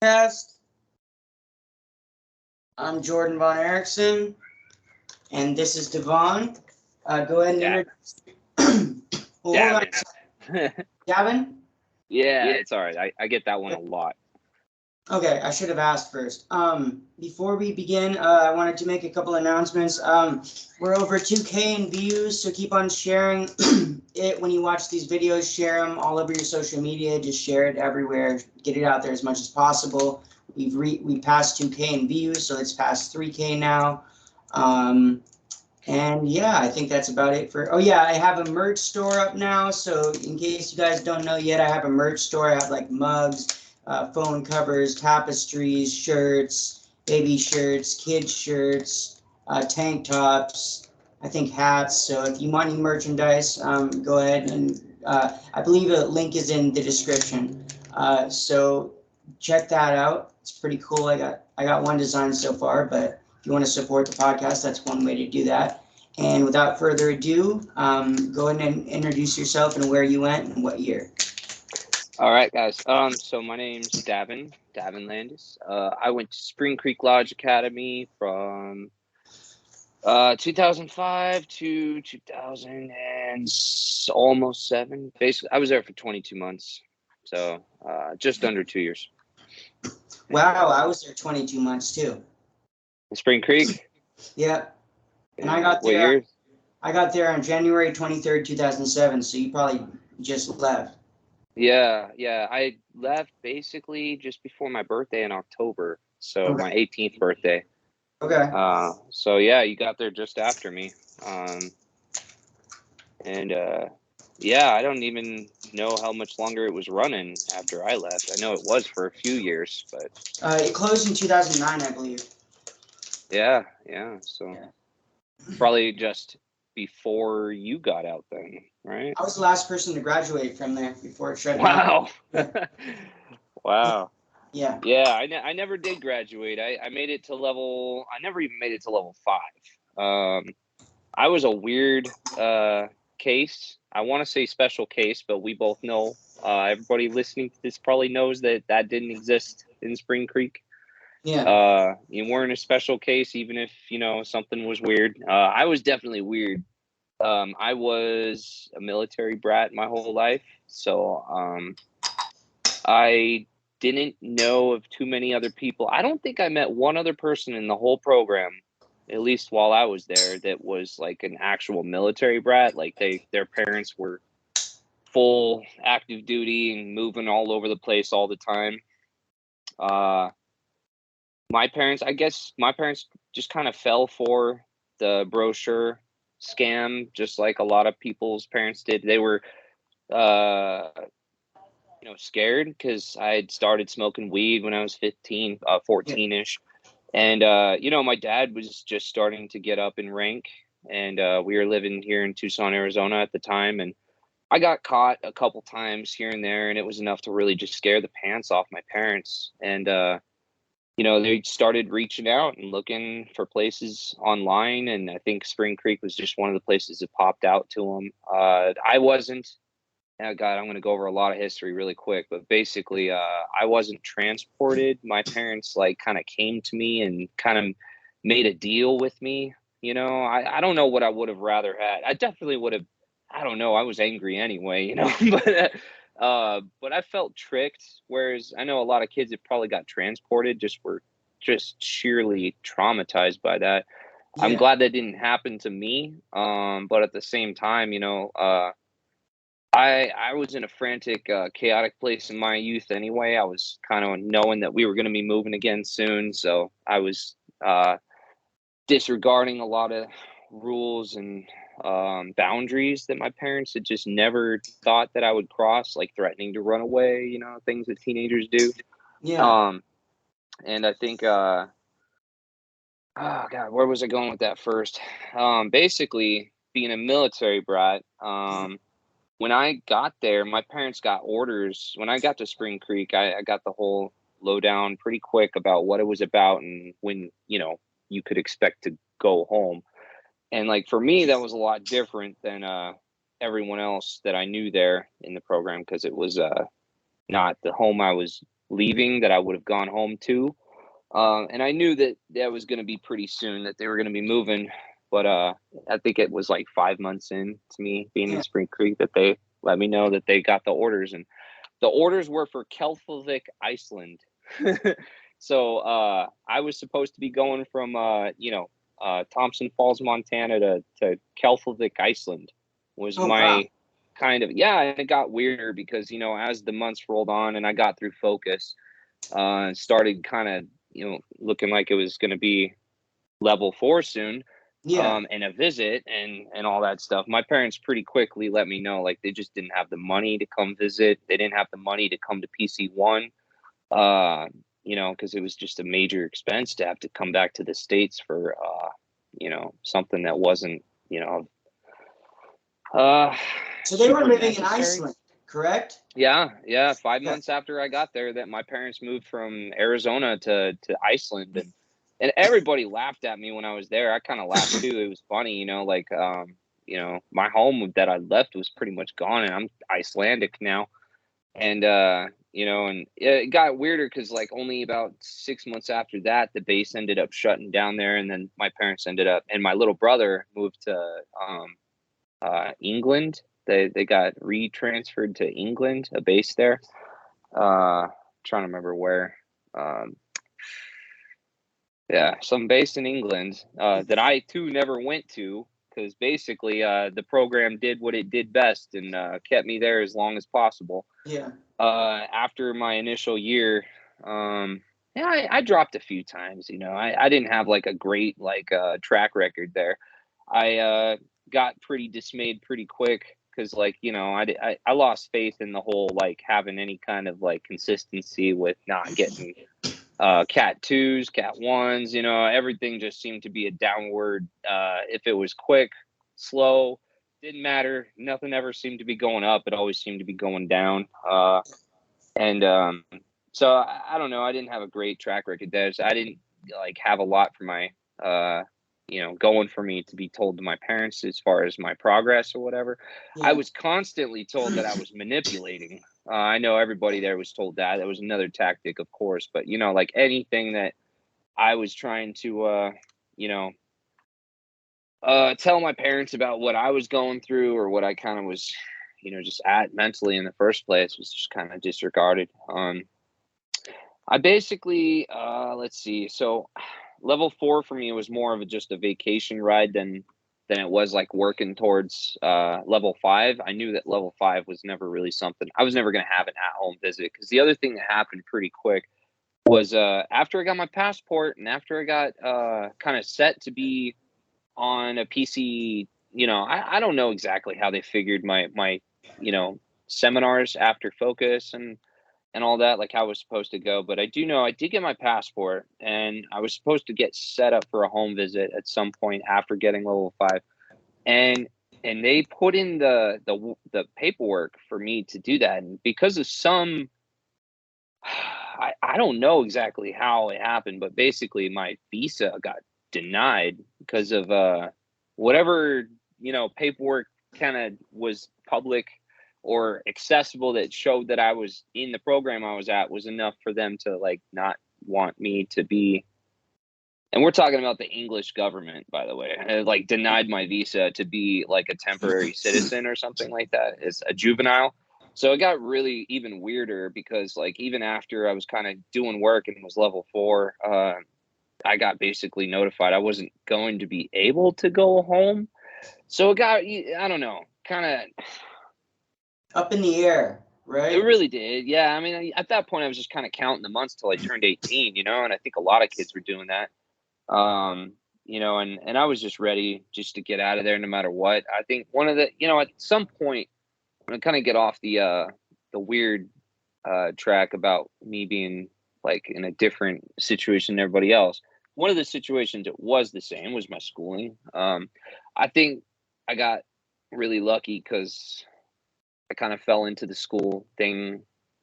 podcast. I'm Jordan Von Erickson, and this is Davan. Go ahead and introduce. Davin. Davin? Yeah, it's all right. I get that one a lot. Okay, I should have asked first. Before we begin, I wanted to make a couple announcements. We're over 2K in views, so keep on sharing it when you watch these videos. Share them all over your social media. Just share it everywhere. Get it out there as much as possible. We passed 2K in views, so it's past 3K now. And yeah, I think that's about it for. Oh yeah, I have a merch store up now. So in case you guys don't know yet, I have a merch store. I have like mugs, phone covers, tapestries, shirts, baby shirts, kids shirts, tank tops, I think hats. So if you want any merchandise, go ahead and I believe a link is in the description. So check that out. It's pretty cool. I got one design so far, but if you want to support the podcast, that's one way to do that. And without further ado, go ahead and introduce yourself and where you went and what year. All right, guys. So my name's Davin Landis. I went to SpringCreekLodgeAcademy from 2005 to 2000 and almost 7. Basically, I was there for 22 months, so just under 2 years. Wow, I was there 22 months too. Spring Creek? Yep. And I got What there. year? I got there on January 23rd, 2007. So you probably just left. Yeah. I left basically just before my birthday in October. So Okay. my 18th birthday. Okay. So yeah, you got there just after me. Yeah, I don't even know how much longer it was running after I left. I know it was for a few years, but it closed in 2009, I believe. Yeah. So probably just before you got out then, right? I was the last person to graduate from there before it shut down. Wow. Wow. Yeah. Yeah, I never did graduate. I made it to level. I never even made it to level 5. I was a weird case. I want to say special case, but we both know. Everybody listening to this probably knows that didn't exist in Spring Creek. Yeah. You weren't a special case, even if something was weird. I was definitely weird. I was a military brat my whole life, so I didn't know of too many other people. I don't think I met one other person in the whole program, at least while I was there, that was like an actual military brat. Like their parents were full active duty and moving all over the place all the time. My parents just kind of fell for the brochure scam, just like a lot of people's parents did. They were scared because I had started smoking weed when I was 15, 14-ish. And, my dad was just starting to get up in rank, and we were living here in Tucson, Arizona at the time. And I got caught a couple times here and there, and it was enough to really just scare the pants off my parents. And, they started reaching out and looking for places online. And I think Spring Creek was just one of the places that popped out to them. I wasn't. Oh God, I'm going to go over a lot of history really quick, but basically, I wasn't transported. My parents kind of came to me and kind of made a deal with me. I don't know what I would have rather had. I definitely would have. I don't know. I was angry anyway, but I felt tricked. Whereas I know a lot of kids that probably got transported were just sheerly traumatized by that. Yeah. I'm glad that didn't happen to me. But at the same time, I was in a frantic, chaotic place in my youth anyway. I was kind of knowing that we were going to be moving again soon. So I was disregarding a lot of rules and boundaries that my parents had just never thought that I would cross, like threatening to run away, things that teenagers do. Yeah. And I think, oh God, where was I going with that first? Basically, being a military brat, when I got there, my parents got orders. When I got to Spring Creek, I got the whole lowdown pretty quick about what it was about and when, you could expect to go home. And for me, that was a lot different than everyone else that I knew there in the program, because it was not the home I was leaving that I would have gone home to. And I knew that that was going to be pretty soon, that they were going to be moving. But I think it was like 5 months in to me being in Spring Creek that they let me know that they got the orders. And the orders were for Keflavik, Iceland. So I was supposed to be going from, Thompson Falls, Montana to Keflavik, Iceland was my kind of, and it got weirder because, as the months rolled on and I got through focus, started kind of, looking like it was going to be level 4 soon. And a visit and all that stuff. My parents pretty quickly let me know, like, they just didn't have the money to come visit. They didn't have the money to come to PC1, because it was just a major expense to have to come back to the States for, something that wasn't, so they were living in Iceland, correct? Yeah. 5 months after I got there, that my parents moved from Arizona to Iceland, and everybody laughed at me when I was there. I kind of laughed too. It was funny, my home that I left was pretty much gone, and I'm Icelandic now. And and it got weirder because, like, only about 6 months after that, the base ended up shutting down there, and then my parents ended up, and my little brother moved to England. They got retransferred to England, a base there. Trying to remember where. Some base in England that I too never went to, because basically the program did what it did best and kept me there as long as possible. After my initial year, I dropped a few times. I didn't have like a great track record there. I got pretty dismayed pretty quick because, I lost faith in the whole, like, having any kind of like consistency with not getting cat 2s, cat 1s, everything just seemed to be a downward. If it was quick, slow, didn't matter. Nothing ever seemed to be going up. It always seemed to be going down. So I don't know. I didn't have a great track record there. So I didn't have a lot for my, going for me to be told to my parents as far as my progress or whatever. I was constantly told that I was manipulating. I know everybody there was told that. That was another tactic, of course. But, anything that I was trying to, tell my parents about what I was going through or what I kind of was, just at mentally in the first place was just kind of disregarded. I basically, let's see. So level 4 for me was more of just a vacation ride than it was like working towards level 5. I knew that level 5 was never really something. I was never going to have an at-home visit, because the other thing that happened pretty quick was after I got my passport and after I got kind of set to be on a PC, I don't know exactly how they figured my seminars after focus and all that, like how I was supposed to go. But I do know I did get my passport, and I was supposed to get set up for a home visit at some point after getting level 5. And they put in the paperwork for me to do that. And because of some, I don't know exactly how it happened, but basically my visa got denied because of whatever, paperwork kind of was public or accessible that showed that I was in the program I was at was enough for them to not want me to be. And we're talking about the English government, by the way, and denied my visa to be like a temporary citizen or something like that. It's a juvenile. So it got really even weirder because even after I was kind of doing work and was level 4, I got basically notified I wasn't going to be able to go home. So it got, I don't know, kind of up in the air, right? It really did. Yeah. I mean, at that point I was just kind of counting the months till I turned 18, and I think a lot of kids were doing that. And I was just ready just to get out of there no matter what. I think one of the, at some point, I'm gonna kind of get off the weird track about me being in a different situation than everybody else. One of the situations that was the same was my schooling. I think I got really lucky because I kind of fell into the school thing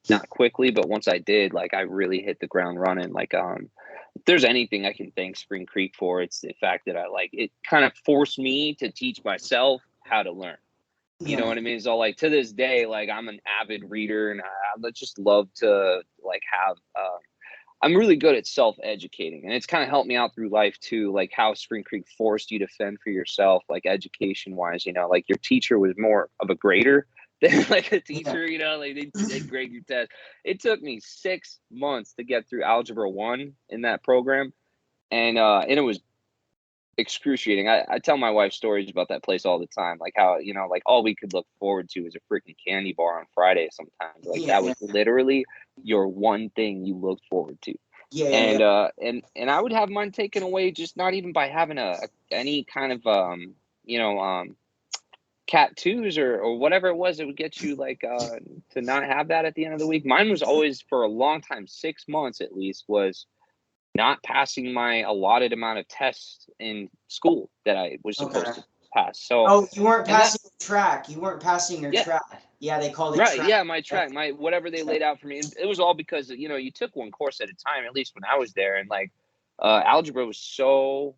not quickly, but once I did, I really hit the ground running. If there's anything I can thank Spring Creek for, it's the fact that it kind of forced me to teach myself how to learn. You know Yeah. what I mean? So like to this day, like I'm an avid reader, and I just love to like have. I'm really good at self-educating, and it's kind of helped me out through life too. Like how Spring Creek forced you to fend for yourself, like education-wise. You know, like your teacher was more of a grader than like a Yeah. teacher. You know, like they'd grade your test. It took me 6 months to get through Algebra 1 in that program, and it was excruciating. I tell my wife stories about that place all the time, like how, you know, like all we could look forward to was a freaking candy bar on Friday sometimes. Like Yeah. that was literally your one thing you looked forward to. Yeah. Yeah. And Yeah. and I would have mine taken away, just not even by having any kind of you know, cat twos or whatever it was that would get you like to not have that at the end of the week. Mine was always, for a long time, 6 months at least, was not passing my allotted amount of tests in school that I was Okay. supposed to pass. So, Oh, you weren't and that, passing your track. You weren't passing your yeah, track. Yeah, they called it right. track. Yeah. My track, my, whatever they laid out for me. And it was all because, you know, you took one course at a time, at least when I was there. And like, algebra was so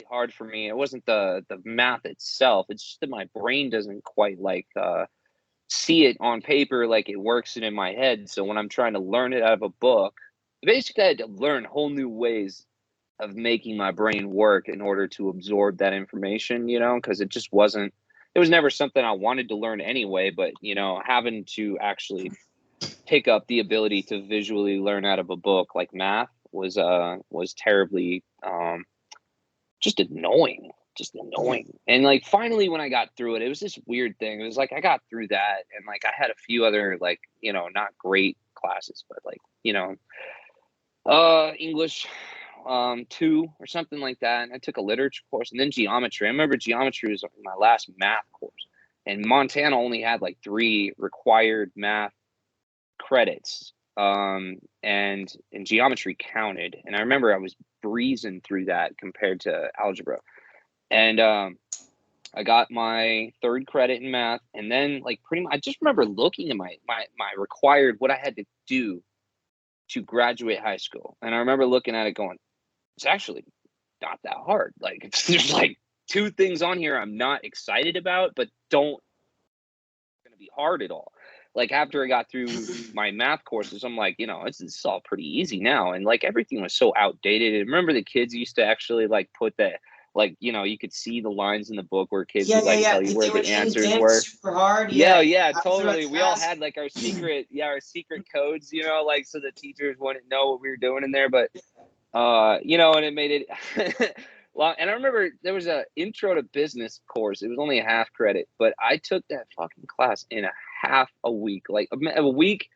hard for me. It wasn't the math itself. It's just that my brain doesn't quite like, see it on paper like it works it in my head. So when I'm trying to learn it out of a book, basically I had to learn whole new ways of making my brain work in order to absorb that information, you know, because it just wasn't, it was never something I wanted to learn anyway. But, you know, having to actually pick up the ability to visually learn out of a book like math was terribly just annoying. Just Yeah. annoying. And like finally when I got through it, it was this weird thing. It was like I got through that, and like I had a few other, like, you know, not great classes, but like, you know, English 2 or something like that. And I took a literature course, and then geometry. I remember geometry was my last math course. And Montana only had like 3 required math credits. And geometry counted. And I remember I was breezing through that compared to algebra. And I got my 3rd credit in math, and then like pretty much I just remember looking at my required, what I had to do to graduate high school. And I remember looking at it going, it's actually not that hard. Like there's like 2 things on here I'm not excited about, but don't gonna be hard at all. Like after I got through my math courses, I'm like, you know, it's all pretty easy now. And like everything was so outdated. And remember the kids used to actually like put that, like, you know, you could see the lines in the book where kids Yeah, would yeah, like yeah. tell you If where they would the answers indent were. super hard, Yeah, yeah. yeah, After a totally. We all task. had like our secret, yeah, our secret codes, you know, like so the teachers wouldn't know what we were doing in there. But you know, and it made it long. And I remember there was a intro to business course. It was only a half credit, but I took that fucking class in a half a week, like a week,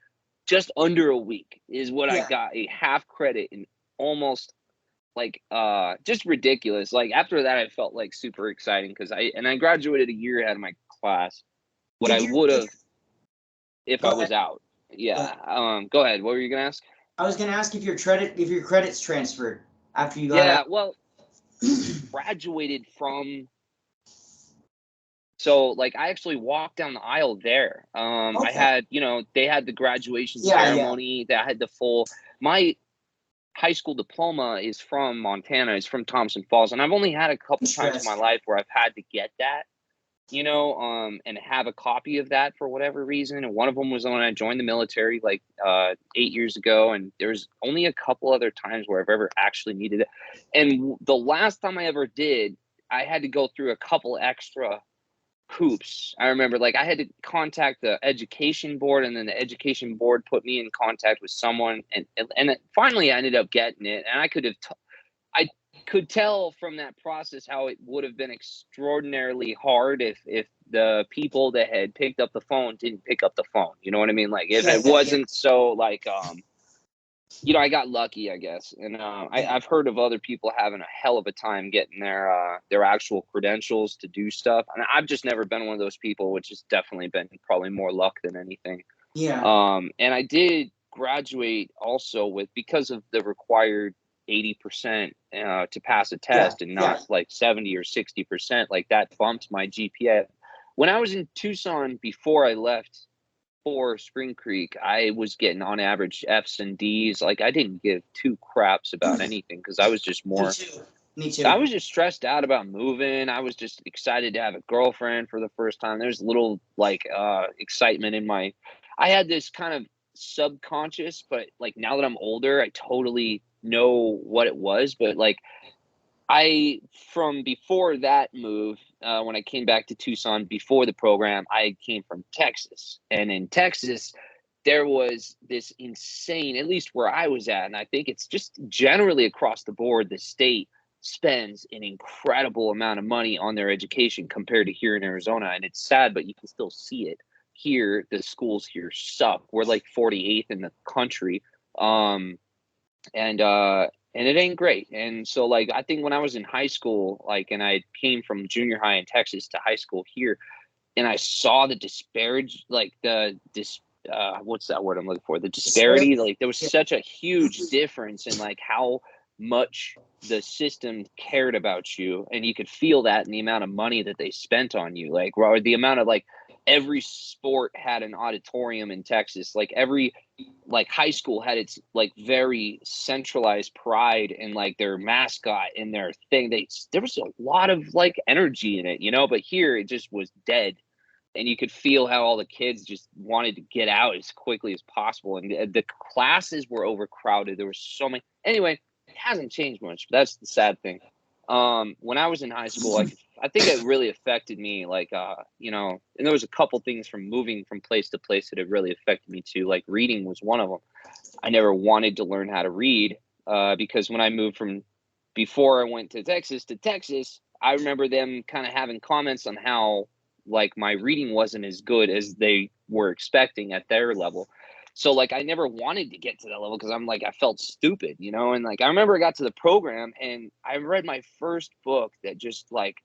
just under a week is what I Yeah. got, a half credit in almost like just ridiculous. Like after that, I felt like super exciting because I graduated a year ahead of my class. What I Did you would have if go I ahead? was out. Go Yeah. ahead. Go ahead. What were you gonna ask? I was gonna ask if your credits transferred after you got Yeah. out. Well, graduated from, so like I actually walked down the aisle there. I Okay. had, you know, they had the graduation Yeah, yeah. ceremony. That had the full, my high school diploma is from Montana. It's from Thompson Falls, and I've only had a couple times in my Interesting. life where I've had to get that, you know, and have a copy of that for whatever reason. And one of them was when I joined the military like 8 years ago, and there's only a couple other times where I've ever actually needed it. And the last time I ever did, I had to go through a couple extra hoops. I remember like I had to contact the education board, and then the education board put me in contact with someone, and finally I ended up getting it. And I could tell from that process how it would have been extraordinarily hard if the people that had picked up the phone didn't pick up the phone. You know what I mean? Like if Yeah, it yeah, yeah. wasn't so like you know, I got lucky, I guess. And Yeah. I've heard of other people having a hell of a time getting their actual credentials to do stuff. And I've just never been one of those people, which has definitely been probably more luck than anything. Yeah. And I did graduate also with, because of the required 80% to pass a Yeah. test and Yeah. not like 70 or 60%, like that bumped my GPA. When I was in Tucson before I left for Spring Creek, I was getting on average F's and D's. Like I didn't give 2 craps about anything because I was just Me more, too. Me too. I was just stressed out about moving. I was just excited to have a girlfriend for the first time. There's little like excitement in my. I had this kind of subconscious, but like now that I'm older, I totally know what it was. But like from before that move, when I came back to Tucson before the program, I came from Texas, and in Texas, there was this insane, at least where I was at, and I think it's just generally across the board, the state spends an incredible amount of money on their education compared to here in Arizona. And it's sad, but you can still see it here. The schools here suck. We're like 48th in the country. And it ain't great. And so like, I think when I was in high school, like, and I came from junior high in Texas to high school here, and I saw the disparage, like what's that word I'm looking for? The disparity. Like there was such a huge difference in like how much the system cared about you, and you could feel that in the amount of money that they spent on you, like, or the amount of like every sport had an auditorium in Texas, like every like high school had its like very centralized pride and like their mascot and their thing. There was a lot of like energy in it, you know, but here it just was dead. And you could feel how all the kids just wanted to get out as quickly as possible. And the classes were overcrowded. There were so many. Anyway, it hasn't changed much. But that's the sad thing. When I was in high school, I think it really affected me. Like, you know, and there was a couple things from moving from place to place that it really affected me too. Like reading was one of them. I never wanted to learn how to read because when I moved from before I went to Texas, I remember them kind of having comments on how like my reading wasn't as good as they were expecting at their level. So like I never wanted to get to that level because I'm like, I felt stupid, you know? And like I remember I got to the program and I read my first book that just like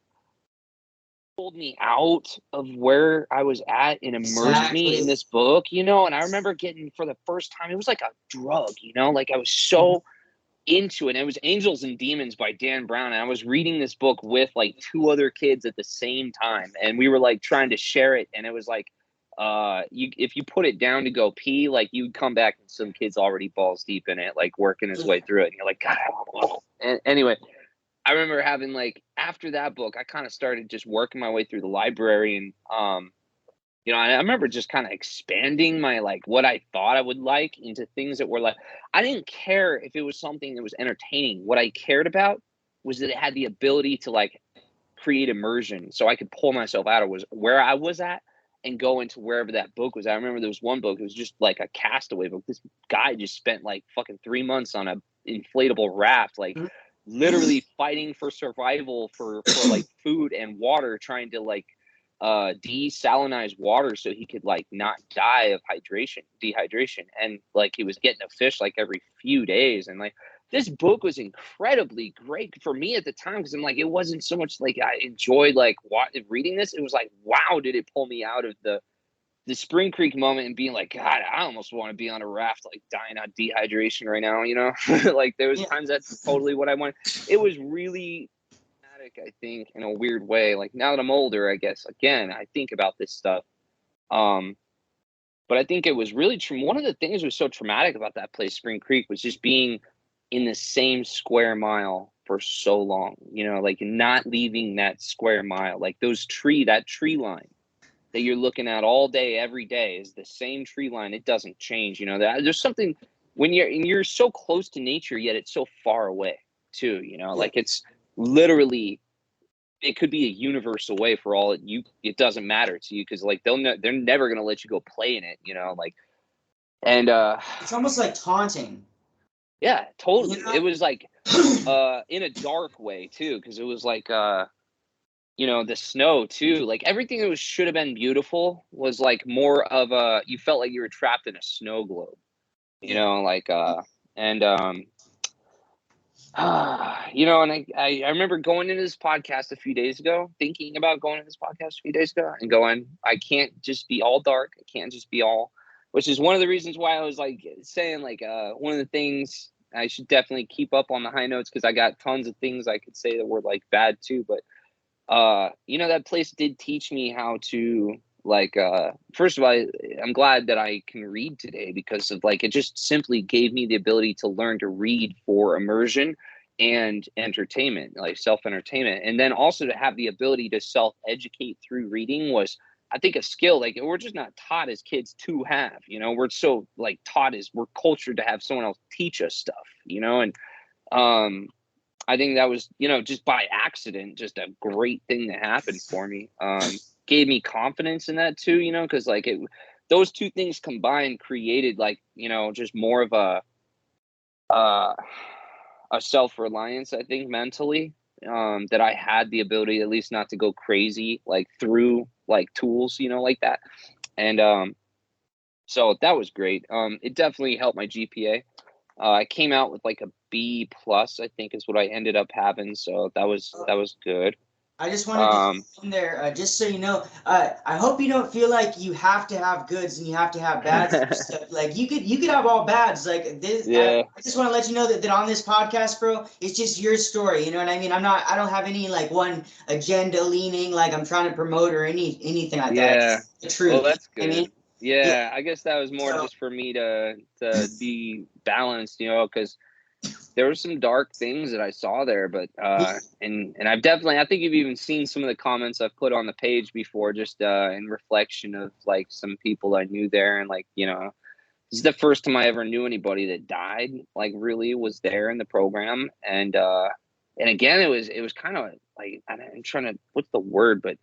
pulled me out of where I was at and immersed me in this book, you know? And I remember getting for the first time, it was like a drug, you know? Like I was so into it. And it was Angels and Demons by Dan Brown. And I was reading this book with like two other kids at the same time. And we were like trying to share it. And it was like, if you put it down to go pee, like you'd come back and some kid's already balls deep in it, like working his way through it. And you're like, God. And anyway, I remember having like, after that book, I kind of started just working my way through the library. And, you know, I remember just kind of expanding my, like, what I thought I would like into things that were like, I didn't care if it was something that was entertaining. What I cared about was that it had the ability to, like, create immersion. So I could pull myself out of where I was at and go into wherever that book was. I remember there was one book, it was just like a castaway book. This guy just spent, like, fucking 3 months on a inflatable raft, like, literally fighting for survival for like, food and water, trying to, like, desalinize water so he could like not die of dehydration, and like he was getting a fish like every few days. And like this book was incredibly great for me at the time because I'm like, it wasn't so much like I enjoyed like reading this, it was like, wow, did it pull me out of the Spring Creek moment and being like, God, I almost want to be on a raft like dying of dehydration right now, you know. Like there was times that's totally what I wanted. It was really, I think, in a weird way. Like now that I'm older, I guess again I think about this stuff. But I think it was really true. One of the things that was so traumatic about that place, Spring Creek, was just being in the same square mile for so long. You know, like not leaving that square mile. Like that tree line that you're looking at all day, every day is the same tree line. It doesn't change. You know, there's something when you're so close to nature, yet it's so far away too. You know, like it's literally, it could be a universe away for all it doesn't matter to you because like they're never gonna let you go play in it, you know, like. And it's almost like taunting. Yeah, totally. You know? It was like in a dark way too, because it was like you know, the snow too, like everything that should have been beautiful was like more of you felt like you were trapped in a snow globe, you know, like and you know, and I remember going into this podcast a few days ago, thinking about going into this podcast a few days ago and going, I can't just be all dark. I can't just be all, which is one of the reasons why I was like saying like one of the things I should definitely keep up on the high notes because I got tons of things I could say that were like bad too. But, you know, that place did teach me how to like, first of all, I'm glad that I can read today because of like, it just simply gave me the ability to learn to read for immersion and entertainment, like self-entertainment. And then also to have the ability to self-educate through reading was, I think, a skill like we're just not taught as kids to have, we're so like taught as we're cultured to have someone else teach us stuff, and I think that was, just by accident, just a great thing that happened for me. Gave me confidence in that too, because like those two things combined created like, just more of a self-reliance, I think, mentally, that I had the ability at least not to go crazy, like through like tools, like that. And so that was great. It definitely helped my GPA. I came out with like a B plus, I think is what I ended up having. So that was good. I just wanted to in there, just so you know, I hope you don't feel like you have to have goods and you have to have bads and stuff. Like you could have all bads. Like this, Yeah. I just want to let you know that on this podcast, bro, it's just your story. You know what I mean? I don't have any like one agenda leaning, like I'm trying to promote or anything like that. Yeah. It's the truth. Well, that's You know good. what I mean? Yeah, I guess that was more So- just for me to be balanced, because there were some dark things that I saw there, but and I've definitely, I think you've even seen some of the comments I've put on the page before, just in reflection of like some people I knew there, and like, this is the first time I ever knew anybody that died, like really was there in the program, and again it was kind of like, I'm trying to, what's the word, but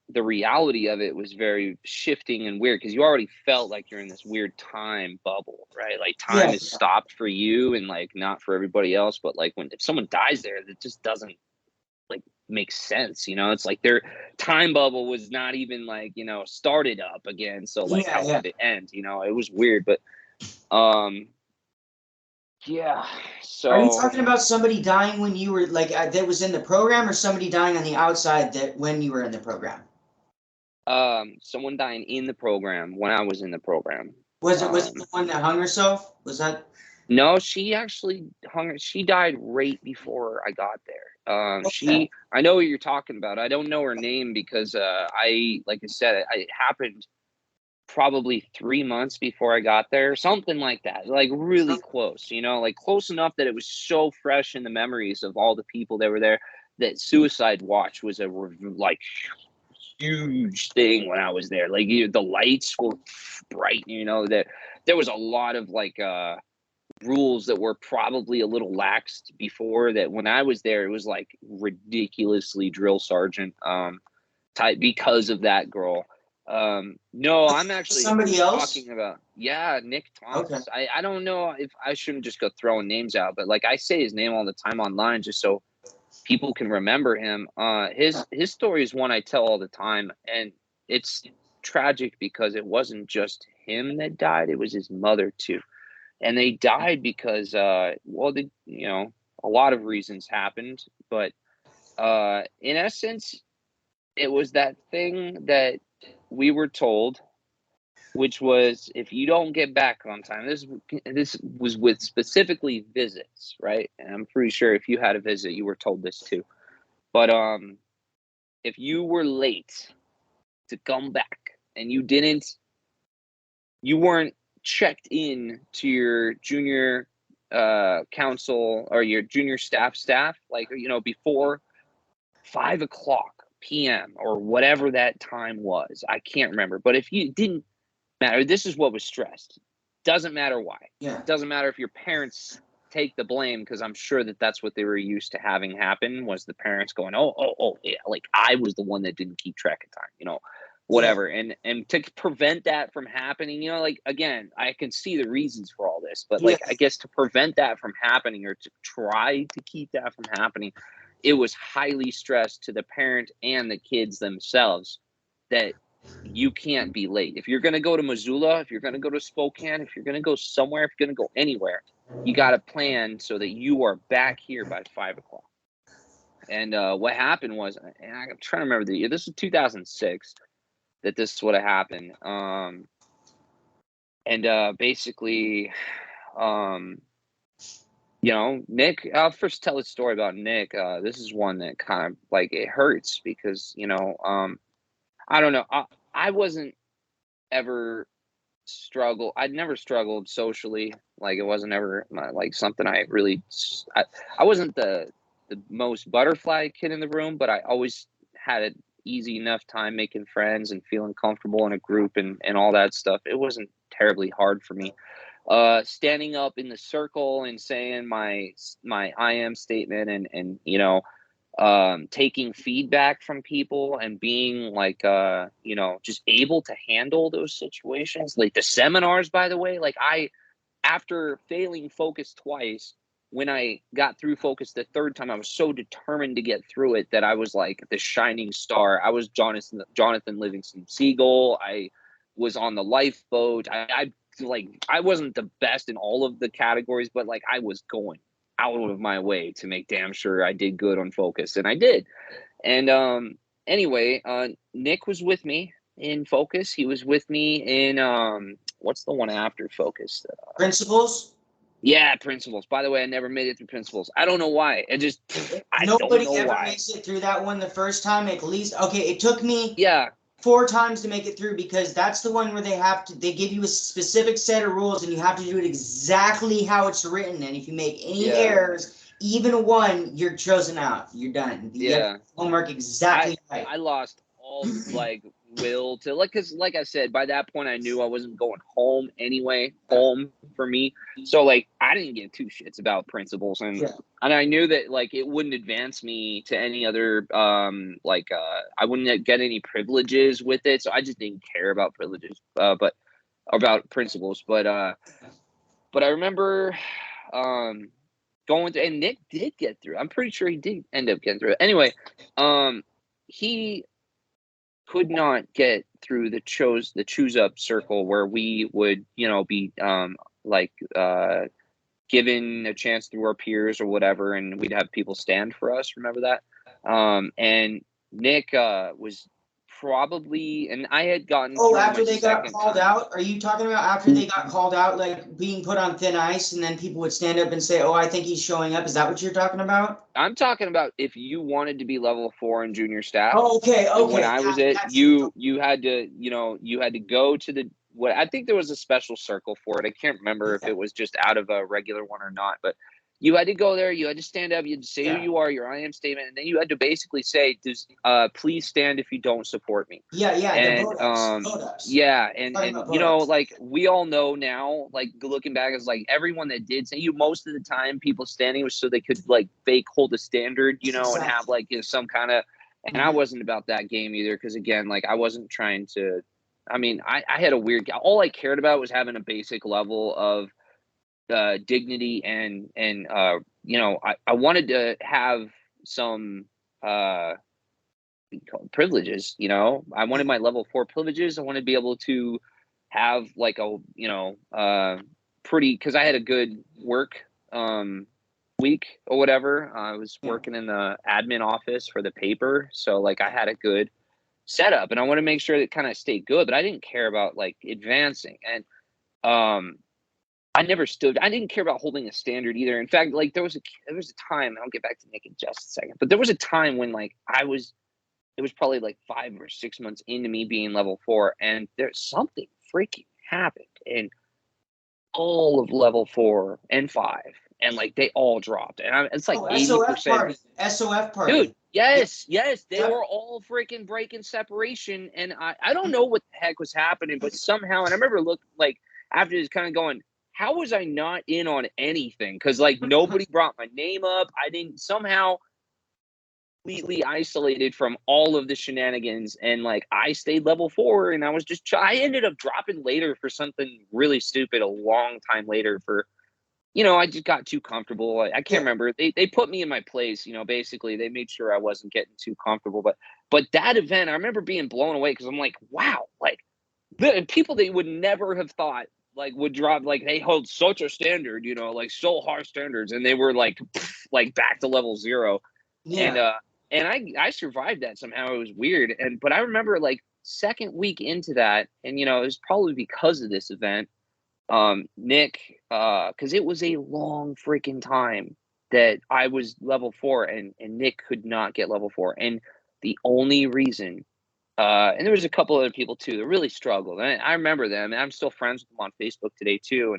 the reality of it was very shifting and weird, because you already felt like you're in this weird time bubble, right? Like time is stopped for you and like not for everybody else. But like if someone dies there, that just doesn't like make sense. It's like their time bubble was not even like, started up again. So like how could it end? It was weird, but yeah. So are you talking about somebody dying when you were like that was in the program, or somebody dying on the outside that when you were in the program? Someone dying in the program when I was in the program. Was it the one that hung herself? Was that? No, she actually she died right before I got there. I know what you're talking about. I don't know her name because like I said, it happened probably 3 months before I got there, something like that, like really close, like close enough that it was so fresh in the memories of all the people that were there that suicide watch was a like huge thing when I was there. Like the lights were bright, that there was a lot of like rules that were probably a little laxed before, that when I was there it was like ridiculously drill sergeant type because of that girl. No, I'm actually somebody else talking about Nick Thomas. Okay. I don't know if I shouldn't just go throwing names out, but like I say his name all the time online just so people can remember him. His story is one I tell all the time, and it's tragic because it wasn't just him that died, it was his mother too. And they died because a lot of reasons happened, but in essence it was that thing that we were told, which was if you don't get back on time, this was with specifically visits, right? And I'm pretty sure if you had a visit you were told this too. But if you were late to come back and you weren't checked in to your junior council or your junior staff, like, before 5:00 p.m. or whatever that time was, I can't remember. But if you didn't matter, this is what was stressed. Doesn't matter why. Yeah. Doesn't matter if your parents take the blame, because I'm sure that that's what they were used to having happen, was the parents going, oh, yeah, like I was the one that didn't keep track of time, whatever. Yeah. And to prevent that from happening, like, again, I can see the reasons for all this, but like, I guess to prevent that from happening, or to try to keep that from happening, it was highly stressed to the parent and the kids themselves that you can't be late. If you're going to go to Missoula, if you're going to go to Spokane, if you're going to go somewhere, if you're going to go anywhere, you got to plan so that you are back here by 5:00. And what happened was, and I'm trying to remember the year, this is 2006 that this would have happened. Basically, Nick, I'll first tell a story about Nick. This is one that kind of like, it hurts because, I don't know. I wasn't ever I'd never struggled socially. Like, it wasn't ever like something I really, I wasn't the most butterfly kid in the room, but I always had an easy enough time making friends and feeling comfortable in a group and all that stuff. It wasn't terribly hard for me. Standing up in the circle and saying my I am statement and you know, taking feedback from people and being like, you know, just able to handle those situations. Like the seminars, by the way, like after failing focus twice, when I got through focus the third time, I was so determined to get through it that I was like the shining star. I was Jonathan Livingston Seagull. I was on the lifeboat. I wasn't the best in all of the categories, but like I was going out of my way to make damn sure I did good on focus, and I did. And anyway, Nick was with me in focus. He was with me in what's the one after focus? Principles. Yeah, principles. By the way, I never made it through principles. I don't know why. I don't know Ever why. makes it through that one the first time. At least, okay, it took me Yeah. 4 times to make it through, because that's the one where they give you a specific set of rules and you have to do it exactly how it's written. And if you make any errors, even one, you're chosen out. You're done. You have homework exactly right. I lost all like will to, like, because like I said, by that point I knew I wasn't going home anyway. Home for me. So like I didn't give 2 shits about principles, and I knew that like it wouldn't advance me to any other I wouldn't get any privileges with it. So I just didn't care about privileges, but about principles. But I remember going to, and Nick did get through. I'm pretty sure he did end up getting through it. Anyway, he could not get through the choose up circle where we would, you know, be given a chance through our peers or whatever, and we'd have people stand for us. Remember that? And Nick was probably, and I had gotten Oh, through after my they got second called time. out? Are you talking about after they got called out, like being put on thin ice, and then people would stand up and say, "Oh, I think he's showing up"? Is that what you're talking about? I'm talking about if you wanted to be level 4 in junior staff. Oh, okay. And when I was you had to, you know, you had to go to the, what I think there was a special circle for it. I can't remember if it was just out of a regular one or not, but you had to go there. You had to stand up. You had to say who you are, your I am statement, and then you had to basically say, please stand if you don't support me." And yeah, and you know, like we all know now, like looking back, it's like everyone that did say, you, most of the time people standing was so they could like fake hold a standard, you know, and have like, you know, some kind of, and I wasn't about that game either, because again, like I wasn't trying to, I mean, I had a weird, all I cared about was having a basic level of dignity and you know, I wanted to have some privileges, you know. I wanted my level 4 privileges. I wanted to be able to have like a, you know, pretty, because I had a good work week or whatever. I was working in the admin office for the paper, so like I had a good setup, and I want to make sure that kind of stayed good, but I didn't care about like advancing. And I didn't care about holding a standard either. In fact, like there was a time, I'll get back to Nick in just a second, but there was a time when like it was probably like 5 or 6 months into me being level 4, and there's something freaking happened in all of level 4 and 5, and like they all dropped, and it's like 80%. SOF party. Dude, yes, they were all freaking breaking separation, and I don't know what the heck was happening, but somehow, and I remember like after this kind of going, how was I not in on anything? Because like nobody brought my name up. I didn't somehow completely isolated from all of the shenanigans, and like I stayed level 4, and I was just I ended up dropping later for something really stupid a long time later for, you know, I just got too comfortable. I can't remember. They put me in my place, you know, basically they made sure I wasn't getting too comfortable, but that event I remember being blown away, because I'm like, wow, like the people they would never have thought like would drop, like they hold such a standard, you know, like so hard standards, and they were like like back to level 0. And I survived that somehow. It was weird. But I remember like second week into that, and you know, it was probably because of this event, Nick, because it was a long freaking time that I was level 4, and Nick could not get level 4. And the only reason, and there was a couple other people too that really struggled, and I remember them, and I'm still friends with them on Facebook today too.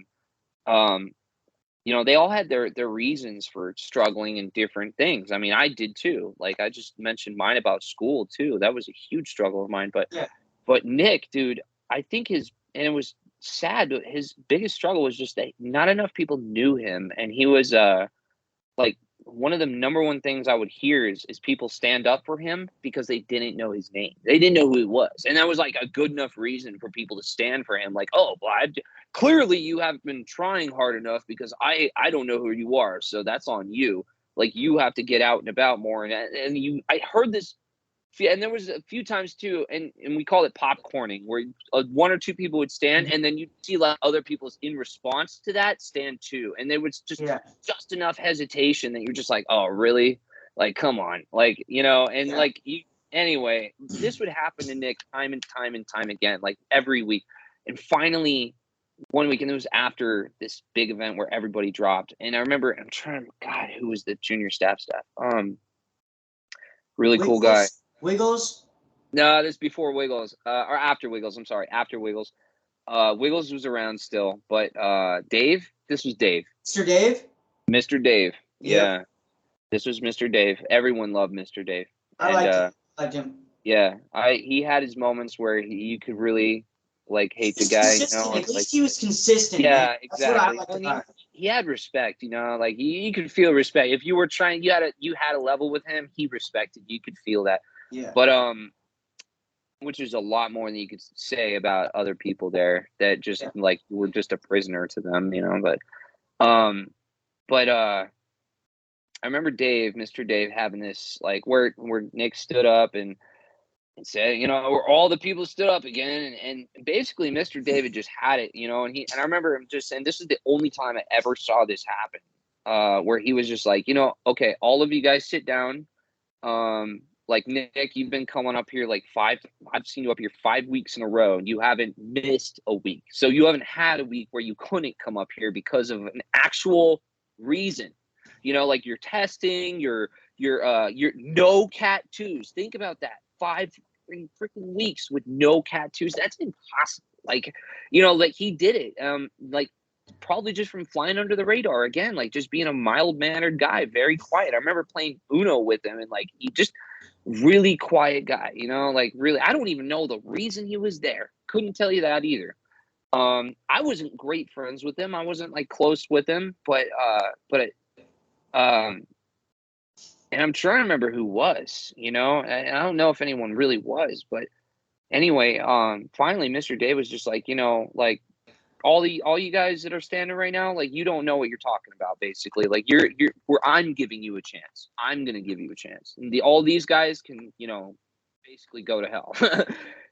you know, they all had their reasons for struggling in different things. I mean, I did too. Like I just mentioned mine about school too. That was a huge struggle of mine. Yeah. But Nick, dude, I think and it was sad, but his biggest struggle was just that not enough people knew him, and he was like one of the number one things I would hear is people stand up for him because they didn't know his name. They didn't know who he was. And that was like a good enough reason for people to stand for him. Like, oh, well, clearly you haven't been trying hard enough because I don't know who you are. So that's on you. Like you have to get out and about more. And I heard this. And there was a few times too, and we call it popcorning, where one or two people would stand, and then you'd see like other people's in response to that stand too, and there was just enough hesitation that you're just like, oh really, like come on, like you know, and like anyway, this would happen to Nick time and time and time again, like every week, and finally one week, and it was after this big event where everybody dropped, and I remember God, who was the junior staff? Really cool guy. Wiggles? No, this is before Wiggles, or after Wiggles. I'm sorry, after Wiggles. Wiggles was around still, but Dave. This was Dave. Mr. Dave. Mr. Dave. Yep. Yeah, this was Mr. Dave. Everyone loved Mr. Dave. I liked him. Yeah, he had his moments where you could really like hate the guy. You know, at least he was consistent. Yeah, man. exactly. That's what I liked about him. He had respect, you know, like you could feel respect. If you were trying, you had a level with him. He respected. You could feel that. Yeah. But which is a lot more than you could say about other people there that just like were just a prisoner to them, you know. But I remember Mr. Dave, having this like where Nick stood up and said, you know, where all the people stood up again, and basically Mr. David just had it, you know, and I remember him just saying, this is the only time I ever saw this happen, where he was just like, you know, okay, all of you guys sit down. Like Nick, you've been coming up here like I've seen you up here 5 weeks in a row, and you haven't missed a week. So you haven't had a week where you couldn't come up here because of an actual reason. You know, like you're testing, your no tattoos. Think about that. 5 freaking weeks with no tattoos. That's impossible. Like, you know, like he did it. Like probably just from flying under the radar again, like just being a mild-mannered guy, very quiet. I remember playing Uno with him, and like he just really quiet guy, you know, like really, I don't even know the reason he was there. Couldn't tell you that either. I wasn't great friends with him. I wasn't like close with him, but and I'm trying to remember who was, you know, I don't know if anyone really was, but anyway, finally Mr. Day was just like, you know, like all you guys that are standing right now, like you don't know what you're talking about, basically. Like you're where I'm giving you a chance. I'm gonna give you a chance. And all these guys can, you know, basically go to hell.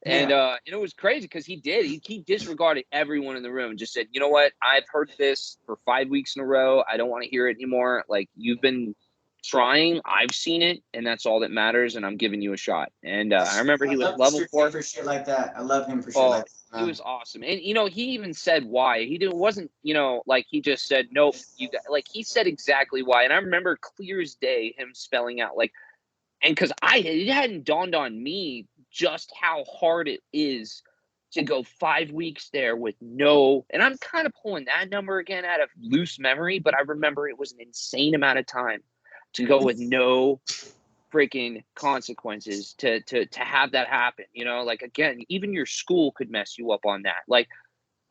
And it was crazy because he disregarded everyone in the room and just said, you know what, I've heard this for 5 weeks in a row. I don't want to hear it anymore. Like you've been trying, I've seen it, and that's all that matters, and I'm giving you a shot. And I remember he was level 4 for shit like that. I love him for shit like that. He was awesome. And, you know, he even said why. Wasn't, you know, like he just said, nope, you got, like he said exactly why. And I remember clear as day him spelling out, like, and because it hadn't dawned on me just how hard it is to go 5 weeks there with no, and I'm kind of pulling that number again out of loose memory, but I remember it was an insane amount of time to go with no freaking consequences to have that happen, you know, like again, even your school could mess you up on that. Like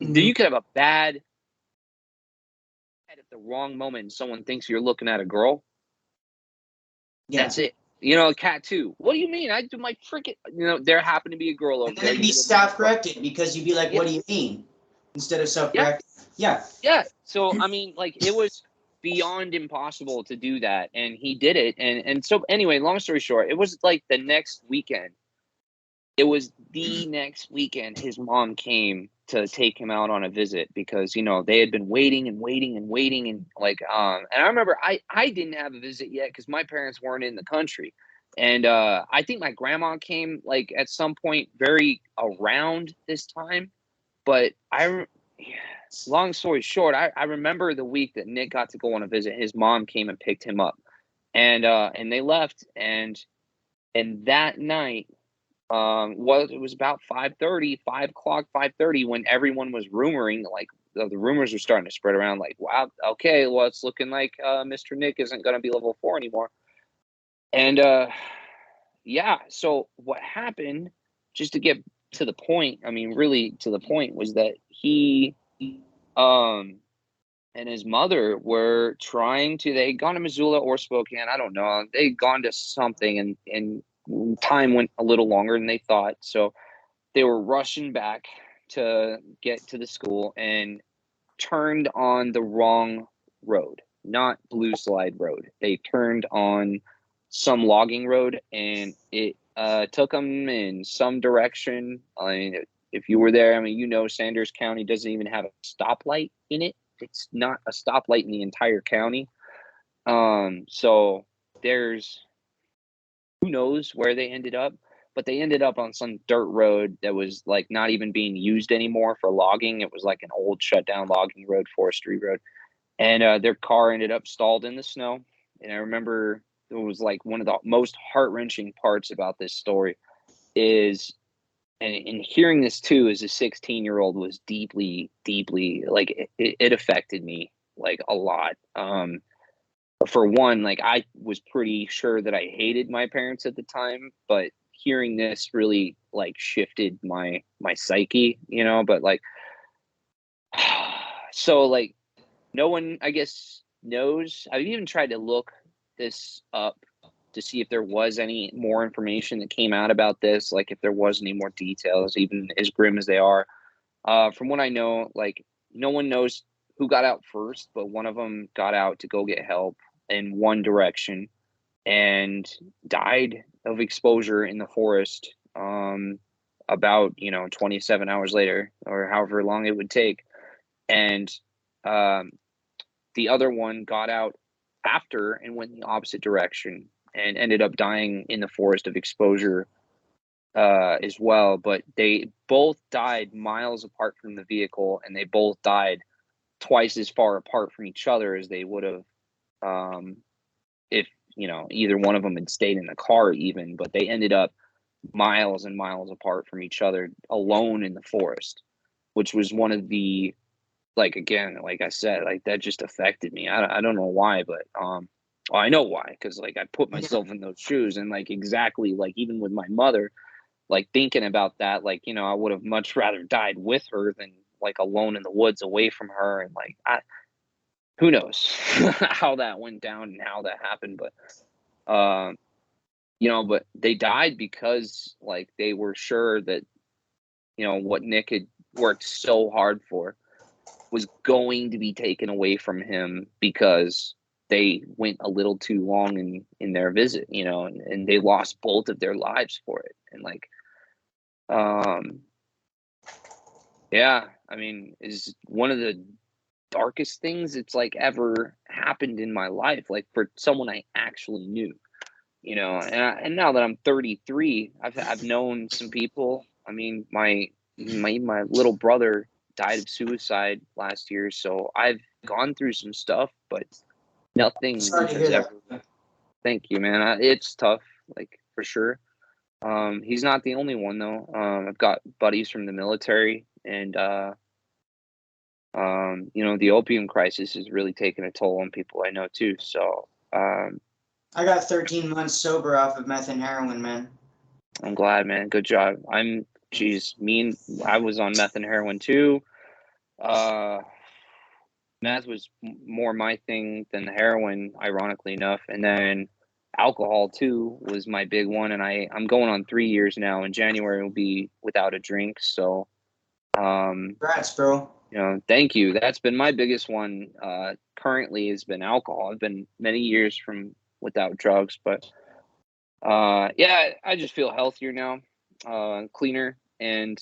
you could have a bad at the wrong moment and someone thinks you're looking at a girl. That's it. You know, a cat too. What do you mean? I do my freaking, you know, there happened to be a girl over there. And then be self-corrected because you'd be like, what do you mean? Instead of self-corrected. Yeah. So I mean, like it was beyond impossible to do that, and he did it. And so anyway, long story short, it was like the next weekend. It was the next weekend his mom came to take him out on a visit because, you know, they had been waiting and like and I remember I didn't have a visit yet because my parents weren't in the country. And I think my grandma came like at some point very around this time. But long story short, I remember the week that Nick got to go on a visit, his mom came and picked him up, and they left, and that night, it was about 5:30 when everyone was rumoring like the rumors were starting to spread around like, wow, okay, well, it's looking like Mr. Nick isn't going to be level 4 anymore. And yeah, so what happened, just to get to the point, I mean, really to the point, was that he and his mother were trying to, they'd gone to Missoula or Spokane, I don't know, they'd gone to something, and time went a little longer than they thought, so they were rushing back to get to the school and turned on the wrong road, not Blue Slide Road. They turned on some logging road, and it took them in some direction. I mean, if you were there, I mean, you know, Sanders County doesn't even have a stoplight in it. It's not a stoplight in the entire county. So there's, who knows where they ended up, but they ended up on some dirt road that was like not even being used anymore for logging. It was like an old shut down logging road, forestry road. And their car ended up stalled in the snow. And I remember it was like one of the most heart-wrenching parts about this story is, and hearing this too as a 16-year-old was deeply, deeply, like it affected me like a lot. For one, like I was pretty sure that I hated my parents at the time, but hearing this really like shifted my psyche, you know. But like, so like, no one, I guess, knows. I've even tried to look this up to see if there was any more information that came out about this, like if there was any more details, even as grim as they are. From what I know, like no one knows who got out first, but one of them got out to go get help in one direction and died of exposure in the forest about 27 hours later, or however long it would take. And the other one got out after and went in the opposite direction and ended up dying in the forest of exposure as well. But they both died miles apart from the vehicle, and they both died twice as far apart from each other as they would have if either one of them had stayed in the car even. But they ended up miles and miles apart from each other, alone in the forest, which was one of the, like, again, like I said, like that just affected me. I don't know why, but well, I know why, because like I put myself in those shoes, and like exactly, like even with my mother, like thinking about that, like I would have much rather died with her than like alone in the woods away from her. And like who knows how that went down and how that happened, but but they died because like they were sure that what Nick had worked so hard for was going to be taken away from him because they went a little too long in their visit, and they lost both of their lives for it. And like, yeah, I mean, is one of the darkest things it's like ever happened in my life, like for someone I actually knew, and now that I'm 33, I've known some people. I mean, my little brother died of suicide last year, so I've gone through some stuff, but nothing has ever. Thank you, man. It's tough, like for sure. He's not the only one though. I've got buddies from the military, and the opium crisis is really taking a toll on people I know too. So I got 13 months sober off of meth and heroin, man. I'm glad, man. Good job. I was on meth and heroin too. Meth was more my thing than the heroin, ironically enough. And then alcohol too was my big one. And I'm going on 3 years now. In January will be without a drink. So, congrats, bro. Thank you. That's been my biggest one. Currently has been alcohol. I've been many years from without drugs, but yeah, I just feel healthier now, cleaner, and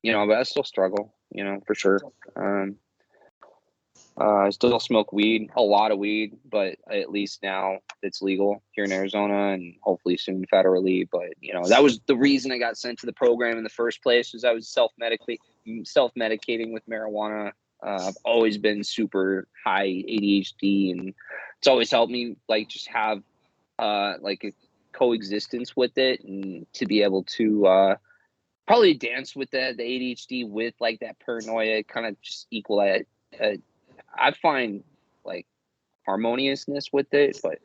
but I still struggle, for sure. I still smoke weed, a lot of weed, but at least now it's legal here in Arizona and hopefully soon federally. But that was the reason I got sent to the program in the first place, was I was self-medicating with marijuana. I've always been super high ADHD, and it's always helped me like just have like a coexistence with it, and to be able to probably dance with the ADHD with like that paranoia, kind of just equal it. I find like harmoniousness with it, but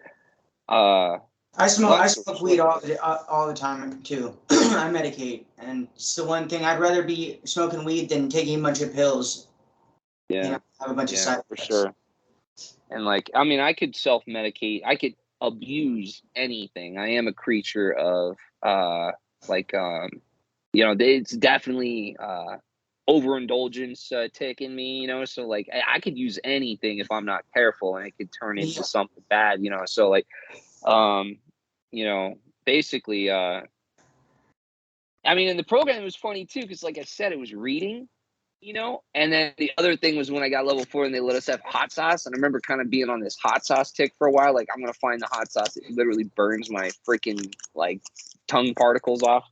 I smoke weed all the time too. I medicate, and it's the one thing I'd rather be smoking weed than taking a bunch of pills. Yeah, you know, have a bunch of side for effects. sure. And like, I mean, I could self-medicate. I could abuse anything. I am a creature of it's definitely overindulgence tick in me, so like I could use anything if I'm not careful, and it could turn into something bad, so like basically I mean, in the program it was funny too, because like I said, it was reading, and then the other thing was when I got level 4 and they let us have hot sauce, and I remember kind of being on this hot sauce tick for a while, like I'm gonna find the hot sauce. It literally burns my freaking like tongue particles off.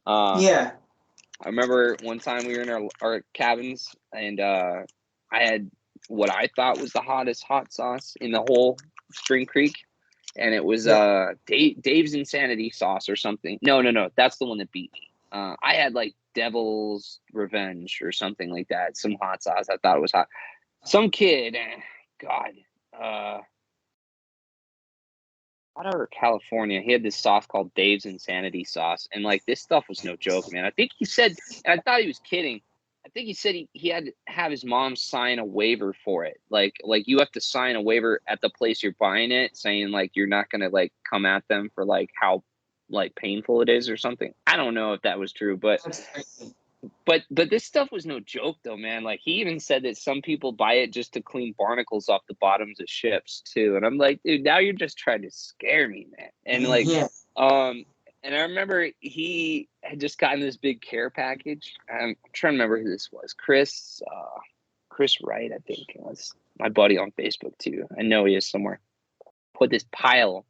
I remember one time we were in our cabins, and I had what I thought was the hottest hot sauce in the whole Spring Creek, and it was Dave's Insanity sauce or something. No, that's the one that beat me. I had like Devil's Revenge or something like that, some hot sauce. I thought it was hot. Some kid, out of California, he had this sauce called Dave's Insanity sauce, and like this stuff was no joke, man. I think he said, and I thought he was kidding. I think he said he had to have his mom sign a waiver for it. Like you have to sign a waiver at the place you're buying it, saying like you're not gonna like come at them for like how like painful it is or something. I don't know if that was true, but this stuff was no joke though, man. Like he even said that some people buy it just to clean barnacles off the bottoms of ships too. And I'm like, dude, now you're just trying to scare me, man. And like, and I remember he had just gotten this big care package. I'm trying to remember who this was. Chris Wright, I think it was my buddy on Facebook too. I know he is somewhere. Put this pile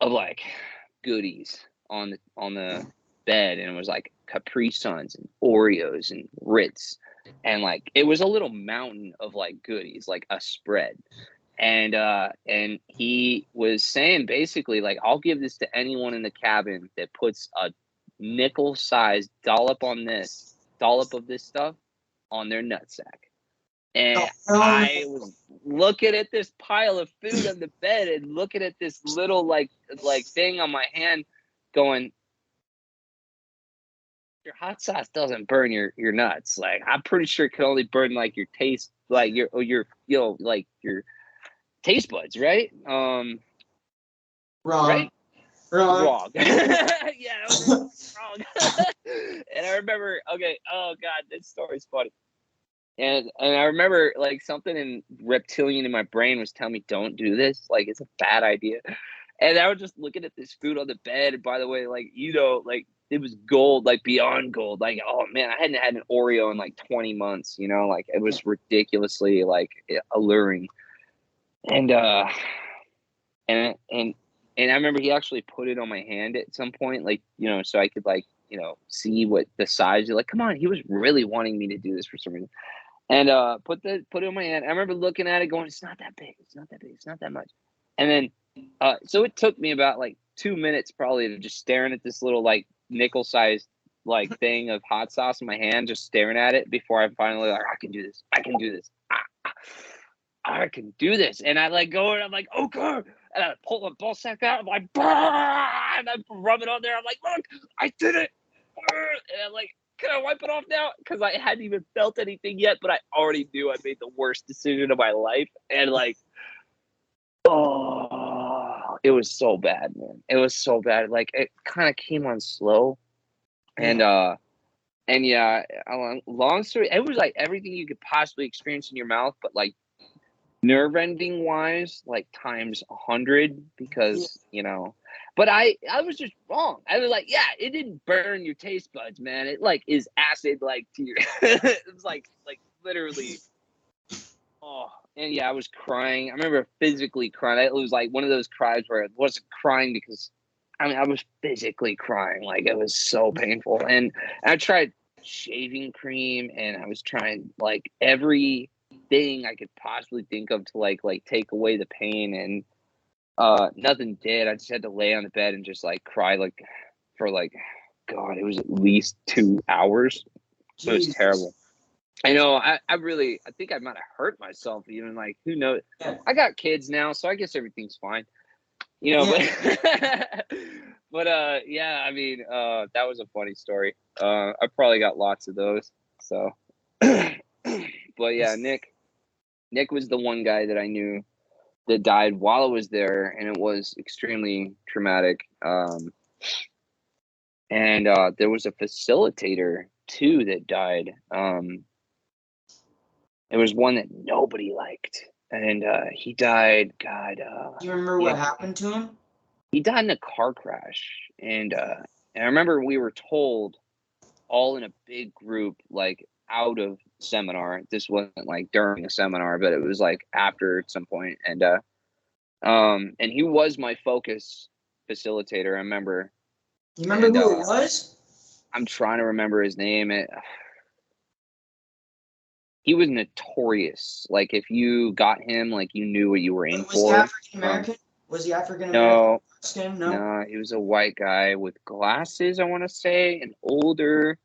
of like goodies on the bed, and it was like Capri Suns and Oreos and Ritz, and like it was a little mountain of like goodies, like a spread. And he was saying basically like, I'll give this to anyone in the cabin that puts a nickel-sized dollop of this stuff on their nutsack. And I was looking at this pile of food on the bed and looking at this little like thing on my hand, going, your hot sauce doesn't burn your nuts. Like I'm pretty sure it can only burn like your taste, like your like your taste buds, right? Wrong. Right? Wrong. Yeah, I was wrong. And I remember, okay, oh god, this story's funny. And I remember like something in reptilian in my brain was telling me, don't do this. Like it's a bad idea. And I was just looking at this food on the bed. And by the way, like, like it was gold, like beyond gold. Like, oh man, I hadn't had an Oreo in like 20 months, like it was ridiculously like alluring. And I remember he actually put it on my hand at some point, like, so I could like, see what the size, like, come on, he was really wanting me to do this for some reason. And put it on my hand. I remember looking at it going, it's not that big. It's not that big. It's not that much. And then, so it took me about like 2 minutes probably to just staring at this little like nickel-sized like thing of hot sauce in my hand, just staring at it before I finally like, I can do this. I can do this. I can do this. And I like go and I'm like, okay. And I pull my ball sack out. I'm like, bah! And I rub it on there. I'm like, look, I did it. And I'm like, can I wipe it off now? Because I hadn't even felt anything yet, but I already knew I made the worst decision of my life. And like, oh, it was so bad, man. It was so bad. Like it kind of came on slow. And yeah, long story, it was like everything you could possibly experience in your mouth, but like nerve-ending wise, like times 100, because but I was just wrong. I was like, yeah, it didn't burn your taste buds, man. It like is acid like to your it was like literally. Oh, and yeah, I was crying. I remember physically crying. It was like one of those cries where I wasn't crying because I was physically crying. Like it was so painful. And I tried shaving cream, and I was trying like every thing I could possibly think of to like take away the pain, and nothing did. I just had to lay on the bed and just like cry like for like God, it was at least 2 hours. It was Jesus. terrible. I know. I think I might have hurt myself even. Like, who knows? Yeah. I got kids now, so I guess everything's fine. Yeah. But yeah, I mean, that was a funny story. I probably got lots of those. So, but yeah, Nick was the one guy that I knew that died while I was there, and it was extremely traumatic. And there was a facilitator too that died. It was one that nobody liked, and he died. God, Do you remember what happened to him? he died in a car crash, and I remember we were told all in a big group, like out of seminar. This wasn't like during a seminar, but it was like after at some point, and he was my focus facilitator. I remember. You remember who it was? I'm trying to remember his name. He was notorious. Like, if you got him, like, you knew what you were in Was for. he African American? Was he African American? No, he was a white guy with glasses, I want to say, and older.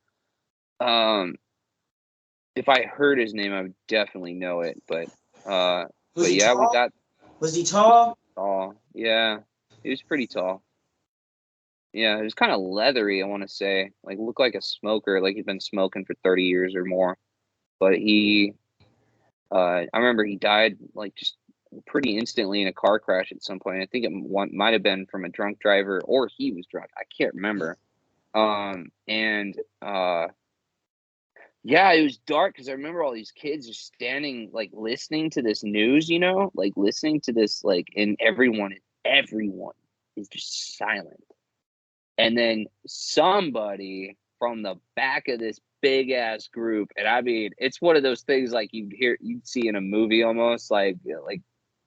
If I heard his name, I would definitely know it. But yeah, tall? we got. Was he tall? Tall, yeah, he was pretty tall. Yeah, it was kind of leathery, I want to say. Like, looked like a smoker, like he'd been smoking for 30 years or more. But I remember he died like just pretty instantly in a car crash at some point. I think it might have been from a drunk driver, or he was drunk. I can't remember. Yeah, it was dark because I remember all these kids just standing, like, listening to this news, like listening to this, like, and everyone is just silent. And then somebody from the back of this big ass group, and I mean, it's one of those things like you'd see in a movie almost, like,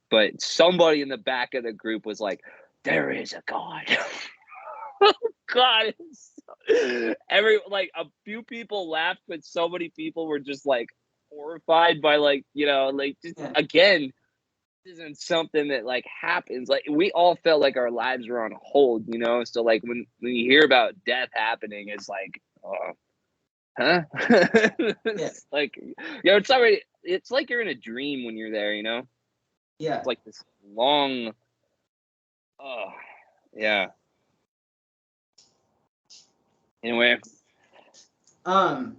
but somebody in the back of the group was like, "There is a God." Oh God! Like, a few people laughed, but so many people were just like horrified by, like, like, just, again, this isn't something that like happens. Like, we all felt like our lives were on hold, so like when you hear about death happening, it's like, huh? It's like, it's like you're in a dream when you're there, yeah, it's like this long, yeah. Anyway, do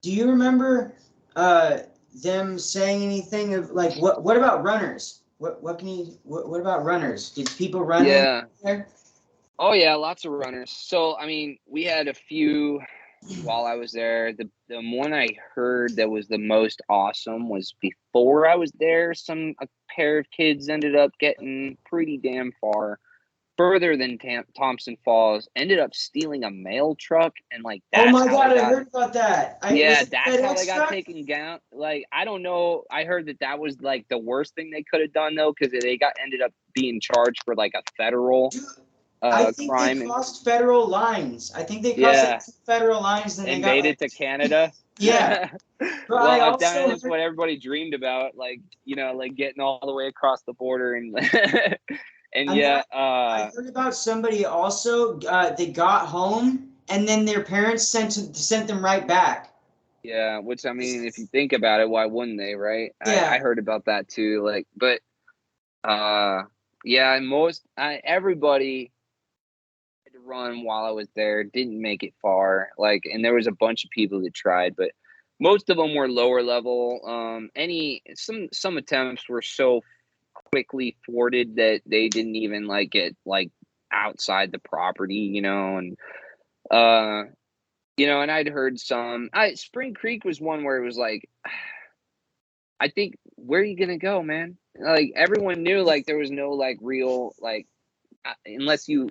you remember them saying anything of like what about runners? What about runners? Did people run there? Oh yeah, lots of runners. So I mean, we had a few while I was there. The one I heard that was the most awesome was before I was there. A pair of kids ended up getting pretty damn further than Thompson Falls, ended up stealing a mail truck, and like, oh my God, I heard about that. That's how they got taken down. Like, I don't know. I heard that was like the worst thing they could have done though, because they ended up being charged for like a federal I think crime. They crossed federal lines. I think they crossed federal lines and made it to Canada. Yeah. Well, that is what everybody dreamed about, like, like getting all the way across the border and and yeah. I heard about somebody also. They got home and then their parents sent them right back. Yeah, which, I mean, if you think about it, why wouldn't they, right? Yeah. I heard about that too. Like, but yeah, everybody had to run while I was there, didn't make it far. Like, and there was a bunch of people that tried, but most of them were lower level. Some attempts were so quickly thwarted that they didn't even like get like outside the property, and and I'd heard Spring Creek was one where it was like, I think, where are you gonna go, man? Like, everyone knew, like, there was no like real, like, unless you,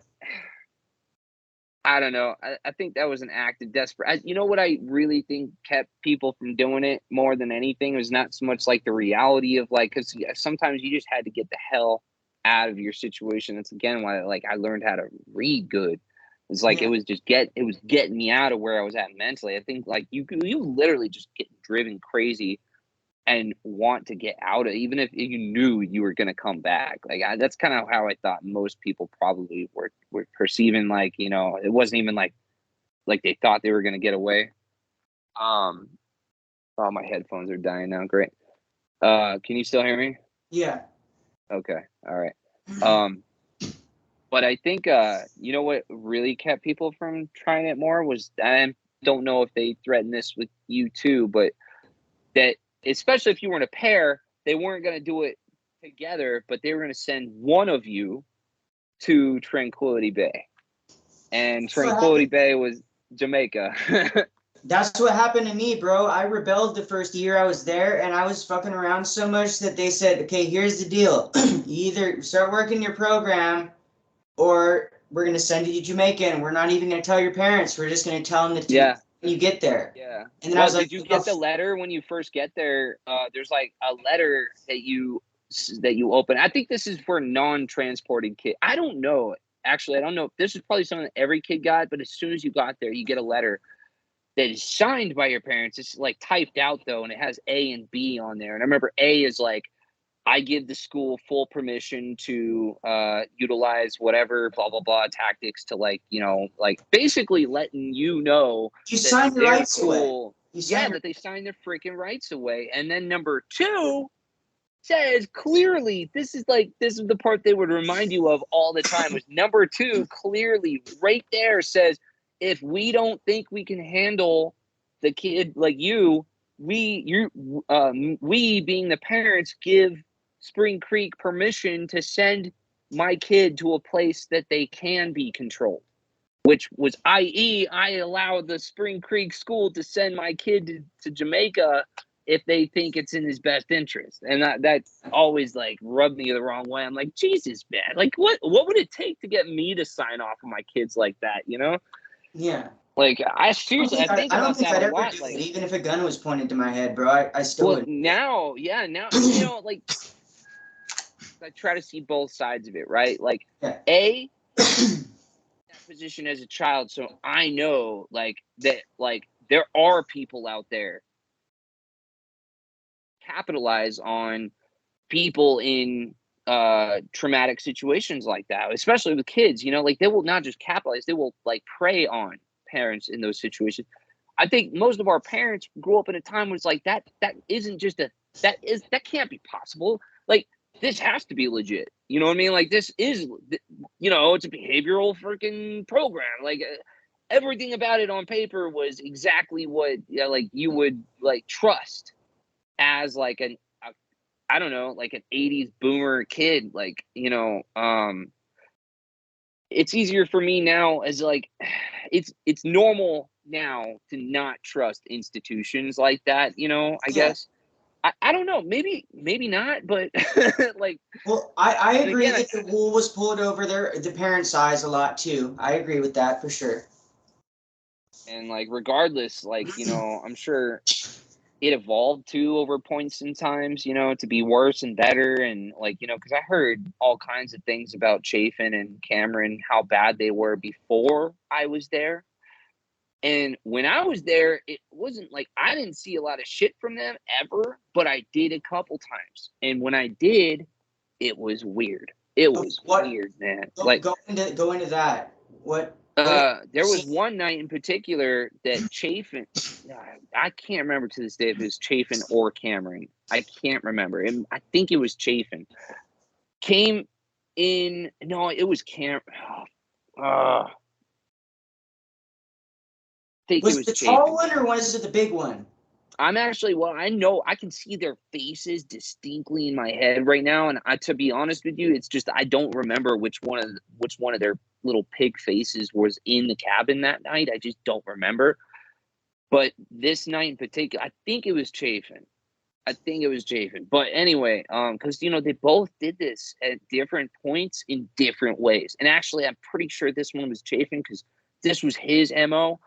I don't know. I think that was an act of desperate. You know what I really think kept people from doing it more than anything was not so much like the reality of, like, because sometimes you just had to get the hell out of your situation. That's again why, like, I learned how to read good. It's like, it was getting me out of where I was at mentally. I think, like, you literally just get driven crazy and want to get out of, even if you knew you were going to come back. Like, that's kind of how I thought most people probably were perceiving, like, it wasn't even like, like they thought they were going to get away. Oh, my headphones are dying now. Great. Can you still hear me? Yeah. Okay. All right. But I think, you know what really kept people from trying it more was, I don't know if they threatened this with you too, but that, especially if you were in a pair, they weren't going to do it together, but they were going to send one of you to Tranquility Bay. And Tranquility Bay was Jamaica. That's what happened to me, bro. I rebelled the first year I was there, and I was fucking around so much that they said, okay, here's the deal. You either start working your program, or we're going to send you to Jamaica, and we're not even going to tell your parents. We're just going to tell them that Yeah. when you get there. Yeah. And then I was like, did you get the letter when you first get there? There's like a letter that you open. I think this is for non-transporting kids. I don't know. Actually, I don't know. This is probably something that every kid got, but as soon as you got there, you get a letter that is signed by your parents. It's like typed out though, and it has A and B on there. And I remember A is like, I give the school full permission to utilize whatever blah blah blah tactics to, like, you know, like basically letting you know you sign your rights away. That they sign their freaking rights away. And then number 2 says clearly, this is the part they would remind you of all the time, was number 2 clearly right there says, if we don't think we can handle the kid like you, we being the parents give Spring Creek permission to send my kid to a place that they can be controlled, which was, i.e., I allowed the Spring Creek school to send my kid to Jamaica if they think it's in his best interest. And that always like rubbed me the wrong way. I'm like, Jesus, man, like what would it take to get me to sign off on my kids like that, you know? Yeah. Like, I seriously, I think about that a lot. Like, even if a gun was pointed to my head, bro, I still would. Now, you know, like, I try to see both sides of it, right? Like, yeah. that position as a child, so I know, like, that, like, there are people out there capitalize on people in traumatic situations like that, especially with kids, you know, like they will not just capitalize, they will like prey on parents in those situations. I think most of our parents grew up in a time when it's like that isn't just that can't be possible. Like, this has to be legit. You know what I mean? Like, this is, you know, it's a behavioral freaking program. Like, everything about it on paper was exactly what, you know, like you would like trust as like I don't know, like an 80s boomer kid. Like, you know, it's easier for me now as like, it's normal now to not trust institutions like that, you know, I guess. I don't know, maybe not, but like, well, I agree that the wool was pulled over the parents' eyes a lot too. I agree with that for sure. And like, regardless, like, you know, I'm sure it evolved too over points and times, you know, to be worse and better. And like, you know, because I heard all kinds of things about Chafin and Cameron, how bad they were before I was there. And when I was there, it wasn't like, I didn't see a lot of shit from them ever, but I did a couple times. And when I did, it was weird. It was weird, man. Go into that. What? There was one night in particular that Chafin, I can't remember to this day if it was Chafin or Cameron. I can't remember. I think it was Chafin. Came in, no, it was Cameron. Was it the tall one or was it the big one? I'm actually, well, I know I can see their faces distinctly in my head right now, and to be honest with you, it's just I don't remember which one of their little pig faces was in the cabin that night. I just don't remember. But this night in particular, I think it was Chafin. But anyway, because you know they both did this at different points in different ways, and actually, I'm pretty sure this one was Chafin because this was his MO.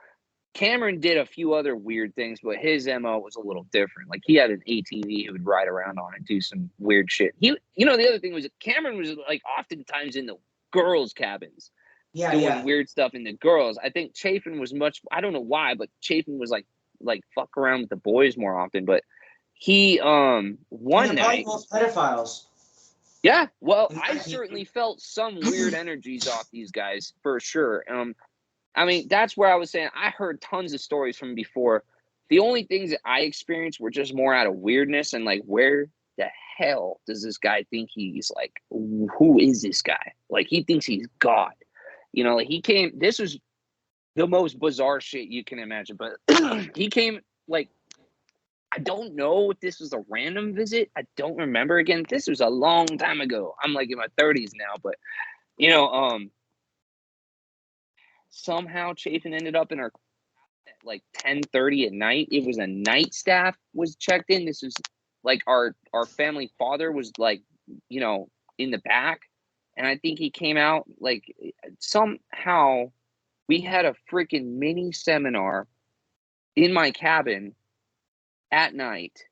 Cameron did a few other weird things, but his MO was a little different. Like, he had an ATV he would ride around on and do some weird shit. You know, the other thing was that Cameron was like oftentimes in the girls' cabins, doing weird stuff in the girls. I think Chafin was I don't know why, but Chafin was like fuck around with the boys more often. But he one night, both pedophiles. Yeah, well, I certainly felt some weird energies off these guys for sure. I mean, that's where I was saying I heard tons of stories from before. The only things that I experienced were just more out of weirdness and like, where the hell does this guy think he's like? Who is this guy? Like, he thinks he's God. You know, like he came. This was the most bizarre shit you can imagine. But he came like, I don't know if this was a random visit. I don't remember. Again, this was a long time ago. I'm like in my 30s now, but you know, somehow Chafin ended up in our at like 10:30 at night. It was a night staff was checked in. This was like our family father was like, you know, in the back, and I think he came out like somehow we had a freaking mini seminar in my cabin at night,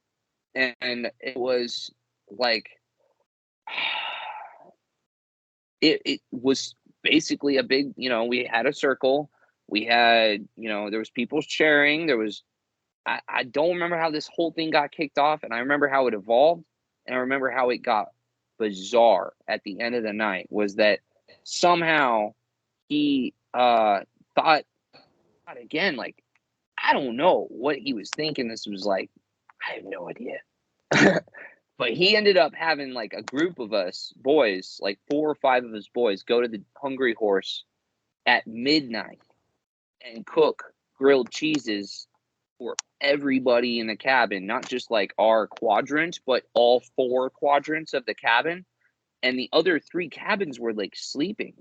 and it was like it was basically a big, you know, we had a circle, we had, you know, there was people sharing, there was I don't remember how this whole thing got kicked off, and I remember how it evolved, and I remember how it got bizarre at the end of the night was that somehow he thought again, like, I don't know what he was thinking. This was like, I have no idea. But he ended up having like a group of us boys, like 4 or 5 of us boys, go to the Hungry Horse at midnight and cook grilled cheeses for everybody in the cabin, not just like our quadrant, but all 4 quadrants of the cabin. And the other 3 cabins were like sleeping.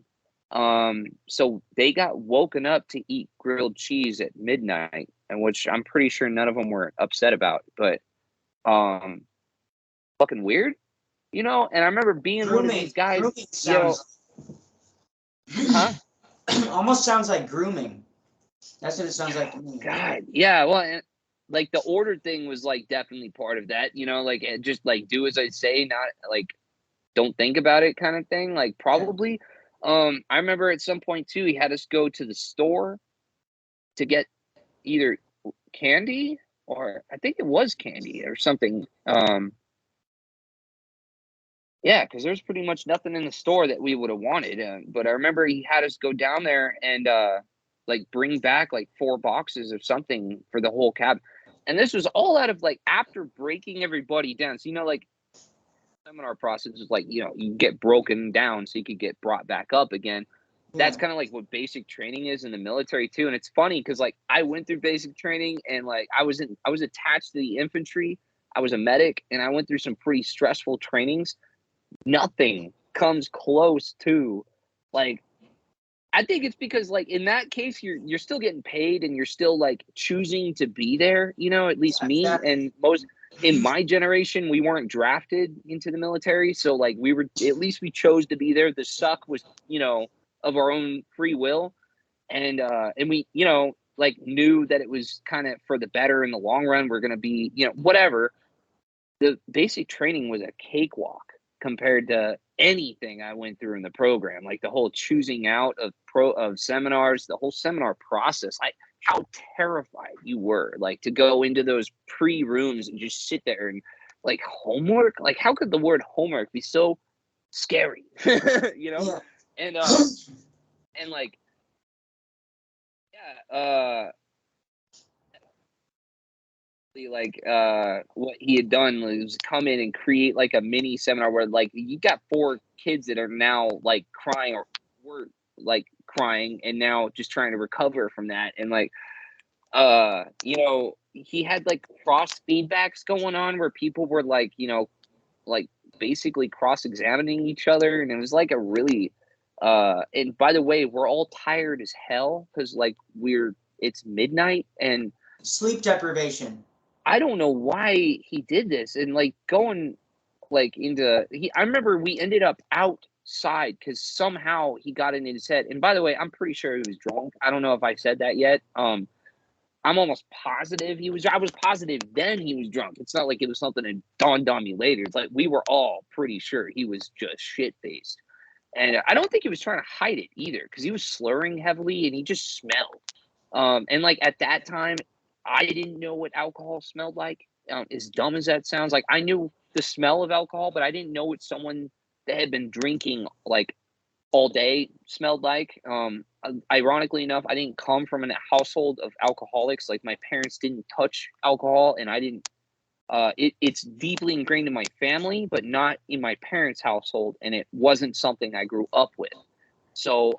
So they got woken up to eat grilled cheese at midnight, and which I'm pretty sure none of them were upset about, but fucking weird, you know. And I remember being one of these guys, Grooming you know, sounds huh? almost sounds like grooming. That's what it sounds like to me. God, yeah. Well, and, like the order thing was like definitely part of that, you know, like just like do as I say, not like don't think about it kind of thing. Like probably, I remember at some point too, he had us go to the store to get either candy or I think it was candy or something. Yeah, because there's pretty much nothing in the store that we would have wanted. But I remember he had us go down there and like bring back like 4 boxes of something for the whole cab. And this was all out of like after breaking everybody down. So, you know, like seminar process is like, you know, you get broken down so you could get brought back up again. That's Yeah. kind of like what basic training is in the military too. And it's funny because like I went through basic training and like I was attached to the infantry. I was a medic and I went through some pretty stressful trainings. Nothing comes close to like I think it's because like in that case you're still getting paid and you're still like choosing to be there, you know, at least Yeah, me exactly. and most in my generation we weren't drafted into the military, so like we were at least we chose to be there. The suck was, you know, of our own free will, and we, you know, like knew that it was kind of for the better in the long run. We're going to be, you know, whatever. The basic training was a cakewalk compared to anything I went through in the program. Like the whole choosing out of seminars, the whole seminar process, like how terrified you were, like to go into those pre-rooms and just sit there and like homework. Like how could the word homework be so scary? You know? Yeah. And like yeah, like what he had done was come in and create like a mini seminar where like you got 4 kids that are now like crying or were like crying and now just trying to recover from that. And like you know, he had like cross feedbacks going on where people were like, you know, like basically cross-examining each other, and it was like a really and by the way, we're all tired as hell because like it's midnight, and Sleep deprivation. I don't know why he did this. And like going like I remember we ended up outside because somehow he got in his head. And by the way, I'm pretty sure he was drunk. I don't know if I said that yet. I'm almost positive I was positive then he was drunk. It's not like it was something that dawned on me later. It's like we were all pretty sure he was just shit faced. And I don't think he was trying to hide it either because he was slurring heavily and he just smelled. And like at that time, I didn't know what alcohol smelled like. As dumb as that sounds, like I knew the smell of alcohol, but I didn't know it's someone that had been drinking like all day smelled like. Ironically enough, I didn't come from a household of alcoholics. Like, my parents didn't touch alcohol, and I didn't. It's deeply ingrained in my family, but not in my parents' household, and it wasn't something I grew up with. So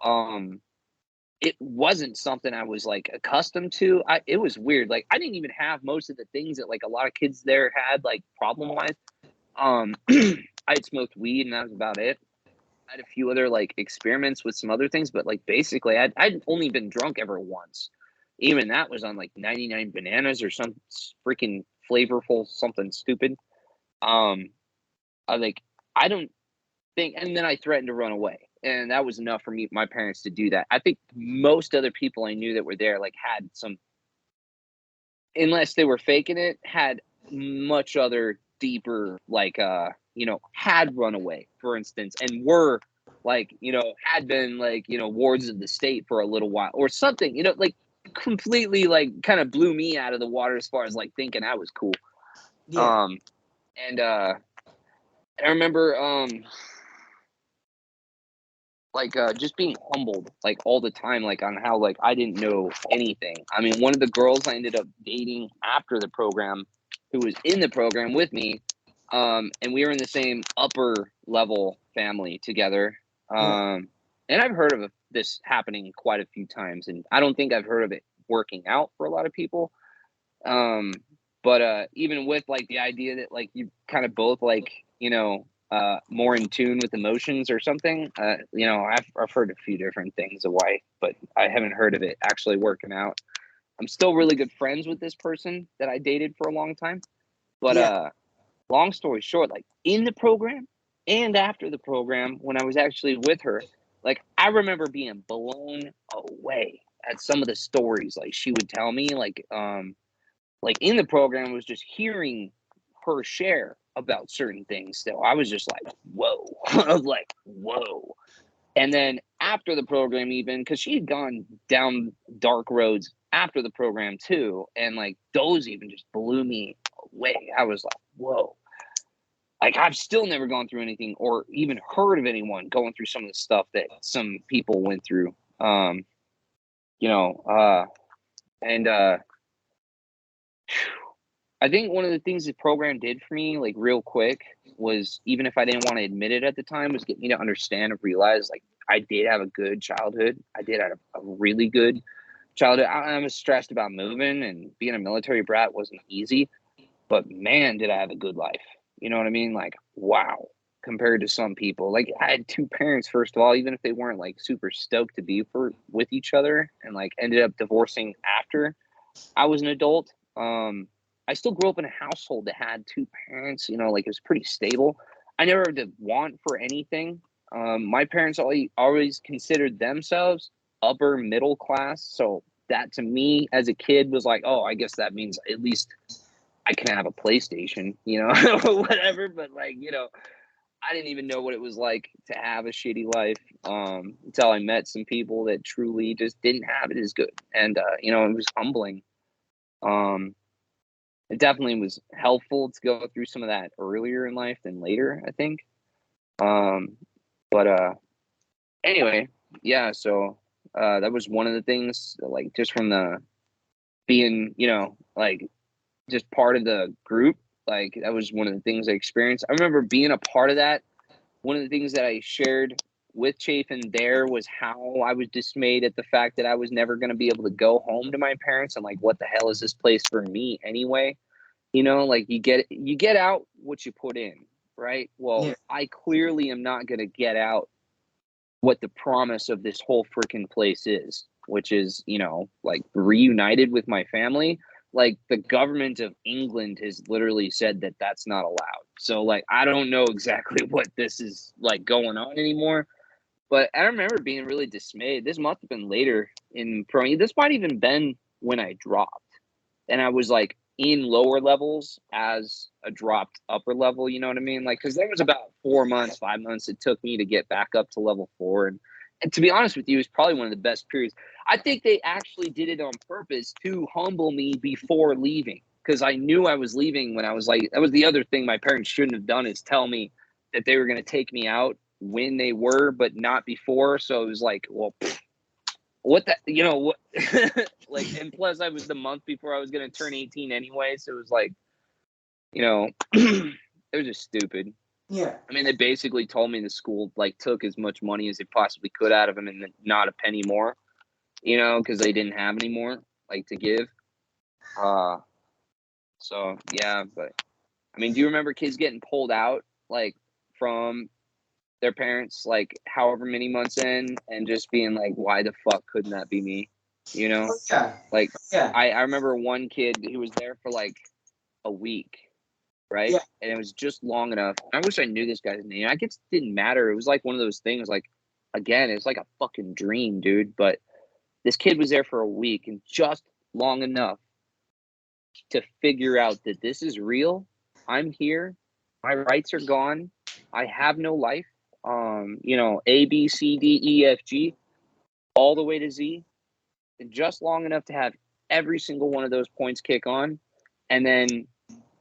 it wasn't something I was like accustomed to. It was weird. Like, I didn't even have most of the things that like a lot of kids there had, like, problem wise. I had smoked weed, and that was about it. I had a few other like experiments with some other things, but like basically I'd only been drunk ever once. Even that was on like 99 bananas or some freaking flavorful something stupid. I like, I don't think, and then I threatened to run away, and that was enough for me, my parents, to do that. I think most other people I knew that were there like had some, unless they were faking it, had much other deeper, like, had run away, for instance, and were like, had been like, wards of the state for a little while or something, like completely like kind of blew me out of the water as far as like thinking I was cool. Yeah. And I remember like just being humbled like all the time, like on how like I didn't know anything. I mean, one of the girls I ended up dating after the program, who was in the program with me, and we were in the same upper level family together. And I've heard of this happening quite a few times, and I don't think I've heard of it working out for a lot of people. But even with like the idea that like you kind of both like, more in tune with emotions or something, I've heard a few different things of why, but I haven't heard of it actually working out. I'm still really good friends with this person that I dated for a long time, but long story short, like in the program and after the program, when I was actually with her, like I remember being blown away at some of the stories like she would tell me, like in the program was just hearing her share about certain things. So I was just like, whoa. I was like, whoa. And then after the program, even because she had gone down dark roads after the program too, and like those even just blew me away. I was like, whoa. Like, I've still never gone through anything or even heard of anyone going through some of the stuff that some people went through. And I think one of the things the program did for me, like real quick, was, even if I didn't want to admit it at the time, was get me to understand and realize like I did have a good childhood. I did have a really good childhood. I was stressed about moving, and being a military brat wasn't easy, but man, did I have a good life. You know what I mean? Like, wow, compared to some people. Like, I had two parents, first of all, even if they weren't like super stoked to be with each other, and like ended up divorcing after I was an adult. I still grew up in a household that had two parents, like it was pretty stable. I never had to want for anything. My parents always considered themselves upper middle class. So that to me as a kid was like, oh, I guess that means at least I can have a PlayStation, whatever. But like, I didn't even know what it was like to have a shitty life until I met some people that truly just didn't have it as good. And, it was humbling. It definitely was helpful to go through some of that earlier in life than later, I think. But anyway, yeah, so that was one of the things, like just from the being, like just part of the group, like that was one of the things I experienced. I remember being a part of that. One of the things that I shared with Chafin there was how I was dismayed at the fact that I was never going to be able to go home to my parents, and like, what the hell is this place for me anyway? Like you get out what you put in, right? Well, I clearly am not going to get out what the promise of this whole freaking place is, which is, like reunited with my family. Like, the government of England has literally said that that's not allowed. So like, I don't know exactly what this is like going on anymore, but I remember being really dismayed. This must have been later in Prom. This might even been when I dropped, and I was like in lower levels as a dropped upper level, you know what I mean? Like, because there was about 5 months it took me to get back up to level 4. And to be honest with you, it's probably one of the best periods. I think they actually did it on purpose to humble me before leaving, because I knew I was leaving when I was like, that was the other thing my parents shouldn't have done, is tell me that they were going to take me out when they were, but not before. So it was like, well, what the, you know, what, like, and plus I was the month before I was going to turn 18 anyway. So it was like, you know, it was just stupid. Yeah. I mean, they basically told me the school like took as much money as they possibly could out of him and not a penny more, you know, because they didn't have any more like to give. So yeah, but I mean, do you remember kids getting pulled out like from their parents like however many months in and just being like, why the fuck couldn't that be me? You know? Oh, yeah. Like Yeah. I remember one kid who was there for like a week, right? Yeah. And it was just long enough. I wish I knew this guy's name. I guess it didn't matter. It was like one of those things, like, again, it's like a fucking dream, dude. But this kid was there for a week and just long enough to figure out that this is real. I'm here. My rights are gone. I have no life. You know, A, B, C, D, E, F, G, all the way to Z, and just long enough to have every single one of those points kick on. And then,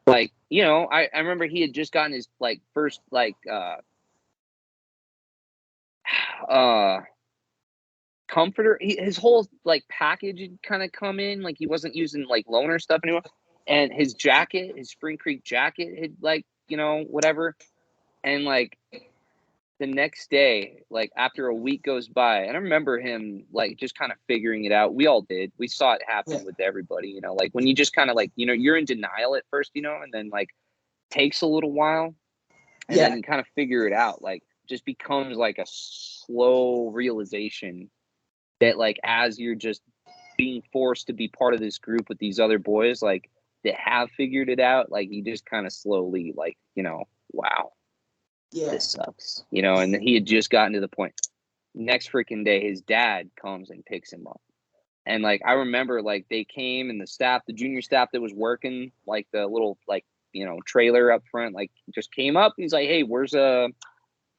like, you know, I remember he had just gotten his, like, first, like, comforter. His whole, like, package had kind of come in. Like, he wasn't using, like, loaner stuff anymore. And his jacket, his Spring Creek jacket had, like, you know, whatever. And, like, the next day, like after a week goes by, and I remember him like just kind of figuring it out. We all did. We saw it happen with everybody, you know, like when you just kind of like, you know, you're in denial at first, you know, and then like takes a little while and then you kind of figure it out. Like just becomes like a slow realization that like as you're just being forced to be part of this group with these other boys like that have figured it out, like you just kind of slowly like, you know, wow. Yeah. This sucks, you know, and he had just gotten to the point. Next freaking day, his dad comes and picks him up. And like, I remember like they came and the staff, the junior staff that was working, like the little, like, you know, trailer up front, like just came up. He's like, hey, where's blah,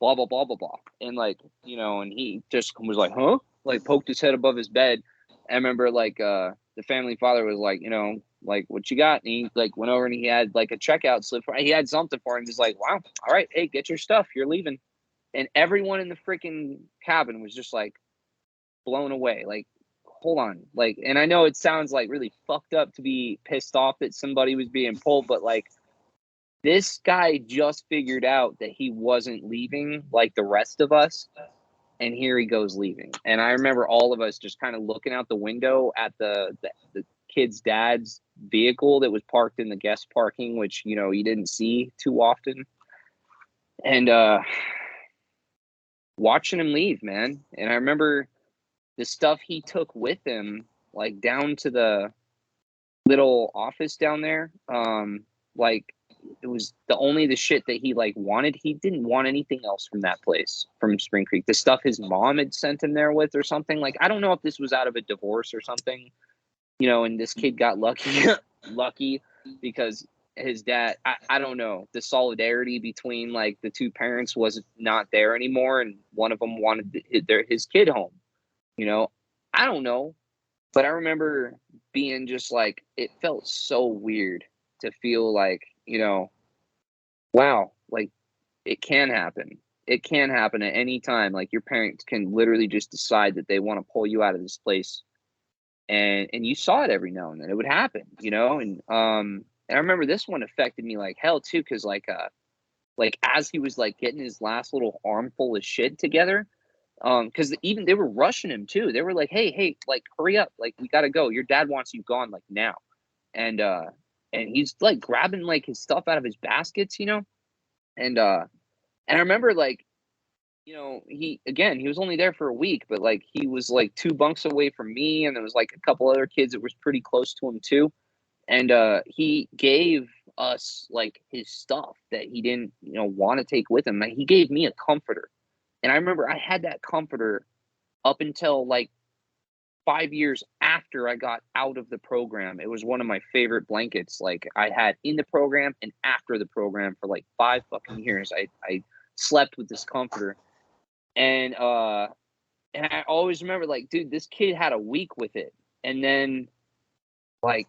blah, blah, blah, blah. And like, you know, and he just was like, huh? Like poked his head above his bed. I remember like the family father was like, you know, like what you got? And he like went over and he had like a checkout slip for, he had something for him. He's like, wow, all right, hey, get your stuff, you're leaving. And everyone in the freaking cabin was just like blown away. Like, hold on. Like, and I know it sounds like really fucked up to be pissed off that somebody was being pulled, but like this guy just figured out that he wasn't leaving like the rest of us. And here he goes leaving. And I remember all of us just kind of looking out the window at the kid's dad's vehicle that was parked in the guest parking, which, you know, you didn't see too often. And watching him leave, man. And I remember the stuff he took with him, like down to the little office down there. Like it was the shit that he like wanted. He didn't want anything else from that place, from Spring Creek. The stuff his mom had sent him there with or something. Like, I don't know if this was out of a divorce or something, you know, and this kid got lucky because his dad, I don't know, the solidarity between like the two parents was not there anymore. And one of them wanted his kid home, you know, I don't know. But I remember being just like, it felt so weird to feel like, you know, wow, like it can happen. It can happen at any time. Like your parents can literally just decide that they want to pull you out of this place. And you saw it every now and then. It would happen, you know? And I remember this one affected me like hell too, because like as he was like getting his last little armful of shit together, because even they were rushing him too. They were like, hey, like hurry up, like we gotta go, your dad wants you gone like now. And he's like grabbing like his stuff out of his baskets, you know. And I remember like, you know, he was only there for a week, but like he was like 2 bunks away from me, and there was like a couple other kids that was pretty close to him too. And he gave us like his stuff that he didn't, you know, want to take with him. Like, he gave me a comforter. And I remember I had that comforter up until like 5 years after I got out of the program. It was one of my favorite blankets. Like I had in the program and after the program for like 5 fucking years. I slept with this comforter. And I always remember like, dude, this kid had a week with it and then like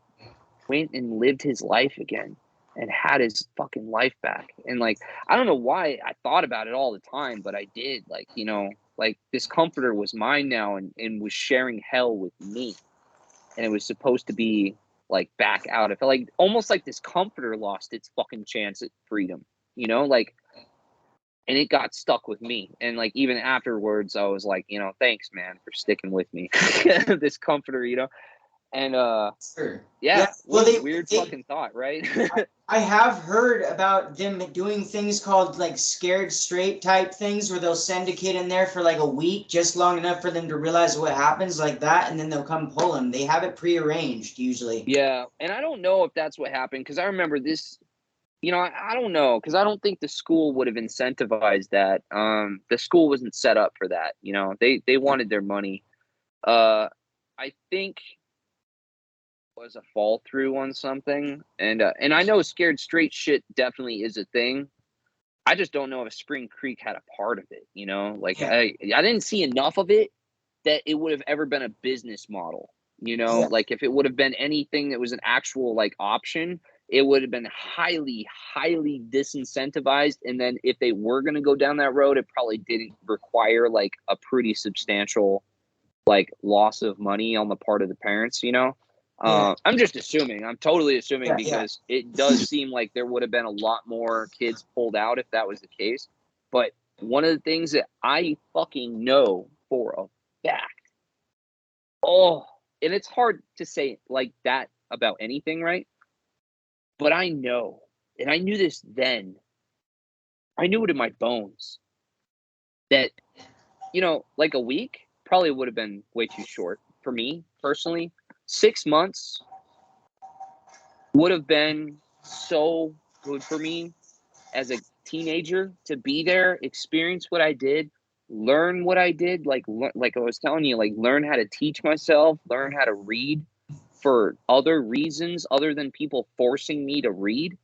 went and lived his life again. and had his fucking life back. And like, I don't know why I thought about it all the time, but I did. Like, you know, like this comforter was mine now and was sharing hell with me. And it was supposed to be like back out. I felt like almost like this comforter lost its fucking chance at freedom, you know, like, and it got stuck with me. And like, even afterwards, I was like, you know, thanks, man, for sticking with me. This comforter, you know. And Sure. yeah, Well, what a weird fucking thought, right? I have heard about them doing things called like scared straight type things where they'll send a kid in there for like a week, just long enough for them to realize what happens like that, and then they'll come pull them. They have it prearranged usually. Yeah, and I don't know if that's what happened, because I remember this, you know, I don't know, because I don't think the school would have incentivized that. The school wasn't set up for that, you know. They wanted their money. I think it was a fall through on something, and I know scared straight shit definitely is a thing. I just don't know if Spring Creek had a part of it, you know. Like Yeah. I didn't see enough of it that it would have ever been a business model, you know. Yeah. Like if it would have been anything that was an actual like option, it would have been highly disincentivized. And then if they were going to go down that road, it probably didn't require like a pretty substantial like loss of money on the part of the parents, you know. Yeah. I'm just assuming. I'm totally assuming, Yeah, because it does seem like there would have been a lot more kids pulled out if that was the case. But one of the things that I fucking know for a fact, oh, and it's hard to say like that about anything, right? But I know, and I knew this then, I knew it in my bones, that, you know, like a week probably would have been way too short for me personally. 6 months would have been so good for me as a teenager to be there, experience what I did, learn what I did, like I was telling you, like learn how to teach myself, learn how to read for other reasons other than people forcing me to read.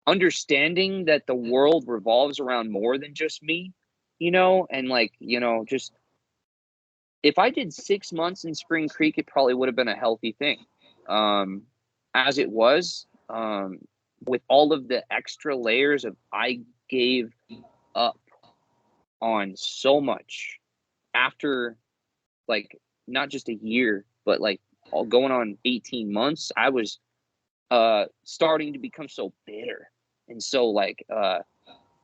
Understanding that the world revolves around more than just me, you know, and like, you know, just if I did 6 months in Spring Creek, it probably would have been a healthy thing. As it was, with all of the extra layers of I gave up on so much after like not just a year, but like all going on 18 months, I was starting to become so bitter. And so like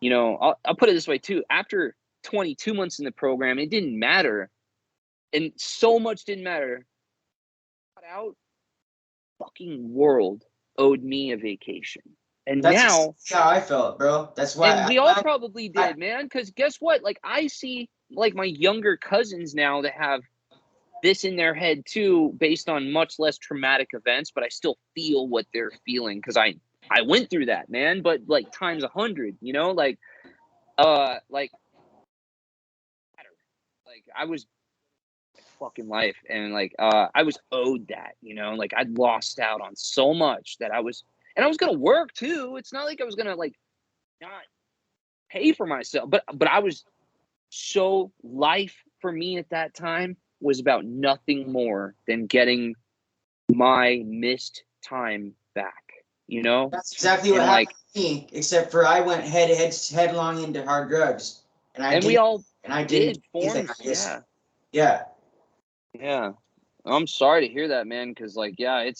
you know, I'll put it this way too. After 22 months in the program, it didn't matter. And so much didn't matter. Out fucking world owed me a vacation. And now how I felt, bro. That's why. and we all probably did, man. Because guess what? Like I see like my younger cousins now that have this in their head too, based on much less traumatic events, but I still feel what they're feeling because I went through that, man. But like times 100, you know, like like I was fucking life, and like I was owed that, you know, like I'd lost out on so much that I was gonna work too. It's not like I was gonna like not pay for myself, but I was so life for me at that time was about nothing more than getting my missed time back, you know. That's exactly what happened to me, except for I went headlong into hard drugs, and we all did forms, yeah. I'm sorry to hear that, man, because like it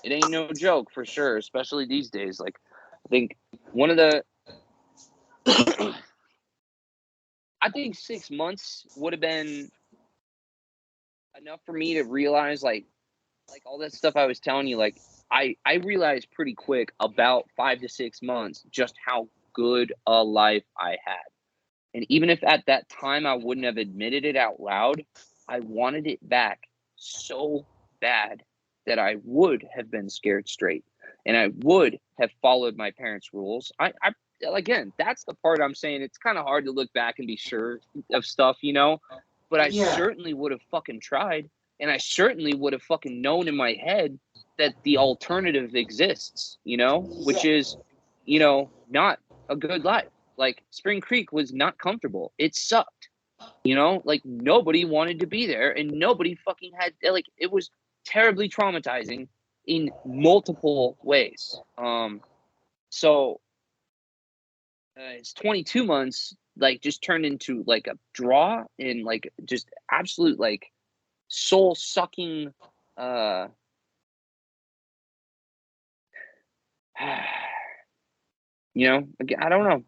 ain't no joke for sure, especially these days. Like I think one of the I think 6 months would have been enough for me to realize like all that stuff I was telling you, like I realized pretty quick about 5 to 6 months just how good a life I had. And even if at that time I wouldn't have admitted it out loud, I wanted it back so bad that I would have been scared straight and I would have followed my parents' rules. I again, that's the part I'm saying it's kind of hard to look back and be sure of stuff, you know, but I certainly would have fucking tried, and I certainly would have fucking known in my head that the alternative exists, you know, which is, you know, not a good life. Like Spring Creek was not comfortable. It sucked, you know, like nobody wanted to be there and nobody fucking had, like, it was terribly traumatizing. in multiple ways. So it's 22 months, like just turned into like a draw and like just absolute like soul sucking you know, again, I don't know.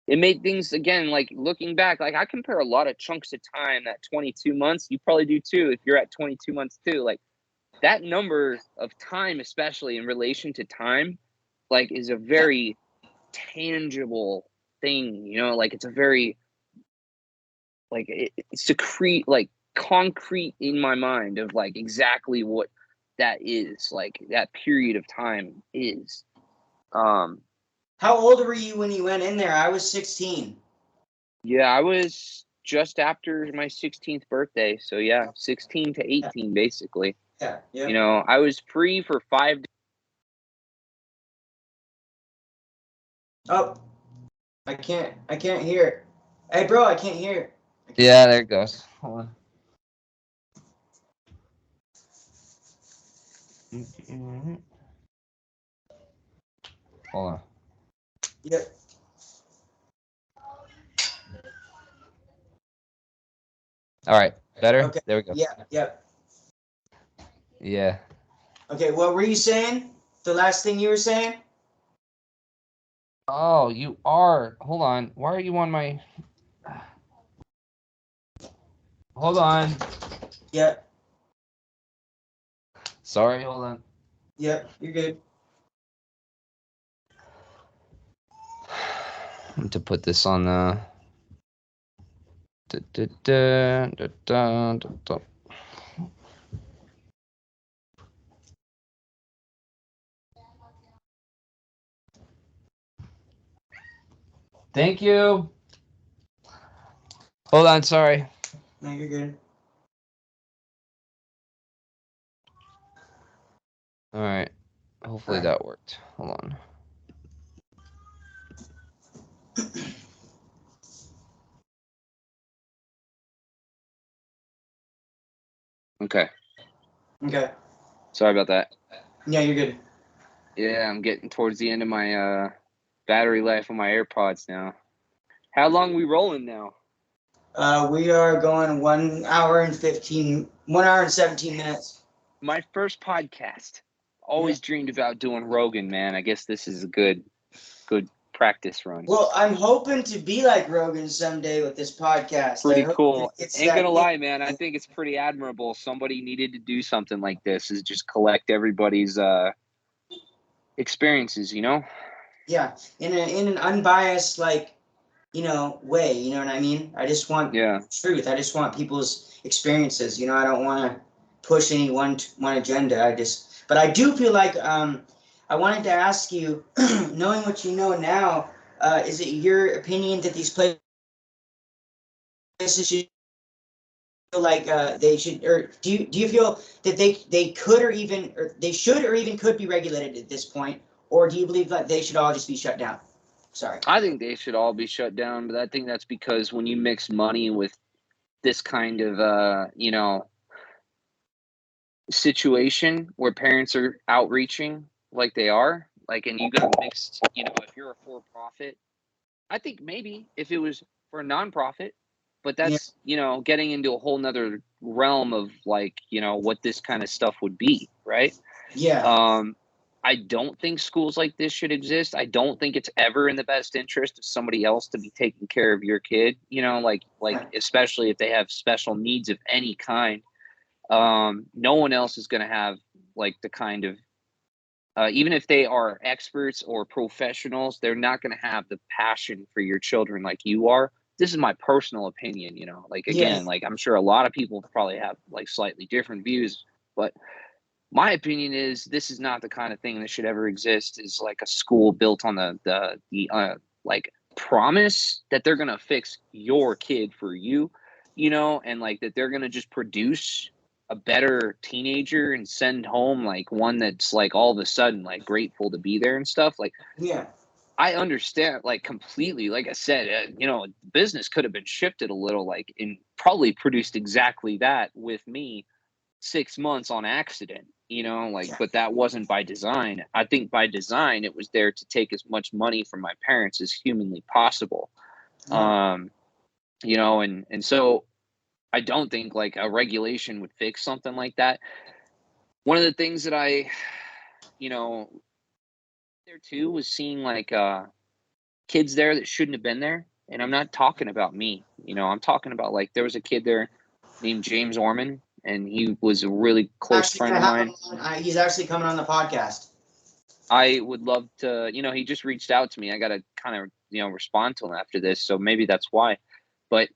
It made things, again, like looking back, like I compare a lot of chunks of time, that 22 months, you probably do too if you're at 22 months too. Like that number of time, especially in relation to time, like is a very tangible thing, you know, like it's a very, like it's secrete, like concrete in my mind of like exactly what that is, like that period of time is. How old were you when you went in there? I was 16. Yeah, I was just after my 16th birthday. So yeah, 16 to 18, basically. Yeah. Yeah. You know, I was free for 5 days. Oh, I can't hear it. Hey, bro, I can't hear it. Yeah, there it goes. Hold on. Hold on. Yep. All right, better? Okay. There we go. Yeah. Yep. Yeah. Okay, what were you saying? The last thing you were saying? Oh, you are. Hold on. Why are you on my... Hold on. Yep. Sorry, hold on. Yep, you're good. I need to put this on the... Da, da, da, da, da, da. Thank you. Hold on, sorry. No, you're good. All right. Hopefully that worked. Hold on. Okay. Okay. Sorry about that. Yeah, you're good. Yeah, I'm getting towards the end of my battery life on my AirPods now. How long we rolling now? We are going 1 hour and 17 minutes. My first podcast. Always dreamed about doing Rogan, man. I guess this is a good practice run. Well, I'm hoping to be like Rogan someday with this podcast. Pretty cool. It's Ain't gonna lie, man. I think it's pretty admirable. Somebody needed to do something like this, is just collect everybody's experiences, you know? Yeah, in an unbiased, like, way, you know what I mean? I just want truth. I just want people's experiences, I don't want to push any one agenda. But I do feel like I wanted to ask you, knowing what you know now, is it your opinion that these places should feel like they should, or do you feel that they could or even, or they should or even could be regulated at this point, or do you believe that they should all just be shut down? Sorry. I think they should all be shut down, but I think that's because when you mix money with this kind of situation where parents are outreaching like they are, like, and you got mixed, if you're a for-profit, I think maybe if it was for a nonprofit, but that's, getting into a whole nother realm of like, what this kind of stuff would be, right? Yeah. I don't think schools like this should exist. I don't think it's ever in the best interest of somebody else to be taking care of your kid, like especially if they have special needs of any kind. No one else is going to have like the kind of even if they are experts or professionals, they're not going to have the passion for your children like you are. This is my personal opinion, like, again, like I'm sure a lot of people probably have like slightly different views, but my opinion is this is not the kind of thing that should ever exist, is like a school built on the like promise that they're going to fix your kid for you, and like that they're going to just produce a better teenager and send home like one that's like all of a sudden like grateful to be there and stuff. Like, I understand like completely, like I said, business could have been shifted a little, like, and probably produced exactly that with me 6 months on accident. you know, like, but that wasn't by design. I think by design, it was there to take as much money from my parents as humanly possible. You know, and so I don't think like a regulation would fix something like that. One of the things that I, you know, there too was seeing like kids there that shouldn't have been there. And I'm not talking about me, you know, I'm talking about like there was a kid there named James Orman, and he was a really close friend of mine. He's actually coming on the podcast. I would love to, you know, he just reached out to me. I got to kind of, you know, respond to him after this. So maybe that's why. But,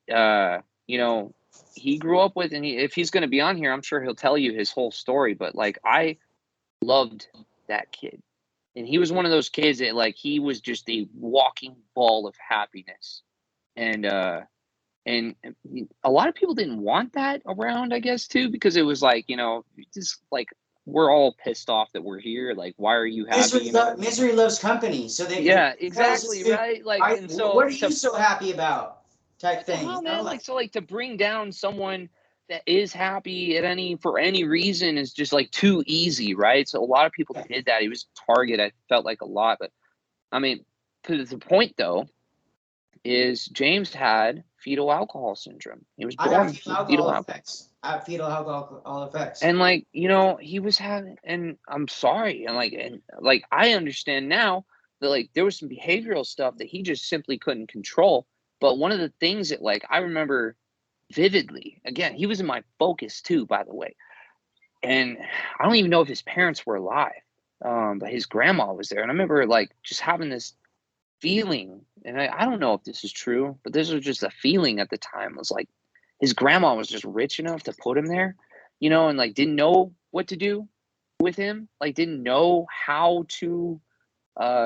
you know, he grew up with, and if he's going to be on here, I'm sure he'll tell you his whole story. But like, I loved that kid. And he was one of those kids that like, he was just a walking ball of happiness. And a lot of people didn't want that around, I guess, too, because it was like, you know, just like, we're all pissed off that we're here. Like, why are you happy? Misery loves company. So they exactly, right? Like, and so what are you so happy about? Type thing. Oh man, like, so like to bring down someone that is happy for any reason is just like too easy, right? So a lot of people did that. He was a target, I felt like, a lot. But I mean, to the point though, is James had fetal alcohol syndrome. He was born with fetal alcohol effects. I have fetal alcohol effects. And like, you know, he was having, and I'm sorry, and like I understand now that like there was some behavioral stuff that he just simply couldn't control. But one of the things that like I remember vividly, again, he was in my focus too, by the way. And I don't even know if his parents were alive, but his grandma was there. And I remember like just having this feeling, and I don't know if this is true, but this was just a feeling at the time, was like his grandma was just rich enough to put him there, you know, and like didn't know what to do with him, like didn't know how to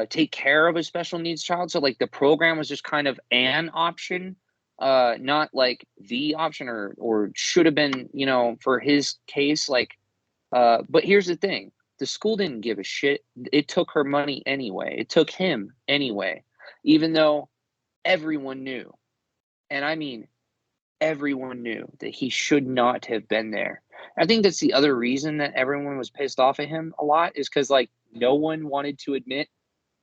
take care of a special needs child. So like the program was just kind of an option, not like the option, or should have been, you know, for his case. Like, but here's the thing. The school didn't give a shit. It took her money anyway. It took him anyway, even though everyone knew, and I mean everyone knew, that he should not have been there. I think that's the other reason that everyone was pissed off at him a lot, is because like no one wanted to admit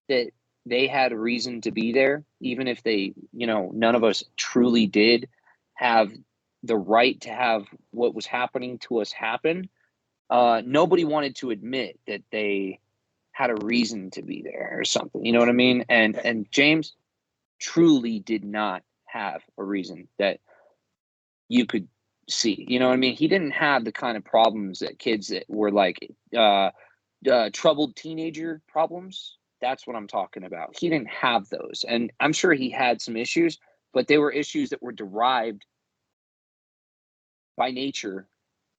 that they had a reason to be there, even if they, you know, none of us truly did have the right to have what was happening to us happen. Nobody wanted to admit that they had a reason to be there or something. You know what I mean? And James truly did not have a reason that you could see. You know what I mean? He didn't have the kind of problems that kids that were like troubled teenager problems. That's what I'm talking about. He didn't have those. And I'm sure he had some issues, but they were issues that were derived by nature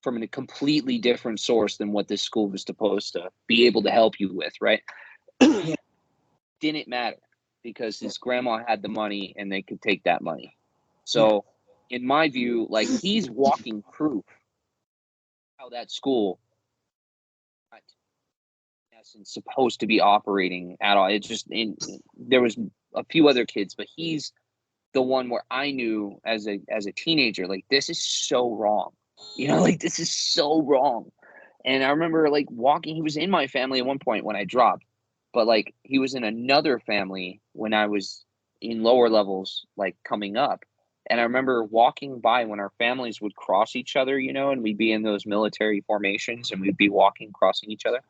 from a completely different source than what this school was supposed to be able to help you with, right? Didn't matter, because his grandma had the money and they could take that money. So in my view, like, he's walking proof how that school in essence supposed to be operating at all. It just, there was a few other kids, but he's the one where I knew as a teenager, like, this is so wrong. You know, like, this is so wrong. And I remember like walking, he was in my family at one point when I dropped, but like he was in another family when I was in lower levels, like coming up. And I remember walking by when our families would cross each other, you know, and we'd be in those military formations and we'd be walking, crossing each other.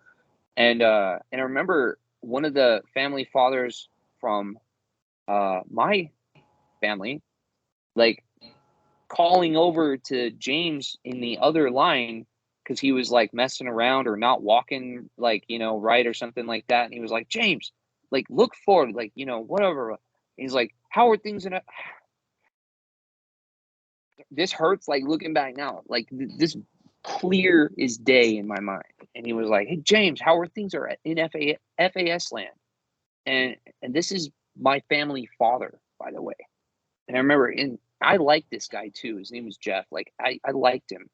And I remember one of the family fathers from my family, like, calling over to James in the other line, because he was like messing around or not walking, like, you know, right or something like that. And he was like, James, like, look forward, like, you know, whatever. And he's like, how are things this hurts, like, looking back now, like, this clear as day in my mind. And he was like, hey, James, how are things in FAS land? And this is my family father, by the way. And I remember, I liked this guy too. His name was Jeff. Like, I liked him.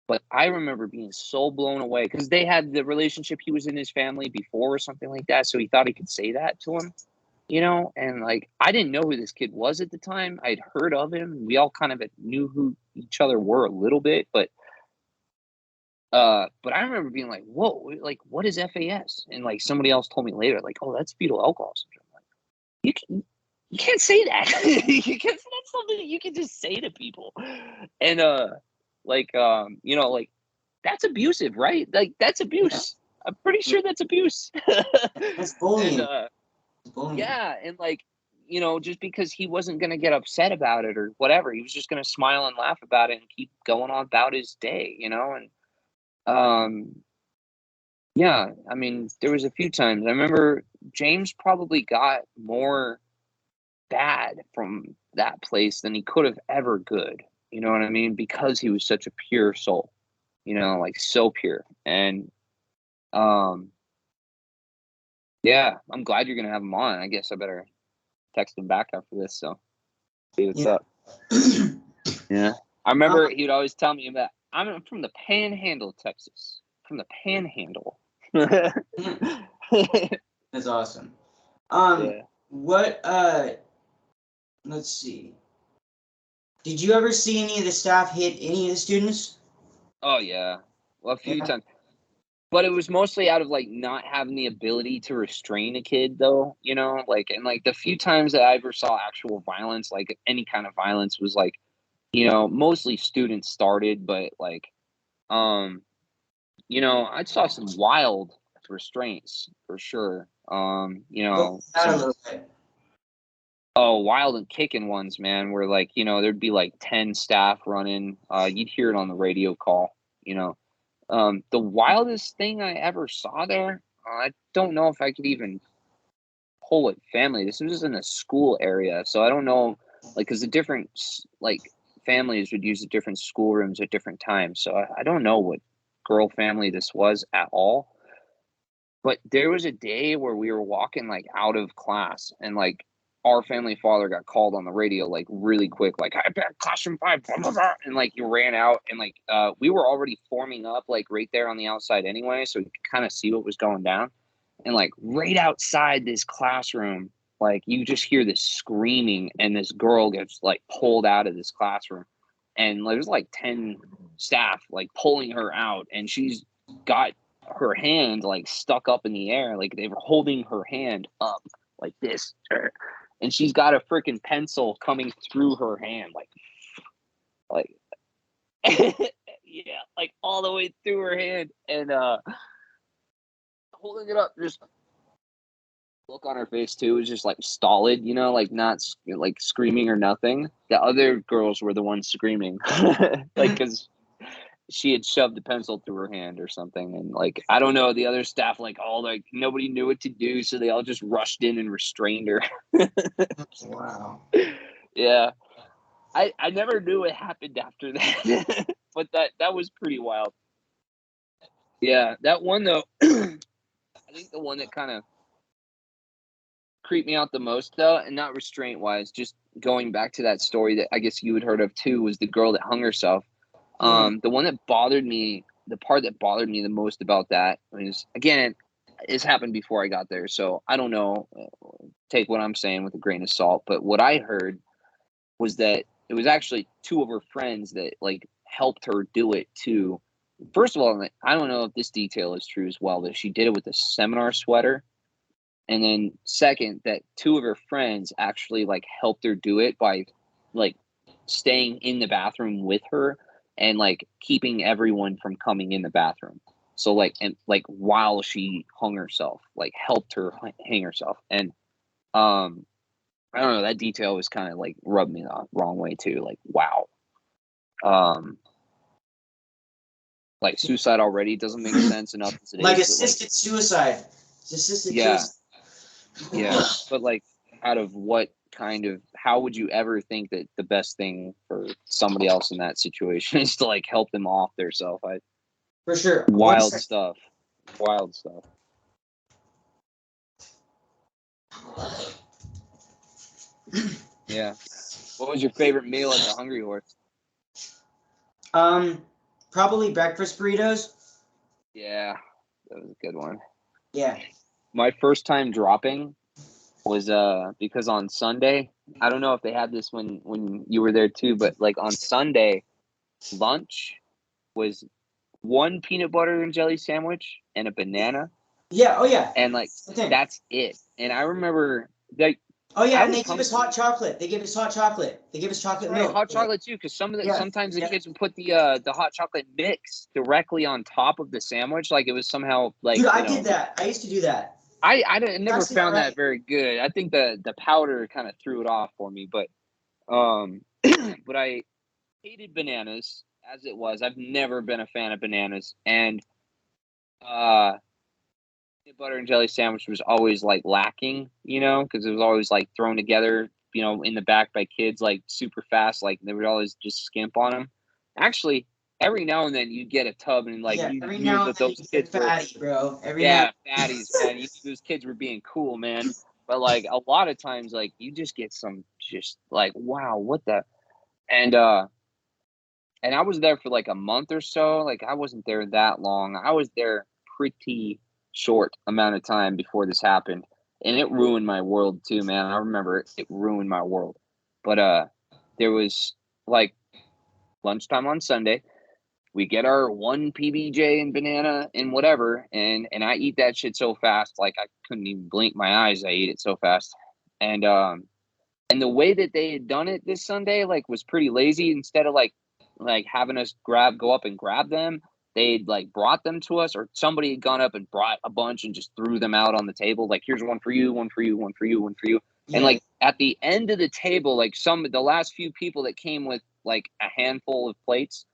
But I remember being so blown away, because they had the relationship, he was in his family before or something like that. So he thought he could say that to him, you know? And like, I didn't know who this kid was at the time. I'd heard of him. We all kind of knew who each other were a little bit, but But I remember being like, whoa, like, what is FAS? And like somebody else told me later, like, oh, that's fetal alcohol syndrome. Like, you can't say that. That's something that you can just say to people. And like like that's abusive, right? Like that's abuse. Yeah. I'm pretty sure that's abuse. That's bullying. And yeah, and like, just because he wasn't gonna get upset about it or whatever, he was just gonna smile and laugh about it and keep going on about his day, and yeah, I mean, there was a few times. I remember James probably got more bad from that place than he could have ever good. You know what I mean? Because he was such a pure soul, like so pure. And yeah, I'm glad you're gonna have him on. I guess I better text him back after this, so see what's up. Yeah. I remember he would always tell me that I'm from the Panhandle, Texas. From the Panhandle. That's awesome. Yeah. What let's see. Did you ever see any of the staff hit any of the students? Oh yeah. Well, a few times. But it was mostly out of like not having the ability to restrain a kid though, and like the few times that I ever saw actual violence, like any kind of violence was like, mostly students started, but like I saw some wild restraints for sure. Wild and kicking ones, man, where like, there'd be like 10 staff running. You'd hear it on the radio call, the wildest thing I ever saw there, I don't know if I could even pull it family. This was in a school area, so I don't know, like, because the different, like, families would use the different schoolrooms at different times, so I don't know what girl family this was at all. But there was a day where we were walking, like, out of class, and, like, our family father got called on the radio, like, really quick, like, I bet classroom 5, blah, blah, blah, and, like, he ran out, and, like, we were already forming up, like, right there on the outside anyway, so we could kind of see what was going down. And, like, right outside this classroom, like, you just hear this screaming, and this girl gets, like, pulled out of this classroom. And there's, like, 10 staff, like, pulling her out, and she's got her hand, like, stuck up in the air. Like, they were holding her hand up like this. And she's got a freaking pencil coming through her hand, like, yeah, like, all the way through her hand. And, holding it up, just look on her face too was just like stolid, like not like screaming or nothing. The other girls were the ones screaming, like because she had shoved the pencil through her hand or something, and like I don't know, the other staff like nobody knew what to do, so they all just rushed in and restrained her. Wow. Yeah, I never knew what happened after that, but that was pretty wild. Yeah, that one though, I think the one that kind of creeped me out the most though, and not restraint wise, just going back to that story that I guess you had heard of too, was the girl that hung herself. The one that bothered me, the part that bothered me the most about that is, again, it's happened before I got there, so I don't know, take what I'm saying with a grain of salt, but what I heard was that it was actually two of her friends that like helped her do it too. First of all, I don't know if this detail is true as well, that she did it with a seminar sweater. And then second, that two of her friends actually like helped her do it by like staying in the bathroom with her and like keeping everyone from coming in the bathroom. So like, and like while she hung herself, like helped her hang herself. And I don't know, that detail was kind of like rubbed me the wrong way too. Like, wow. Like suicide already doesn't make sense enough as it like is, assisted suicide. It's assisted suicide. Yeah, but like out of what kind of, how would you ever think that the best thing for somebody else in that situation is to like help them off their self? For sure. Wild stuff. Yeah. What was your favorite meal at the Hungry Horse? Probably breakfast burritos. Yeah, that was a good one. Yeah. My first time dropping was because on Sunday, I don't know if they had this when you were there too, but like on Sunday, lunch was one peanut butter and jelly sandwich and a banana, Yeah. Oh yeah. and like Same thing. that's it. And I remember like Oh yeah, I and was they give us hot chocolate. They give us hot chocolate. They give us chocolate milk. hot chocolate too, because Yeah. sometimes the Yeah. kids would put the hot chocolate mix directly on top of the sandwich, like it was somehow like Dude, I did that. I used to do that. never That's not found that right. very good. I think the powder kind of threw it off for me, but but I hated bananas as it was. I've never been a fan of bananas, and uh peanut butter and jelly sandwich was always like lacking, because it was always like thrown together, in the back by kids like super fast, like they would always just skimp on them. Actually, every now and then you get a tub and like Yeah. you Every knew now and that then you those get a kids were, fatty, bro. Every now. yeah, fatties, man. You knew those kids were being cool, man. But like a lot of times, like you just get some just like, wow, what the, and and I was there for like a month or so. Like I wasn't there that long. I was there pretty short amount of time before this happened. And it ruined my world too, man. I remember it ruined my world. But there was like lunchtime on Sunday. We get our one PBJ and banana and whatever, and I eat that shit so fast, like I couldn't even blink my eyes. I ate it so fast. And the way that they had done it this Sunday, like, was pretty lazy. Instead of like having us go up and grab them, they'd like brought them to us, or somebody had gone up and brought a bunch and just threw them out on the table. Like, here's one for you, one for you, one for you, one for you. And Yeah. like at the end of the table, like the last few people that came with like a handful of plates,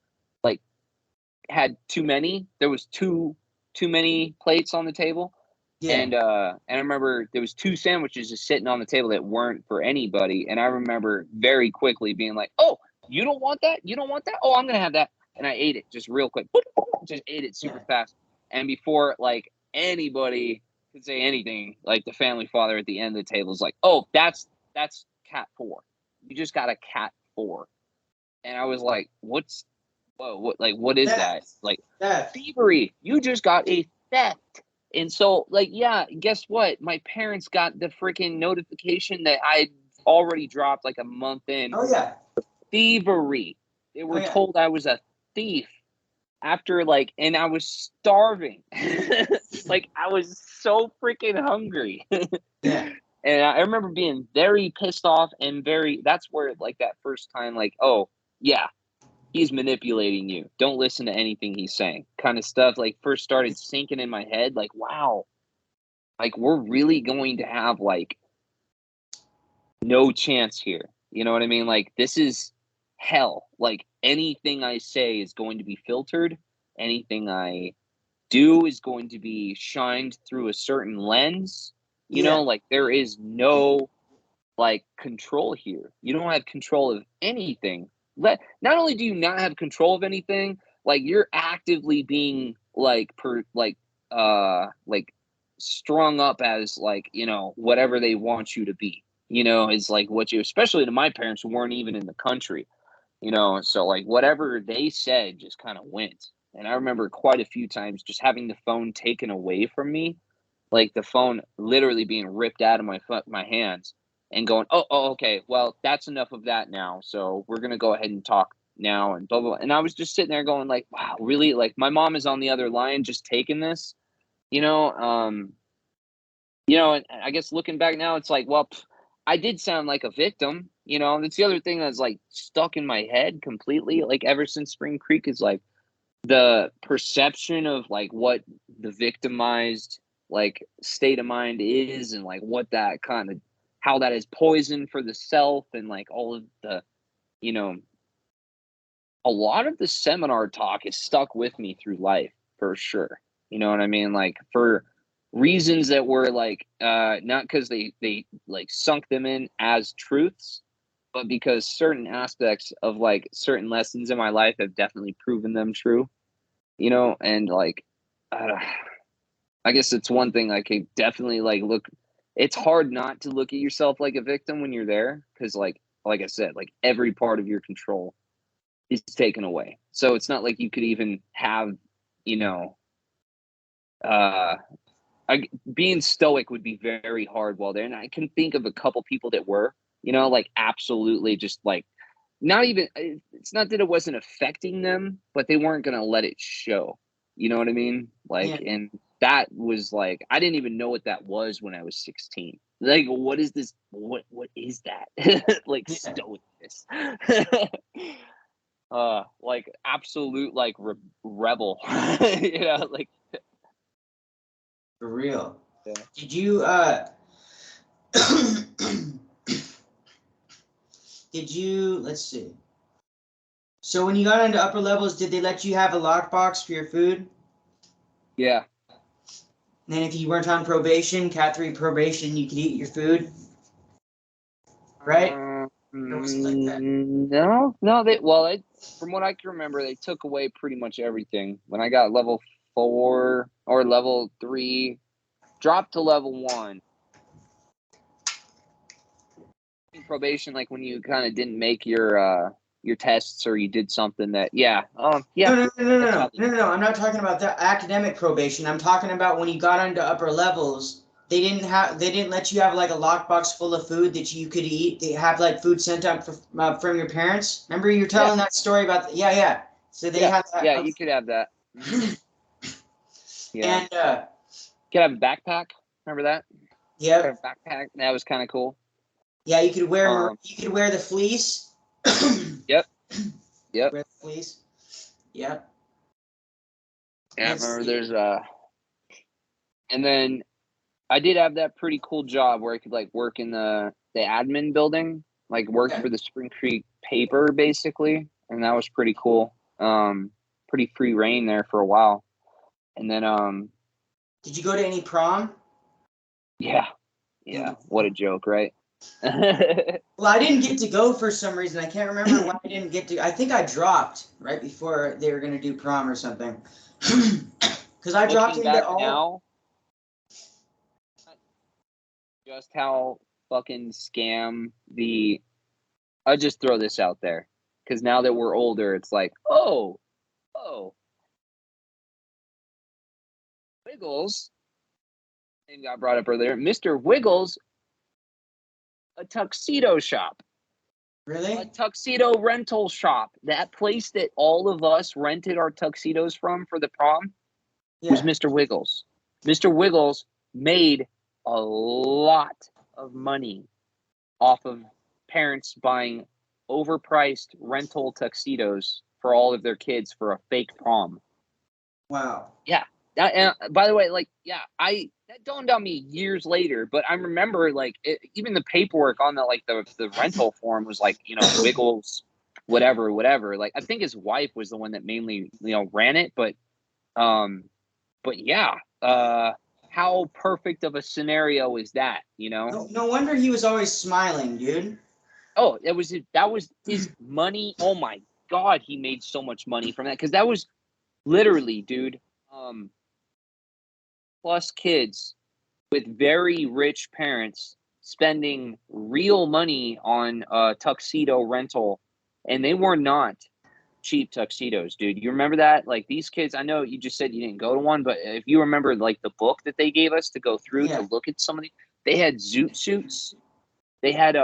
like had too many. There was too many plates on the table. Yeah. And I remember there was two sandwiches just sitting on the table that weren't for anybody. And I remember very quickly being like, "Oh, you don't want that? You don't want that? Oh, I'm gonna have that." And I ate it just real quick. Just ate it super fast. And before like anybody could say anything, like the family father at the end of the table is like, "Oh, that's cat 4. You just got a cat 4." And I was like, "What's whoa? What is that? Like thievery? You just got a theft." And so, like, yeah, guess what? My parents got the freaking notification that I'd already dropped like a month in. Oh yeah. Thievery. They were yeah. told I was a thief after and I was starving. Like, I was so freaking hungry. Yeah. And I remember being very pissed off and that's where like that first time, like, oh yeah, he's manipulating you. Don't listen to anything he's saying. Kind of stuff like first started sinking in my head. Like, wow, like we're really going to have like no chance here. You know what I mean? Like, this is hell. Like, anything I say is going to be filtered. Anything I do is going to be shined through a certain lens. Like there is no like control here. You don't have control of anything. Not only do you not have control of anything, like you're actively being like strung up as like, whatever they want you to be, is like what you, especially to my parents who weren't even in the country, so like whatever they said just kind of went. And I remember quite a few times just having the phone taken away from me, like the phone literally being ripped out of my hands and going, oh, okay, well, that's enough of that now. So we're going to go ahead and talk now and blah, blah, blah. And I was just sitting there going like, wow, really? Like my mom is on the other line just taking this, and I guess looking back now, it's like, well, I did sound like a victim, and it's the other thing that's like stuck in my head completely. Like ever since Spring Creek is like the perception of like what the victimized like state of mind is, and like what that kind of, how that is poison for the self, and like all of the, a lot of the seminar talk is stuck with me through life for sure. You know what I mean? Like for reasons that were like not because they like sunk them in as truths, but because certain aspects of like certain lessons in my life have definitely proven them true. And like I guess it's one thing I can definitely like look. It's hard not to look at yourself like a victim when you're there, because like I said, like every part of your control is taken away. So it's not like you could even have, you know, uh, being stoic would be very hard while there. And I can think of a couple people that were, like absolutely just like not even, it's not that it wasn't affecting them, but they weren't going to let it show. You know what I mean? Like, Yeah. and that was like, I didn't even know what that was when I was 16. Like, what is this? What is that? Like, Yeah. stoicness. Like absolute like rebel. You know, like For real. yeah. Did you did you, let's see. So when you got into upper levels, did they let you have a lockbox for your food? Yeah. And then if you weren't on probation, Cat 3 probation, you could eat your food? Right? Or was it like that? No, from what I can remember, they took away pretty much everything. When I got level 4 or level 3, dropped to level 1. Probation, like when you kind of didn't make your tests or you did something that No. I'm not talking about that academic probation. I'm talking about when you got into upper levels. They didn't let you have like a lockbox full of food that you could eat. They have like food sent up from your parents. Remember you were telling that story about yeah. So they had that. Yeah, you could have that. Yeah. And you could have a backpack. Remember that? yeah. Backpack. That was kind of cool. Yeah, you could wear the fleece. Yep. Wear the fleece. Yep. Yeah, I remember there's and then I did have that pretty cool job where I could like work in the admin building, like work for the Spring Creek paper basically, and that was pretty cool. Pretty free reign there for a while. And then Did you go to any prom? Yeah. What a joke, right? Well, I didn't get to go for some reason. I can't remember why I didn't get to. I think I dropped right before they were going to do prom or something. Because I dropped into all. Now, just how fucking scam the. I'll just throw this out there, because now that we're older, it's like, oh, Wiggles. Name got brought up earlier. Mr. Wiggles, a tuxedo shop. Really? A tuxedo rental shop. That place that all of us rented our tuxedos from for the prom was Mr. Wiggles. Mr. Wiggles made a lot of money off of parents buying overpriced rental tuxedos for all of their kids for a fake prom. Wow. Yeah. By the way, like, yeah, that dawned on me years later, but I remember like even the paperwork on the rental form was like, Wiggles, whatever. Like, I think his wife was the one that mainly, ran it, but yeah, how perfect of a scenario is that, No wonder he was always smiling, dude. Oh, that was his money. Oh my God, he made so much money from that, because that was literally, dude, plus kids with very rich parents spending real money on tuxedo rental, and they were not cheap tuxedos, dude. You remember that? Like, these kids, I know you just said you didn't go to one, but if you remember like the book that they gave us to go through to look at some of these, they had zoot suits. They had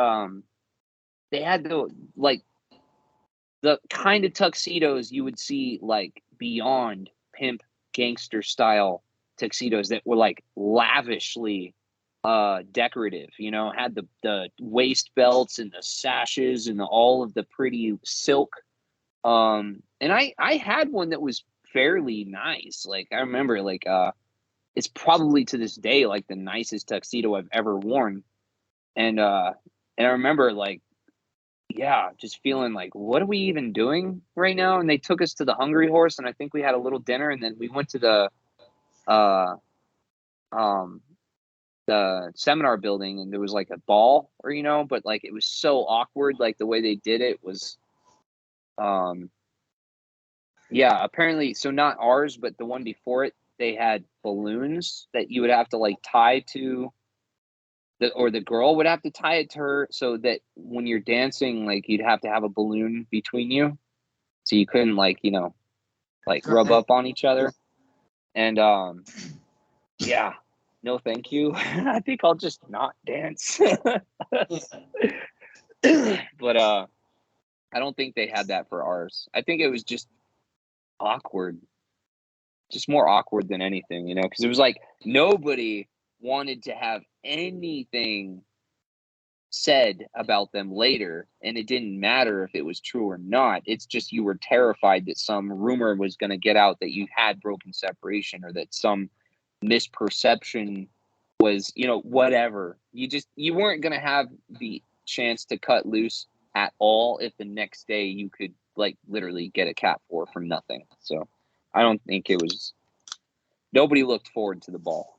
the kind of tuxedos you would see like beyond pimp gangster style tuxedos that were like lavishly decorative, had the waist belts and the sashes and all of the pretty silk. And I had one that was fairly nice. Like, I remember like it's probably to this day like the nicest tuxedo I've ever worn. And I remember like, yeah, just feeling like, what are we even doing right now? And they took us to the Hungry Horse, and I think we had a little dinner, and then we went to the seminar building, and there was like a ball, but like it was so awkward, like the way they did it was, yeah, apparently, so not ours, but the one before it, they had balloons that you would have to like tie to. Or the girl would have to tie it to her, so that when you're dancing, like you'd have to have a balloon between you, so you couldn't like rub up on each other. And yeah, no thank you. I think I'll just not dance. But I don't think they had that for ours. I think it was just awkward, just more awkward than anything, you know, because it was like nobody wanted to have anything said about them later, and it didn't matter if it was true or not. It's just you were terrified that some rumor was going to get out that you had broken separation, or that some misperception was, you know, whatever. You weren't going to have the chance to cut loose at all if the next day you could like literally get a cat four from nothing. So I don't think it was, nobody looked forward to the ball,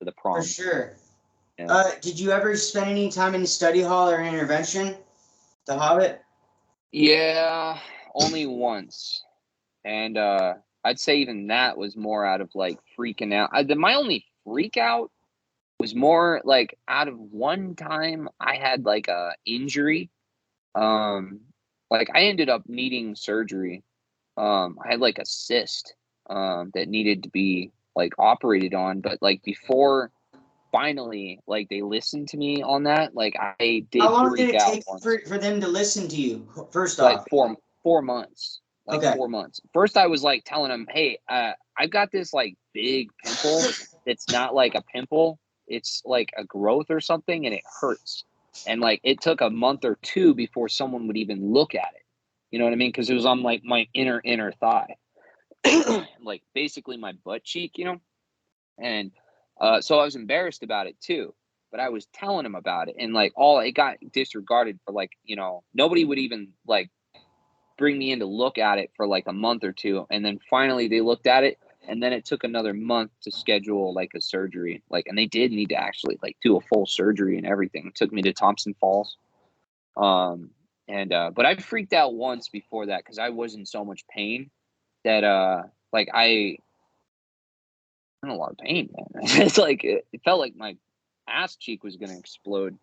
to the prom. For sure. Yeah. Did you ever spend any time in the study hall or intervention, The Hobbit? Yeah, only once. And I'd say even that was more out of like freaking out. My only freak out was more like out of one time I had like a injury. Like I ended up needing surgery. I had like a cyst that needed to be like operated on, but like before finally like they listened to me on that, like I did How long did freak it out take once. for them to listen to you, first Like off? 4 months. Like Okay. 4 months. First I was like telling them, hey, I've got this like big pimple that's not like a pimple, it's like a growth or something, and it hurts. And like it took a month or two before someone would even look at it. You know what I mean? Because it was on like my inner thigh. Like basically my butt cheek, you know? And so I was embarrassed about it too. But I was telling him about it, and like all it got disregarded for like, you know, nobody would even like bring me in to look at it for like a month or two, and then finally they looked at it, and then it took another month to schedule like a surgery, like, and they did need to actually like do a full surgery and everything. It took me to Thompson Falls. But I freaked out once before that because I was in so much pain that like I in a lot of pain, man. It's like it felt like my ass cheek was gonna explode.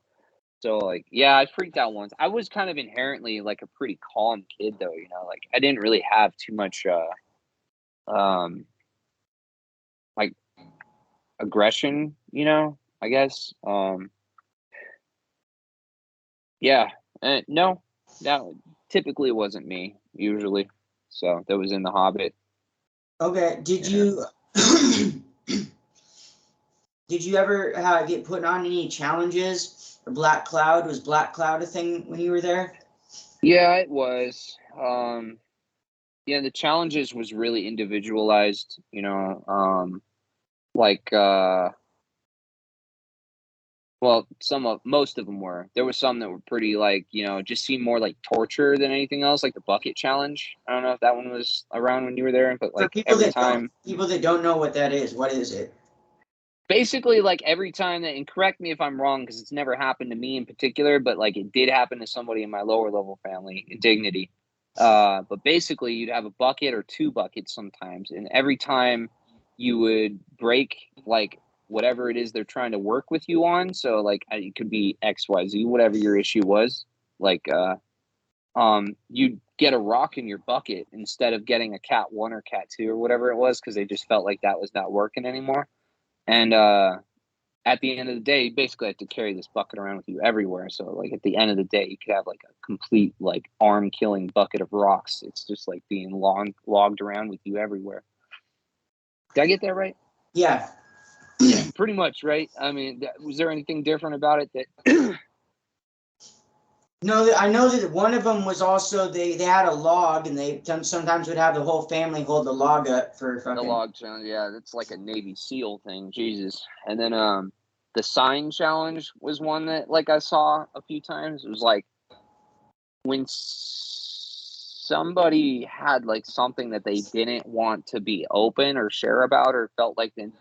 So like, yeah, I freaked out once. I was kind of inherently like a pretty calm kid though, you know, like I didn't really have too much like aggression, you know, I guess. Yeah. No, that typically wasn't me usually. So that was in The Hobbit. Okay. Did Yeah. you did you ever get put on any challenges? Or Black Cloud? Was Black Cloud a thing when you were there? Yeah, it was. Yeah, the challenges was really individualized, you know, like well, most of them were. There were some that were pretty like, you know, just seemed more like torture than anything else, like the bucket challenge. I don't know if that one was around when you were there, but For like every time, people that don't know what that is, what is it? basically like every time that, and correct me if I'm wrong because it's never happened to me in particular, but like it did happen to somebody in my lower level family, Dignity. But basically you'd have a bucket or two buckets sometimes, and every time you would break like whatever it is they're trying to work with you on. So like it could be XYZ, whatever your issue was. Like you'd get a rock in your bucket instead of getting a cat one or cat two or whatever it was, because they just felt like that was not working anymore. And at the end of the day, you basically have to carry this bucket around with you everywhere. So like at the end of the day, you could have like a complete like arm killing bucket of rocks. It's just like being logged around with you everywhere. Did I get that right? Yeah. Yeah, pretty much, right? I mean, was there anything different about it that? No, I know that one of them was also they had a log, and they sometimes would have the whole family hold the log up for The fucking. log challenge, yeah, that's like a Navy SEAL thing, Jesus. And then the sign challenge was one that like I saw a few times. It was like when somebody had like something that they didn't want to be open or share about, or felt like then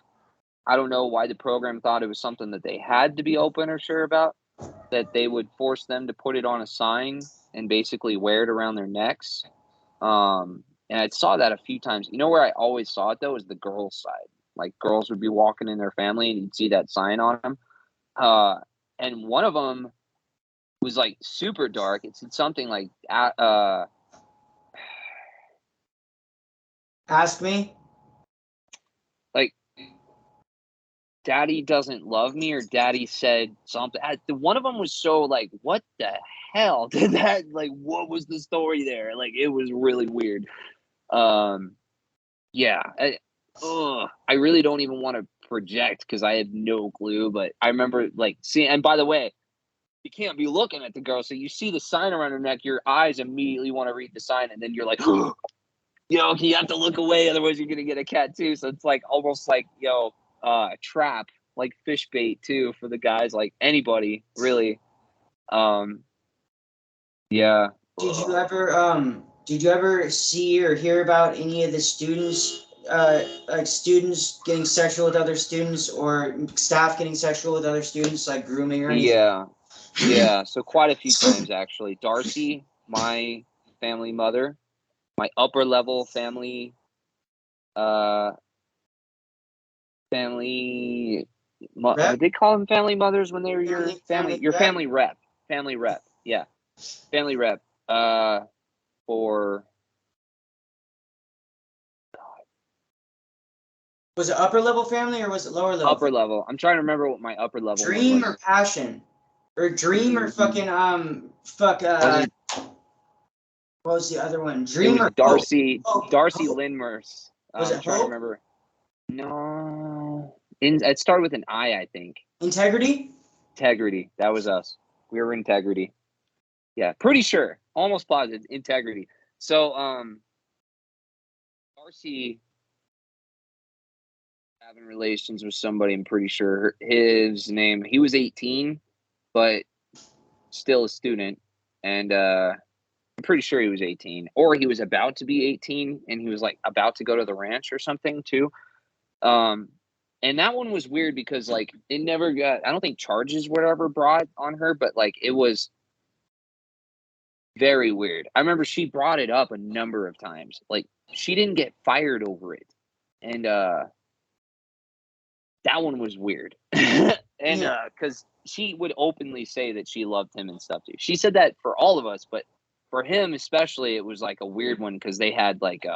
I don't know why the program thought it was something that they had to be open or share about, that they would force them to put it on a sign and basically wear it around their necks. And I saw that a few times. You know where I always saw it though is the girls' side. Like girls would be walking in their family and you'd see that sign on them. And one of them was like super dark. It said something like Ask me. like Daddy doesn't love me, or Daddy said something. One of them was so like, what the hell did that, like, what was the story there? Like, it was really weird. Yeah, I really don't even want to project because I have no clue, but I remember like seeing, and by the way, you can't be looking at the girl, so you see the sign around her neck, your eyes immediately want to read the sign, and then you're like, you have to look away, otherwise you're gonna get a cat too. So it's like almost like a trap, like fish bait too for the guys, like anybody really. Yeah. Did you ever see or hear about any of the students, like students getting sexual with other students, or staff getting sexual with other students, like grooming or anything? Yeah. So quite a few times actually. Darcy, my family mother, my upper level family, they call them family mothers when they're your family rep. Family rep. Yeah. Family rep. For Was it upper level family or was it lower level? Upper level. I'm trying to remember what my upper level Dream was. Or passion, or dream or fucking what was the other one? Dream it was or Darcy. Hope? Darcy Hope? Lindmers. Was I'm it trying to Hope? remember. No, it started with an I think. Integrity. Integrity. That was us. We were Integrity. Yeah, pretty sure. Almost positive. Integrity. So, Darcy having relations with somebody. I'm pretty sure his name. He was 18, but still a student, and I'm pretty sure he was 18, or he was about to be 18, and he was like about to go to the ranch or something too. And that one was weird because like it never got. I don't think charges were ever brought on her, but like it was very weird. I remember she brought it up a number of times. Like she didn't get fired over it, and that one was weird. And because she would openly say that she loved him and stuff too. She said that for all of us, but for him especially, it was like a weird one because they had like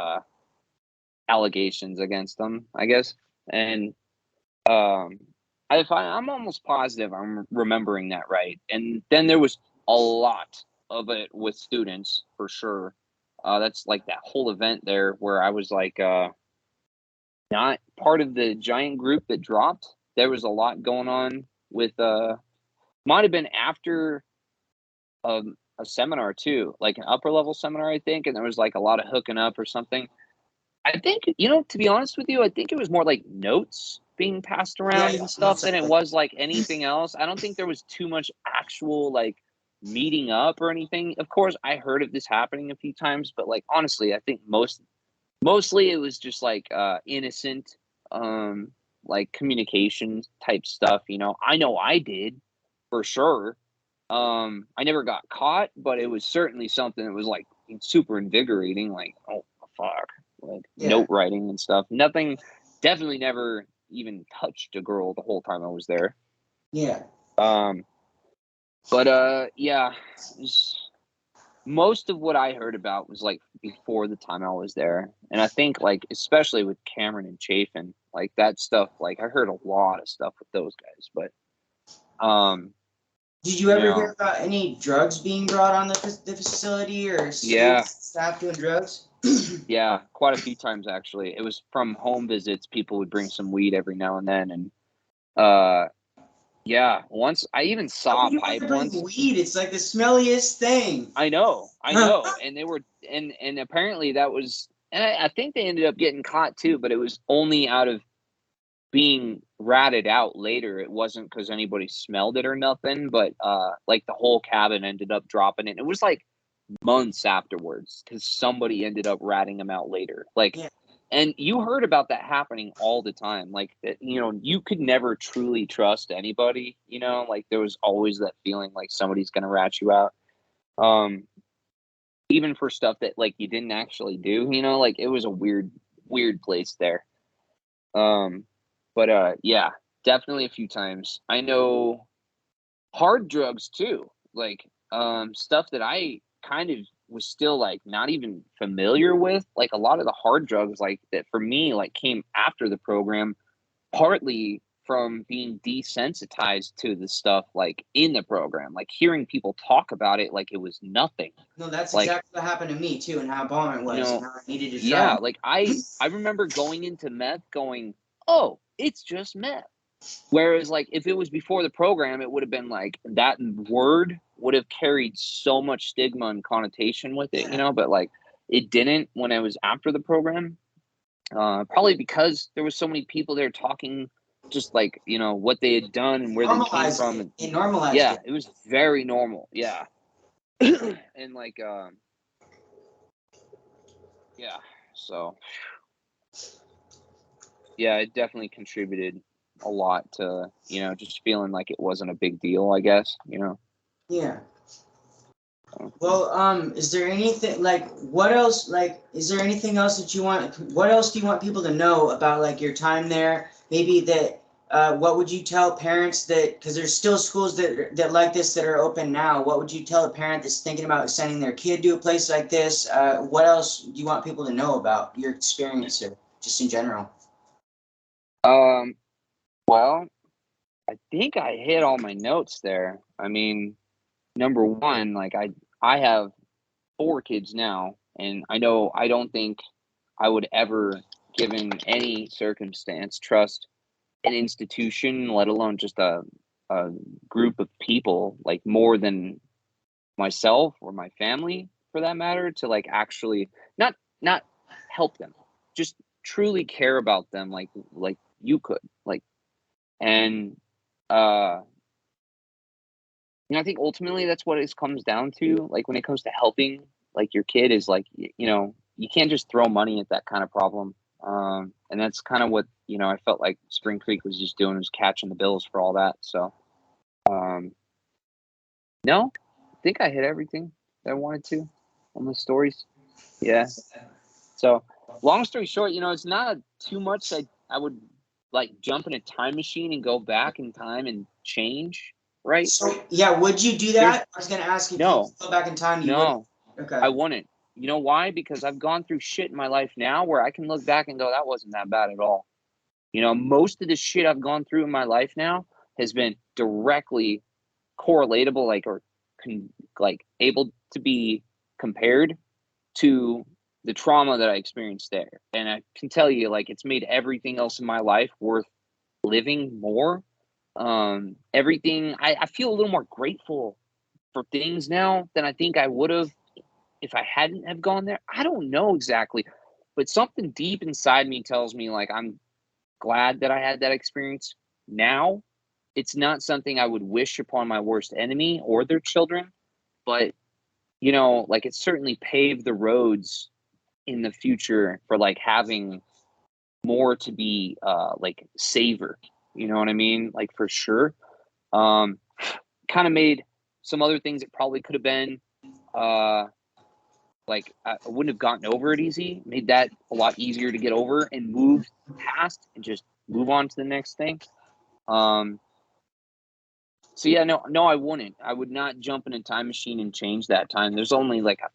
allegations against them, I guess. And I'm almost positive I'm remembering that right. And then there was a lot of it with students for sure. That's like that whole event there where I was like not part of the giant group that dropped. There was a lot going on with might have been after a seminar too, like an upper level seminar, I think, and there was like a lot of hooking up or something. I think, to be honest with you, I think it was more like notes being passed around and stuff than it was like anything else. I don't think there was too much actual like meeting up or anything. Of course, I heard of this happening a few times, but like honestly, I think mostly it was just like innocent like communication type stuff. I know I did for sure. I never got caught, but it was certainly something that was like super invigorating, like, oh fuck, like note writing and stuff. Nothing, definitely never even touched a girl the whole time I was there. But yeah, most of what I heard about was like before the time I was there. And I think like especially with Cameron and Chafin, like that stuff, like I heard a lot of stuff with those guys. But did you ever hear about any drugs being brought on the facility, or staff doing drugs? Yeah, quite a few times actually. It was from home visits. People would bring some weed every now and then, and yeah. Once I even saw a pipe once. Weed, it's like the smelliest thing. I know, and they were, and apparently that was, and I think they ended up getting caught too, but it was only out of being ratted out later. It wasn't because anybody smelled it or nothing, but like the whole cabin ended up dropping it. It was like months afterwards because somebody ended up ratting them out later. Like, and you heard about that happening all the time. Like, you could never truly trust anybody. Like there was always that feeling like somebody's gonna rat you out. Even for stuff that like you didn't actually do. Like it was a weird place there. But yeah, definitely a few times. I know hard drugs too, like stuff that I kind of was still like not even familiar with. Like a lot of the hard drugs like that for me like came after the program, partly from being desensitized to the stuff like in the program, like hearing people talk about it like it was nothing. No, that's like, exactly what happened to me too, and how bomb it was, you know, and how I needed to yeah, try. like I remember going into meth going, oh, it's just meth. Whereas like if it was before the program, it would have been like that word would have carried so much stigma and connotation with it, you know, but like it didn't when I was after the program. Probably because there was so many people there talking just like, you know, what they had done and where they came from. And, It normalized yeah, it. it was very normal. Yeah. And like, yeah, so yeah, it definitely contributed a lot to, you know, just feeling like it wasn't a big deal, I guess, you know. Yeah. Well, is there anything like what else is there anything else that you want? What else do you want people to know about like your time there? Maybe that what would you tell parents that because there's still schools that like this that are open now? What would you tell a parent that's thinking about sending their kid to a place like this? What else do you want people to know about your experience or just in general? Well, I think I hit all my notes there. I mean, number one, like I have 4 kids now, and I know I don't think I would ever, given any circumstance, trust an institution, let alone just a group of people, like more than myself or my family, for that matter, to like actually not help them, just truly care about them, like you could, like, and you know, I think ultimately that's what it comes down to. Like when it comes to helping, like your kid is like, you know, you can't just throw money at that kind of problem. And that's kind of what, you know, I felt like Spring Creek was just doing, was catching the bills for all that. So, no, I think I hit everything that I wanted to on the stories. Yeah. So long story short, you know, it's not too much. I would like jump in a time machine and go back in time and change. Right. So yeah, would you do that? I was gonna ask if you No, could go back in time. You would. no, Okay. I wouldn't. You know why? Because I've gone through shit in my life now where I can look back and go, that wasn't that bad at all. You know, most of the shit I've gone through in my life now has been directly correlatable, like, or like able to be compared to the trauma that I experienced there. And I can tell you, like, it's made everything else in my life worth living more. Everything, I feel a little more grateful for things now than I think I would have if I hadn't have gone there. I don't know exactly, but something deep inside me tells me like I'm glad that I had that experience. Now, it's not something I would wish upon my worst enemy or their children, but you know, like it certainly paved the roads in the future for like having more to be like savor. You know what I mean? Like for sure. Kind of made some other things that probably could have been like I wouldn't have gotten over it easy, made that a lot easier to get over and move past and just move on to the next thing. So yeah, no, I wouldn't. I would not jump in a time machine and change that time. There's only like a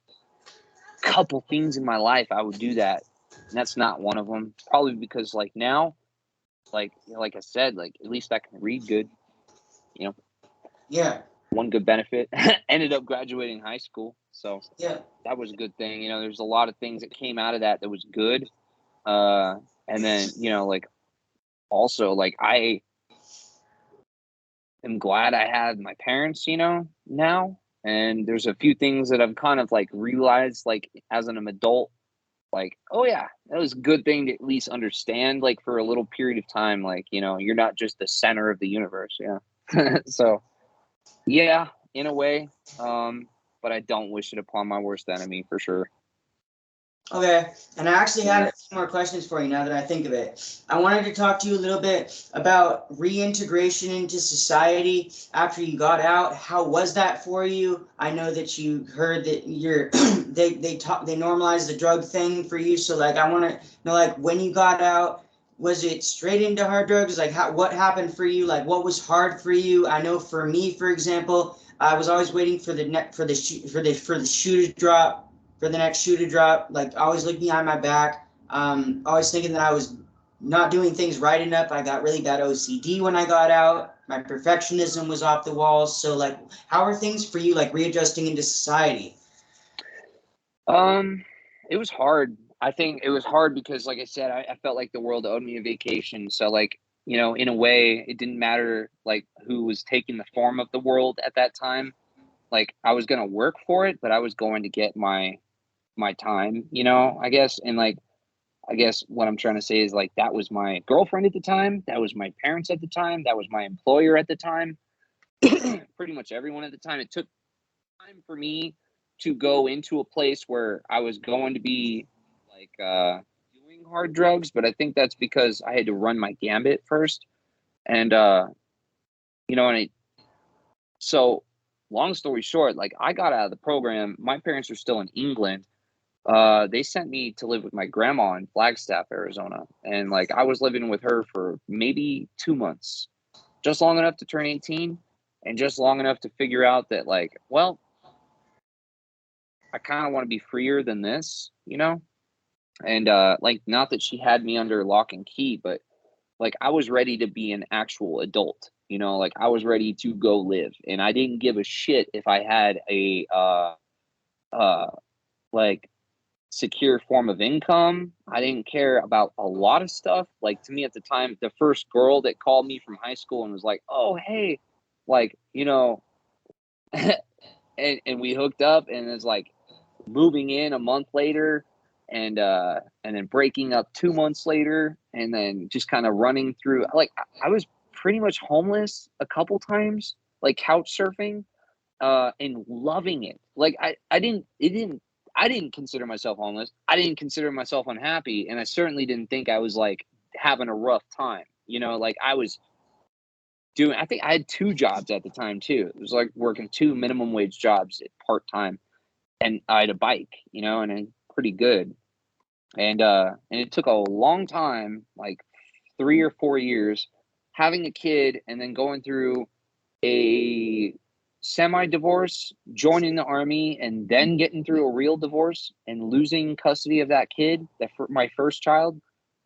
couple things in my life I would do that, and that's not one of them. Probably because like now, like like I said, like at least I can read good. You know. Yeah. One good benefit. Ended up graduating high school, so Yeah. that was a good thing. You know, there's a lot of things that came out of that was good. And then, you know, like also like I am glad I had my parents, you know, now. And there's a few things that I've kind of like realized like as an adult, like, oh yeah, that was a good thing to at least understand like for a little period of time, like, you know, you're not just the center of the universe. Yeah. So yeah, in a way. But I don't wish it upon my worst enemy for sure. Okay, and I actually had a few more questions for you now that I think of it. I wanted to talk to you a little bit about reintegration into society after you got out. How was that for you? I know that you heard that you're they normalized the drug thing for you. So like I want to know like when you got out, was it straight into hard drugs? Like what happened for you? Like what was hard for you? I know for me, for example, I was always waiting for the shoe to drop. For the next shoe to drop, like always look behind my back, always thinking that I was not doing things right enough. I got really bad OCD when I got out. My perfectionism was off the walls. So like, how are things for you, like readjusting into society? It was hard. I think it was hard because, like I said, I felt like the world owed me a vacation. So, like, you know, in a way, it didn't matter like who was taking the form of the world at that time. Like, I was gonna work for it, but I was going to get my time, you know, I guess. And like, I guess what I'm trying to say is like that was my girlfriend at the time, that was my parents at the time, that was my employer at the time, pretty much everyone at the time. It took time for me to go into a place where I was going to be like doing hard drugs, but I think that's because I had to run my gambit first. And you know, and so long story short, like I got out of the program. My parents are still in England. They sent me to live with my grandma in Flagstaff, Arizona, and like I was living with her for maybe 2 months, just long enough to turn 18, and just long enough to figure out that like, well, I kind of want to be freer than this, you know? And like not that she had me under lock and key, but like I was ready to be an actual adult, you know, like I was ready to go live, and I didn't give a shit if I had a uh like secure form of income. I didn't care about a lot of stuff. Like to me at the time, the first girl that called me from high school and was like, "Oh, hey," like, you know, and we hooked up, and it's like moving in a month later, and then breaking up 2 months later, and then just kind of running through like I was pretty much homeless a couple times, like couch surfing, and loving it. Like I didn't consider myself homeless. I didn't consider myself unhappy, and I certainly didn't think I was like having a rough time. You know, like I was doing. I think I had two jobs at the time too. It was like working two minimum wage jobs at part time, and I had a bike. You know, and pretty good. And it took a long time, like 3 or 4 years, having a kid, and then going through a semi-divorce, joining the army, and then getting through a real divorce and losing custody of that kid, my first child,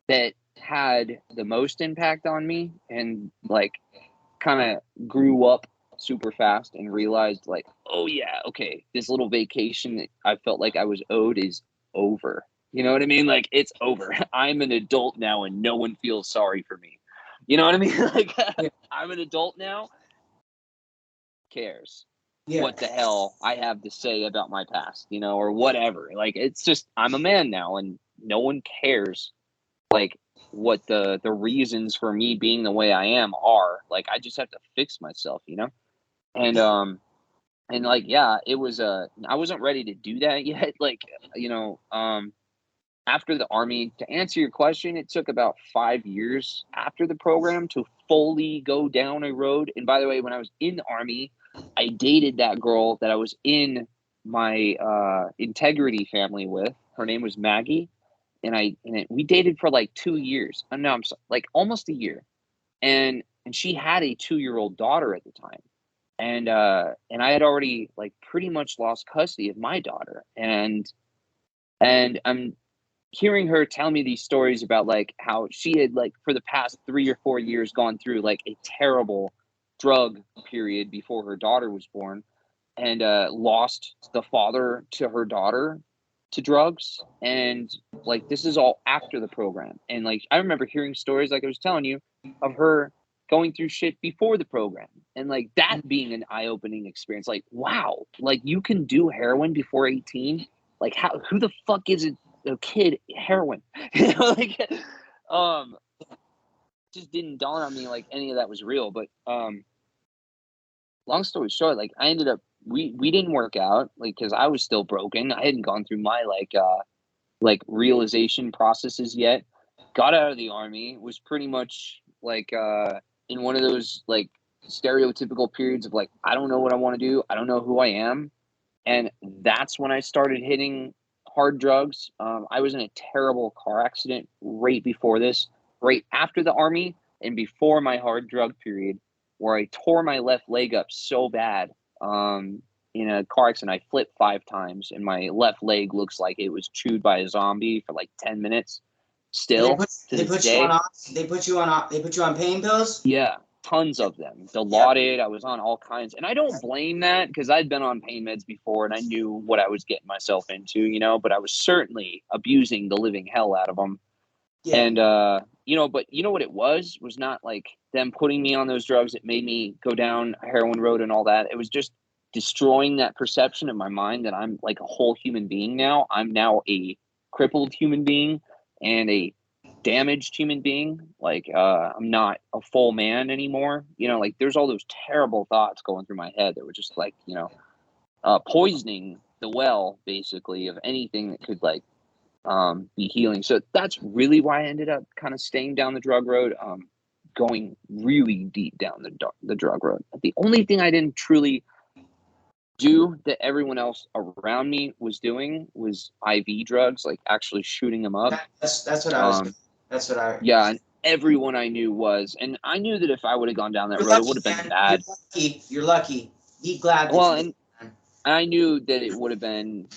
that had the most impact on me, and like kind of grew up super fast and realized like, oh yeah, okay, this little vacation that I felt like I was owed is over. You know what I mean? Like it's over. I'm an adult now, and no one feels sorry for me. You know what I mean? Like Yeah. I'm an adult now. Cares Yeah. what the hell I have to say about my past, you know, or whatever. Like it's just I'm a man now, and no one cares like what the reasons for me being the way I am are. Like I just have to fix myself, you know? And and like yeah, it was I wasn't ready to do that yet. Like, you know, after the army, to answer your question, it took about 5 years after the program to fully go down a road. And by the way, when I was in the army, I dated that girl that I was in my integrity family with. Her name was Maggie, and we dated for like 2 years. No, I'm sorry, like almost a year. And she had a 2-year-old daughter at the time, and I had already like pretty much lost custody of my daughter, and I'm hearing her tell me these stories about like how she had like for the past 3 or 4 years gone through like a terrible drug period before her daughter was born, and lost the father to her daughter to drugs, and like this is all after the program. And like I remember hearing stories like I was telling you of her going through shit before the program, and like that being an eye-opening experience. Like wow, like you can do heroin before 18. Like how, who the fuck is it, a kid heroin? You know, like just didn't dawn on me like any of that was real. But long story short, like I ended up, we didn't work out, like because I was still broken. I hadn't gone through my like realization processes yet. Got out of the army, was pretty much like in one of those like stereotypical periods of like I don't know what I want to do, I don't know who I am. And that's when I started hitting hard drugs. I was in a terrible car accident right before this, right after the army, and before my hard drug period, where I tore my left leg up so bad. In a car accident, I flipped 5 times, and my left leg looks like it was chewed by a zombie for like 10 minutes. still to they this put you day. on they put you on pain pills? Yeah, tons of them. Dilaudid, I was on all kinds. And I don't blame that because I'd been on pain meds before and I knew what I was getting myself into, you know, but I was certainly abusing the living hell out of them. Yeah. And, you know, but you know what it was not like them putting me on those drugs. It made me go down a heroin road and all that. It was just destroying that perception in my mind that I'm like a whole human being now. I'm now a crippled human being and a damaged human being. Like, I'm not a full man anymore. You know, like there's all those terrible thoughts going through my head that were just like, you know, poisoning the well, basically, of anything that could like, be healing. So that's really why I ended up kind of staying down the drug road, going really deep down the drug road. The only thing I didn't truly do that everyone else around me was doing was IV drugs, like actually shooting them up. That's what I was doing. That's what I. Yeah, and everyone I knew was, and I knew that if I would have gone down that You're road, lucky, it would have been man. bad. You're lucky. Be glad that Well, you did. and I knew that it would have been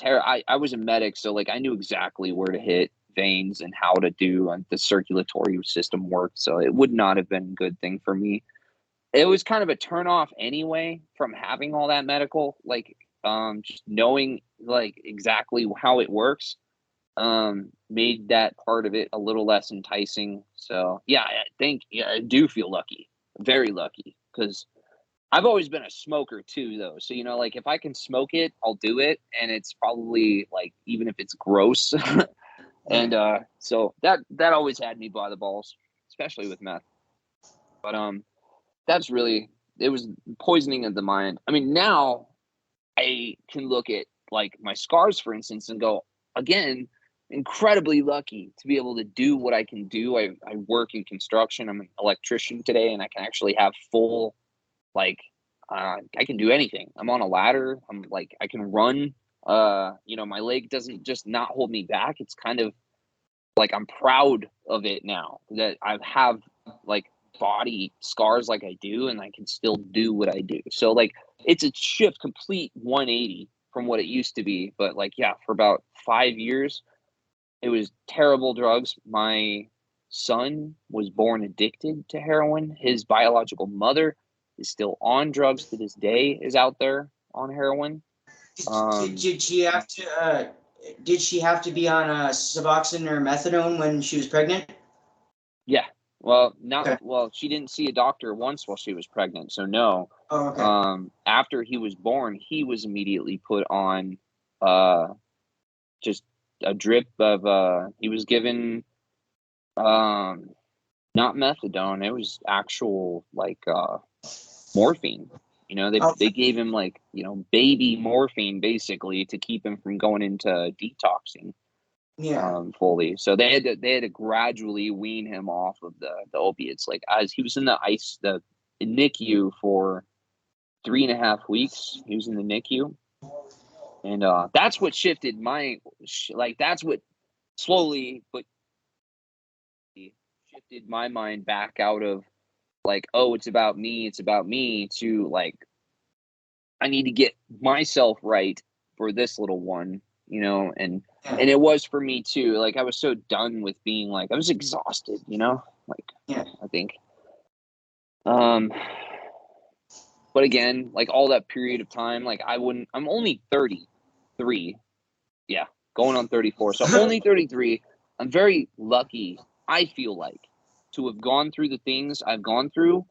I was a medic, so like I knew exactly where to hit veins and how to do the circulatory system work. So it would not have been a good thing for me. It was kind of a turn off anyway from having all that medical, like just knowing like exactly how it works, made that part of it a little less enticing. So yeah, I do feel lucky, very lucky, because I've always been a smoker too, though. So, you know, like if I can smoke it, I'll do it. And it's probably like, even if it's gross. And so that always had me by the balls, especially with meth. But that's really, it was poisoning of the mind. I mean, now I can look at like my scars, for instance, and go, again, incredibly lucky to be able to do what I can do. I work in construction. I'm an electrician today, and I can actually have full, like, I can do anything. I'm on a ladder. I'm like, I can run. You know, my leg doesn't just not hold me back. It's kind of like I'm proud of it now that I have like body scars like I do, and I can still do what I do. So like, it's a shift, complete 180 from what it used to be. But like, yeah, for about 5 years, it was terrible drugs. My son was born addicted to heroin. His biological mother is still on drugs to this day, is out there on heroin. Did she have to? Did she have to be on Suboxone or methadone when she was pregnant? Yeah. Well, not Okay. well. She didn't see a doctor once while she was pregnant, so no. Oh, okay. After he was born, he was immediately put on just a drip of. He was given not methadone. It was actual like morphine. You know, Oh, they gave him like, you know, baby morphine basically to keep him from going into detoxing yeah. fully. So they had to gradually wean him off of the opiates. Like, as he was in the NICU for 3.5 weeks, he was in the NICU, and that's what shifted that's what slowly but shifted my mind back out of like, oh, it's about me, to like, I need to get myself right for this little one, you know, and it was for me too. Like, I was so done with being like, I was exhausted, you know, like, Yeah. I think, but again, like all that period of time, like I'm only 33. Yeah. Going on 34. So only 33. I'm very lucky, I feel like, to have gone through the things I've gone through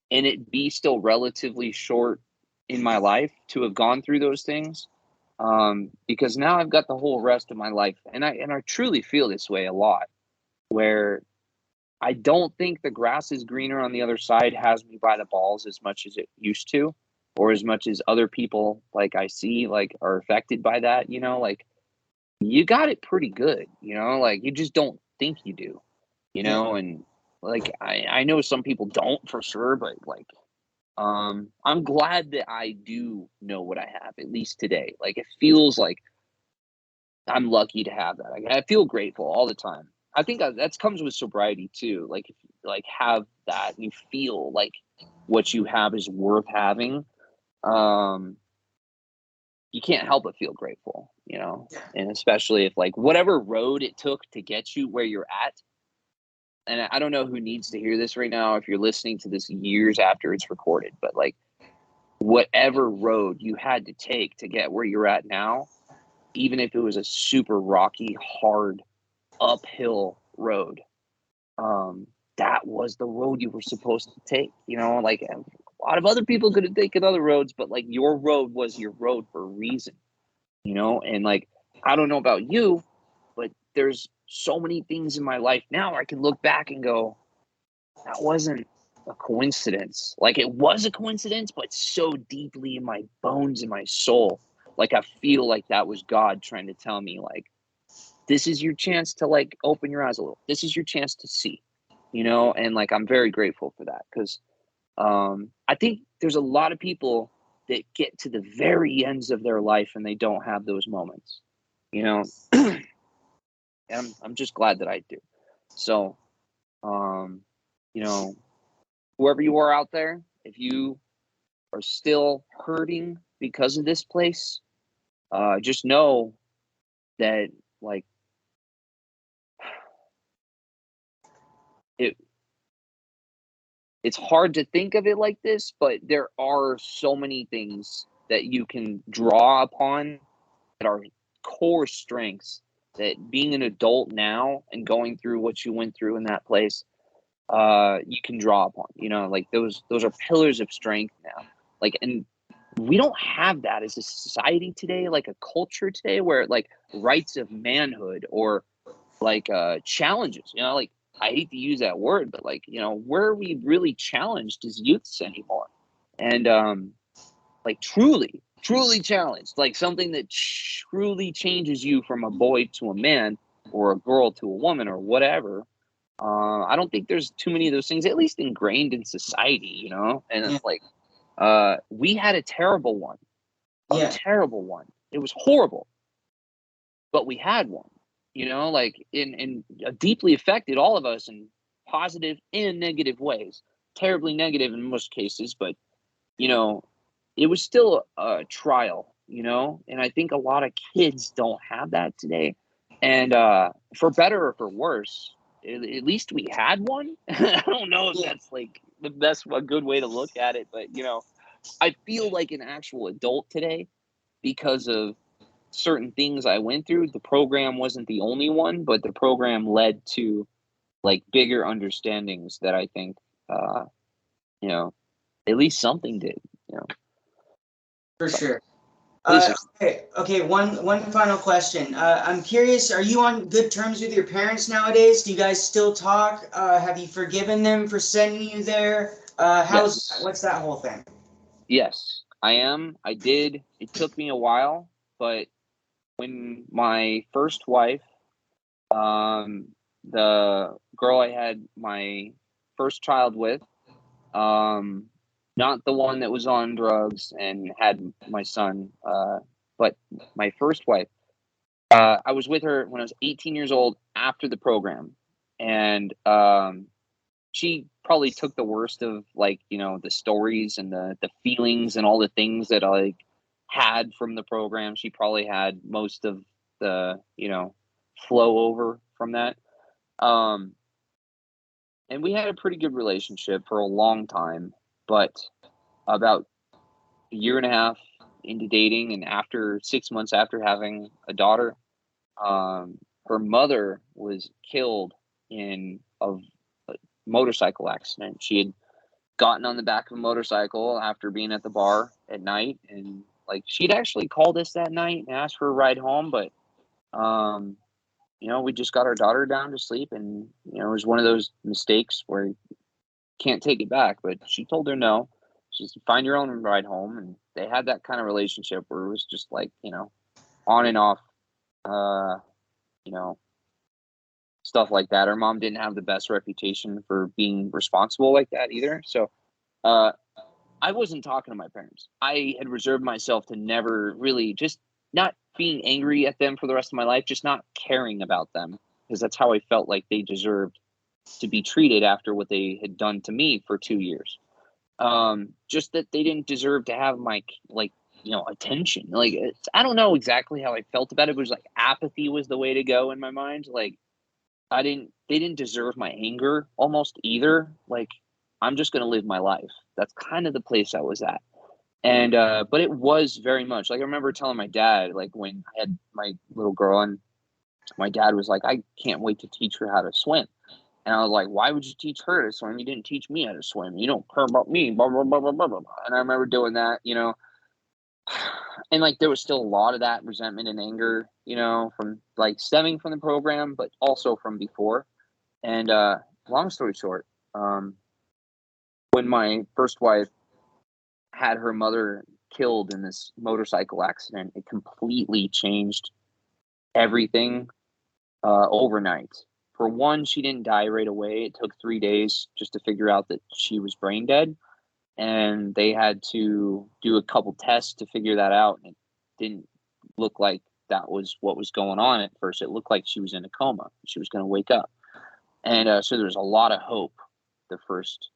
and it be still relatively short in my life to have gone through those things, because now I've got the whole rest of my life, and I truly feel this way a lot, where I don't think the grass is greener on the other side has me by the balls as much as it used to, or as much as other people like I see like are affected by that. You know, like, you got it pretty good, you know, like you just don't think you do, you Yeah. know. And like, I know some people don't for sure, but like, I'm glad that I do know what I have, at least today. Like, it feels like I'm lucky to have that. I feel grateful all the time. I think that comes with sobriety too. Like, if you like have that, and you feel like what you have is worth having. Um, you can't help but feel grateful, you know, and especially if like whatever road it took to get you where you're at. And I don't know who needs to hear this right now, if you're listening to this years after it's recorded, but like whatever road you had to take to get where you're at now, even if it was a super rocky, hard, uphill road, that was the road you were supposed to take. You know, like a lot of other people could have taken other roads, but like your road was your road for a reason, you know? And like, I don't know about you, but there's so many things in my life now I can look back and go, that wasn't a coincidence. Like it was a coincidence, but so deeply in my bones, in my soul, like I feel like that was God trying to tell me, like, this is your chance to like open your eyes a little. This is your chance to see, you know? And like, I'm very grateful for that, because I think there's a lot of people that get to the very ends of their life and they don't have those moments, you know? And I'm just glad that I do. So, you know, whoever you are out there, if you are still hurting because of this place, just know that like it's hard to think of it like this, but there are so many things that you can draw upon that are core strengths, that being an adult now and going through what you went through in that place, you can draw upon, you know, like those are pillars of strength now. Like, and we don't have that as a society today, like a culture today where like rights of manhood or like challenges, you know, like I hate to use that word, but like, you know, where are we really challenged as youths anymore? And like truly challenged, like something that truly changes you from a boy to a man or a girl to a woman or whatever. I don't think there's too many of those things, at least ingrained in society, you know? And it's like, we had a terrible one. Terrible one. It was horrible, but we had one, you know, like in deeply affected all of us in positive and negative ways. Terribly negative in most cases, but you know, it was still a trial, you know, and I think a lot of kids don't have that today. And for better or for worse, at least we had one. I don't know if that's like the best, a good way to look at it, but you know, I feel like an actual adult today because of certain things I went through. The program wasn't the only one, but the program led to like bigger understandings that I think, you know, at least something did, you know. For sure. Please. Okay. One final question. I'm curious. Are you on good terms with your parents nowadays? Do you guys still talk? Have you forgiven them for sending you there? What's that whole thing? Yes, I am. I did. It took me a while, but when my first wife, the girl I had my first child with, not the one that was on drugs and had my son, but my first wife, I was with her when I was 18 years old after the program. And she probably took the worst of like, you know, the stories and the feelings and all the things that I like had from the program. She probably had most of the, you know, flow over from that. And we had a pretty good relationship for a long time, but about a year and a half into dating and after 6 months after having a daughter, her mother was killed in a motorcycle accident. She had gotten on the back of a motorcycle after being at the bar at night, and like she'd actually called us that night and asked for a ride home, but you know, we just got our daughter down to sleep, and you know, it was one of those mistakes where you can't take it back. But she told her no, just find your own ride home, and they had that kind of relationship where it was just like, you know, on and off, you know, stuff like that. Her mom didn't have the best reputation for being responsible like that either. So I wasn't talking to my parents. I had reserved myself to never really, just not being angry at them for the rest of my life, just not caring about them, because that's how I felt like they deserved to be treated after what they had done to me for 2 years. Just that they didn't deserve to have my like attention. Like, I don't know exactly how I felt about it. It was like apathy was the way to go in my mind. Like, they didn't deserve my anger almost either. Like, I'm just going to live my life. That's kind of the place I was at. And, but it was very much like, I remember telling my dad, like when I had my little girl, and my dad was like, I can't wait to teach her how to swim. And I was like, why would you teach her to swim? You didn't teach me how to swim. You don't care about me, blah, blah, blah, blah, blah, blah. And I remember doing that, and like there was still a lot of that resentment and anger, from like stemming from the program, but also from before. And long story short, when my first wife had her mother killed in this motorcycle accident, it completely changed everything overnight. For one, she didn't die right away. It took 3 days just to figure out that she was brain dead. And they had to do a couple tests to figure that out. And it didn't look like that was what was going on at first. It looked like she was in a coma. She was going to wake up. And so there was a lot of hope the first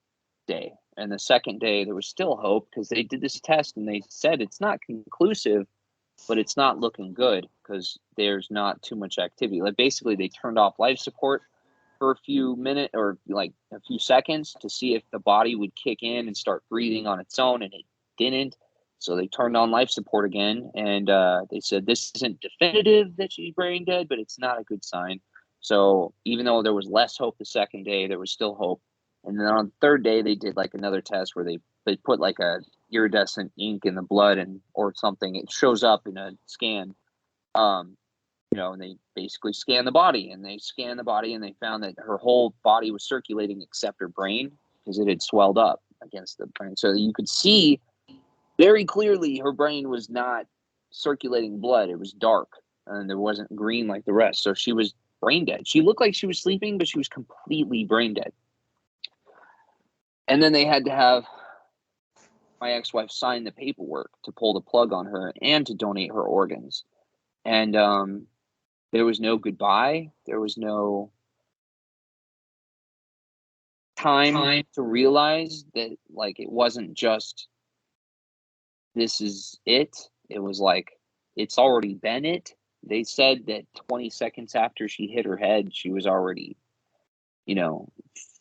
day. And the second day, there was still hope because they did this test and they said it's not conclusive, but it's not looking good because there's not too much activity. Like basically, they turned off life support for a few minutes or like a few seconds to see if the body would kick in and start breathing on its own, and it didn't. So they turned on life support again, and they said this isn't definitive that she's brain dead, but it's not a good sign. So even though there was less hope the second day, there was still hope. And then on the third day, they did like another test where they put like a iridescent ink in the blood or something. It shows up in a scan. And they basically scanned the body, and they found that her whole body was circulating except her brain because it had swelled up against the brain. So you could see very clearly her brain was not circulating blood. It was dark, and there wasn't green like the rest. So she was brain dead. She looked like she was sleeping, but she was completely brain dead. And then they had to have my ex-wife sign the paperwork to pull the plug on her and to donate her organs. And there was no goodbye. There was no time to realize that, like, it wasn't just, this is it. It was like, it's already been it. They said that 20 seconds after she hit her head, she was already,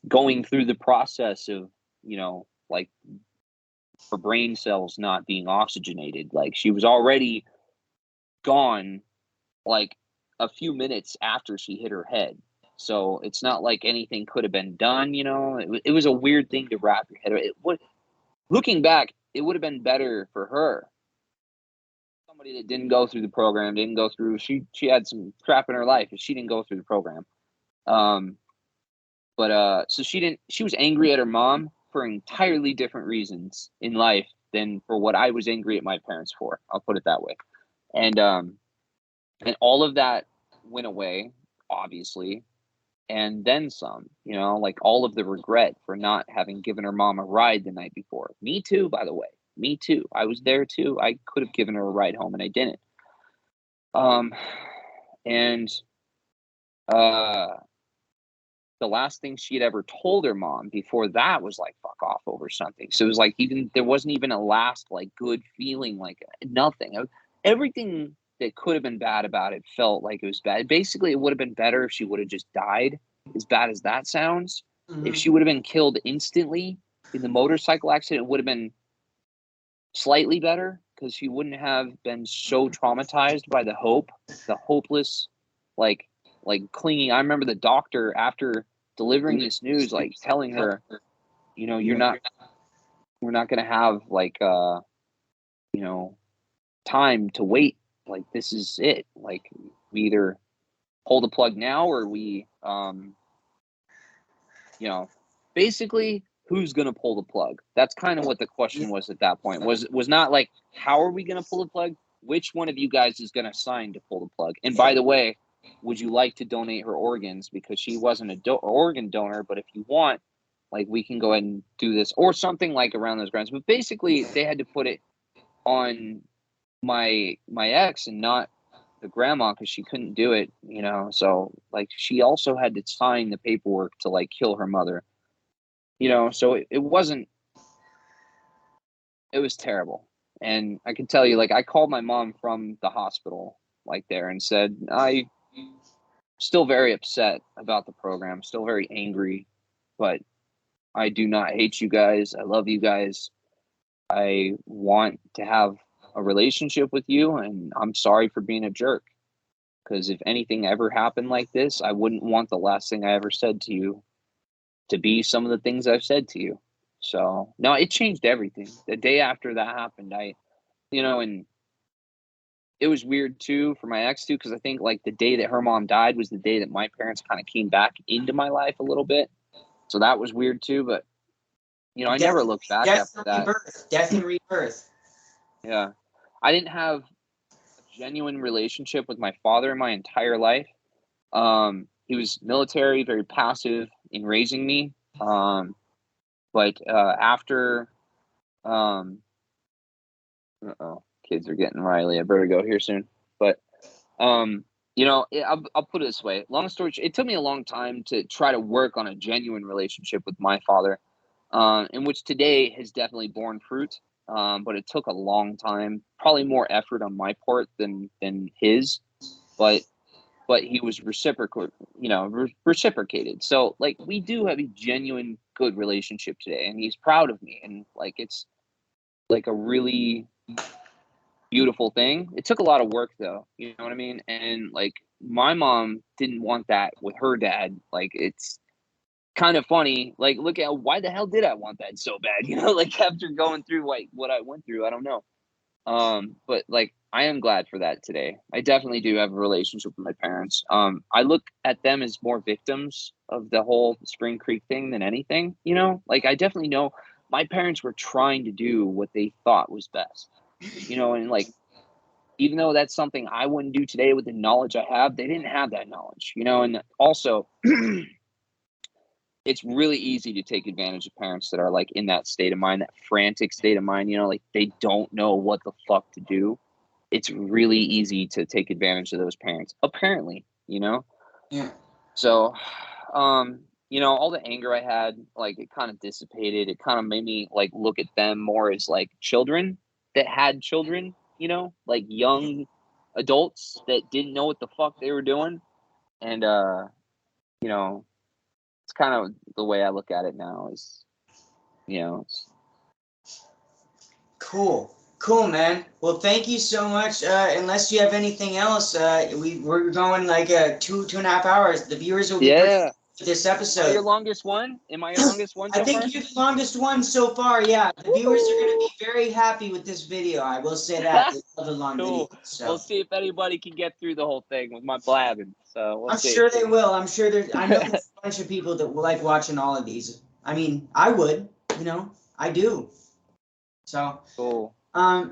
going through the process of, like her brain cells not being oxygenated. Like she was already gone, like a few minutes after she hit her head. So it's not like anything could have been done, It was a weird thing to wrap your head around. Looking back, it would have been better for her. Somebody that didn't go through the program, she had some crap in her life, and she didn't go through the program. So she was angry at her mom for entirely different reasons in life than for what I was angry at my parents for. I'll put it that way. And all of that went away, obviously, and then some, like all of the regret for not having given her mom a ride the night before. Me too, by the way. Me too. I was there too. I could have given her a ride home and I didn't. The last thing she had ever told her mom before that was like, fuck off over something. So it was like, there wasn't even a last like good feeling, like nothing. Everything that could have been bad about it felt like it was bad. Basically, it would have been better if she would have just died, as bad as that sounds. Mm-hmm. If she would have been killed instantly in the motorcycle accident, it would have been slightly better because she wouldn't have been so traumatized by the hopeless, like clinging. I remember the doctor after delivering this news, like telling her, we're not going to have like, time to wait. Like, this is it. Like, we either pull the plug now or we, basically who's going to pull the plug? That's kind of what the question was at that point. Was not like, how are we going to pull the plug? Which one of you guys is going to sign to pull the plug? And by the way, would you like to donate her organs? Because she wasn't an organ donor, but if you want, like, we can go ahead and do this or something like around those grounds. But basically, they had to put it on my ex and not the grandma because she couldn't do it, So, like, she also had to sign the paperwork to, like, kill her mother, So it wasn't. It was terrible. And I can tell you, like, I called my mom from the hospital, like, there, and said, I still very upset about the program, still very angry, but I do not hate you guys. I love you guys. I want to have a relationship with you, and I'm sorry for being a jerk. Because if anything ever happened like this, I wouldn't want the last thing I ever said to you to be some of the things I've said to you. So, no, it changed everything. The day after that happened, and it was weird too for my ex too, because I think like the day that her mom died was the day that my parents kind of came back into my life a little bit. So that was weird too, but I never looked back after that. Death and rebirth. Yeah. I didn't have a genuine relationship with my father in my entire life. He was military, very passive in raising me. But after kids are getting Riley. I better go here soon. But I'll put it this way. Long story short, it took me a long time to try to work on a genuine relationship with my father, in which today has definitely borne fruit. But it took a long time, probably more effort on my part than his. But he was reciprocated. So like we do have a genuine good relationship today, and he's proud of me, and like it's like a really beautiful thing. It took a lot of work though, you know what I mean? And like my mom didn't want that with her dad. Like it's kind of funny. Like look at why the hell did I want that so bad? Like after going through like what I went through, I don't know. But like I am glad for that today. I definitely do have a relationship with my parents. I look at them as more victims of the whole Spring Creek thing than anything, Like I definitely know my parents were trying to do what they thought was best. And like, even though that's something I wouldn't do today with the knowledge I have, they didn't have that knowledge, and also it's really easy to take advantage of parents that are like in that state of mind, that frantic state of mind, like they don't know what the fuck to do. It's really easy to take advantage of those parents, apparently, Yeah. So, all the anger I had, like it kind of dissipated. It kind of made me like look at them more as like children that had children, like young adults that didn't know what the fuck they were doing. And, it's kind of the way I look at it now is, Cool, man. Well, thank you so much. Unless you have anything else, we're going like 2.5 hours. The viewers will be yeah. This episode. Your longest one? Am I your longest one so I think far? you're the longest one so far, yeah. The viewers are going to be very happy with this video. I will say that. They love the long cool. videos, so. We'll see if anybody can get through the whole thing with my blabbing. So we'll see. Sure they will. I'm sure I know there's a bunch of people that will like watching all of these. I mean, I would, I do. So. Cool.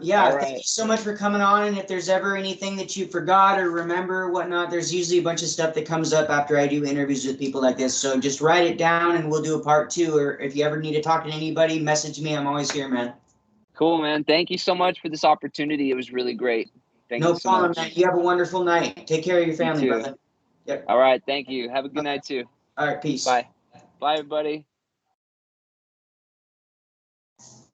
Yeah, thank you so much for coming on. And if there's ever anything that you forgot or remember or whatnot, there's usually a bunch of stuff that comes up after I do interviews with people like this. So just write it down and we'll do a part 2. Or if you ever need to talk to anybody, message me. I'm always here, man. Cool, man. Thank you so much for this opportunity. It was really great. Thank you so problem, much. man. You have a wonderful night. Take care of your family, brother. Yep. All right. Thank you. Have a good night, too. All right. Peace. Bye. Bye, everybody.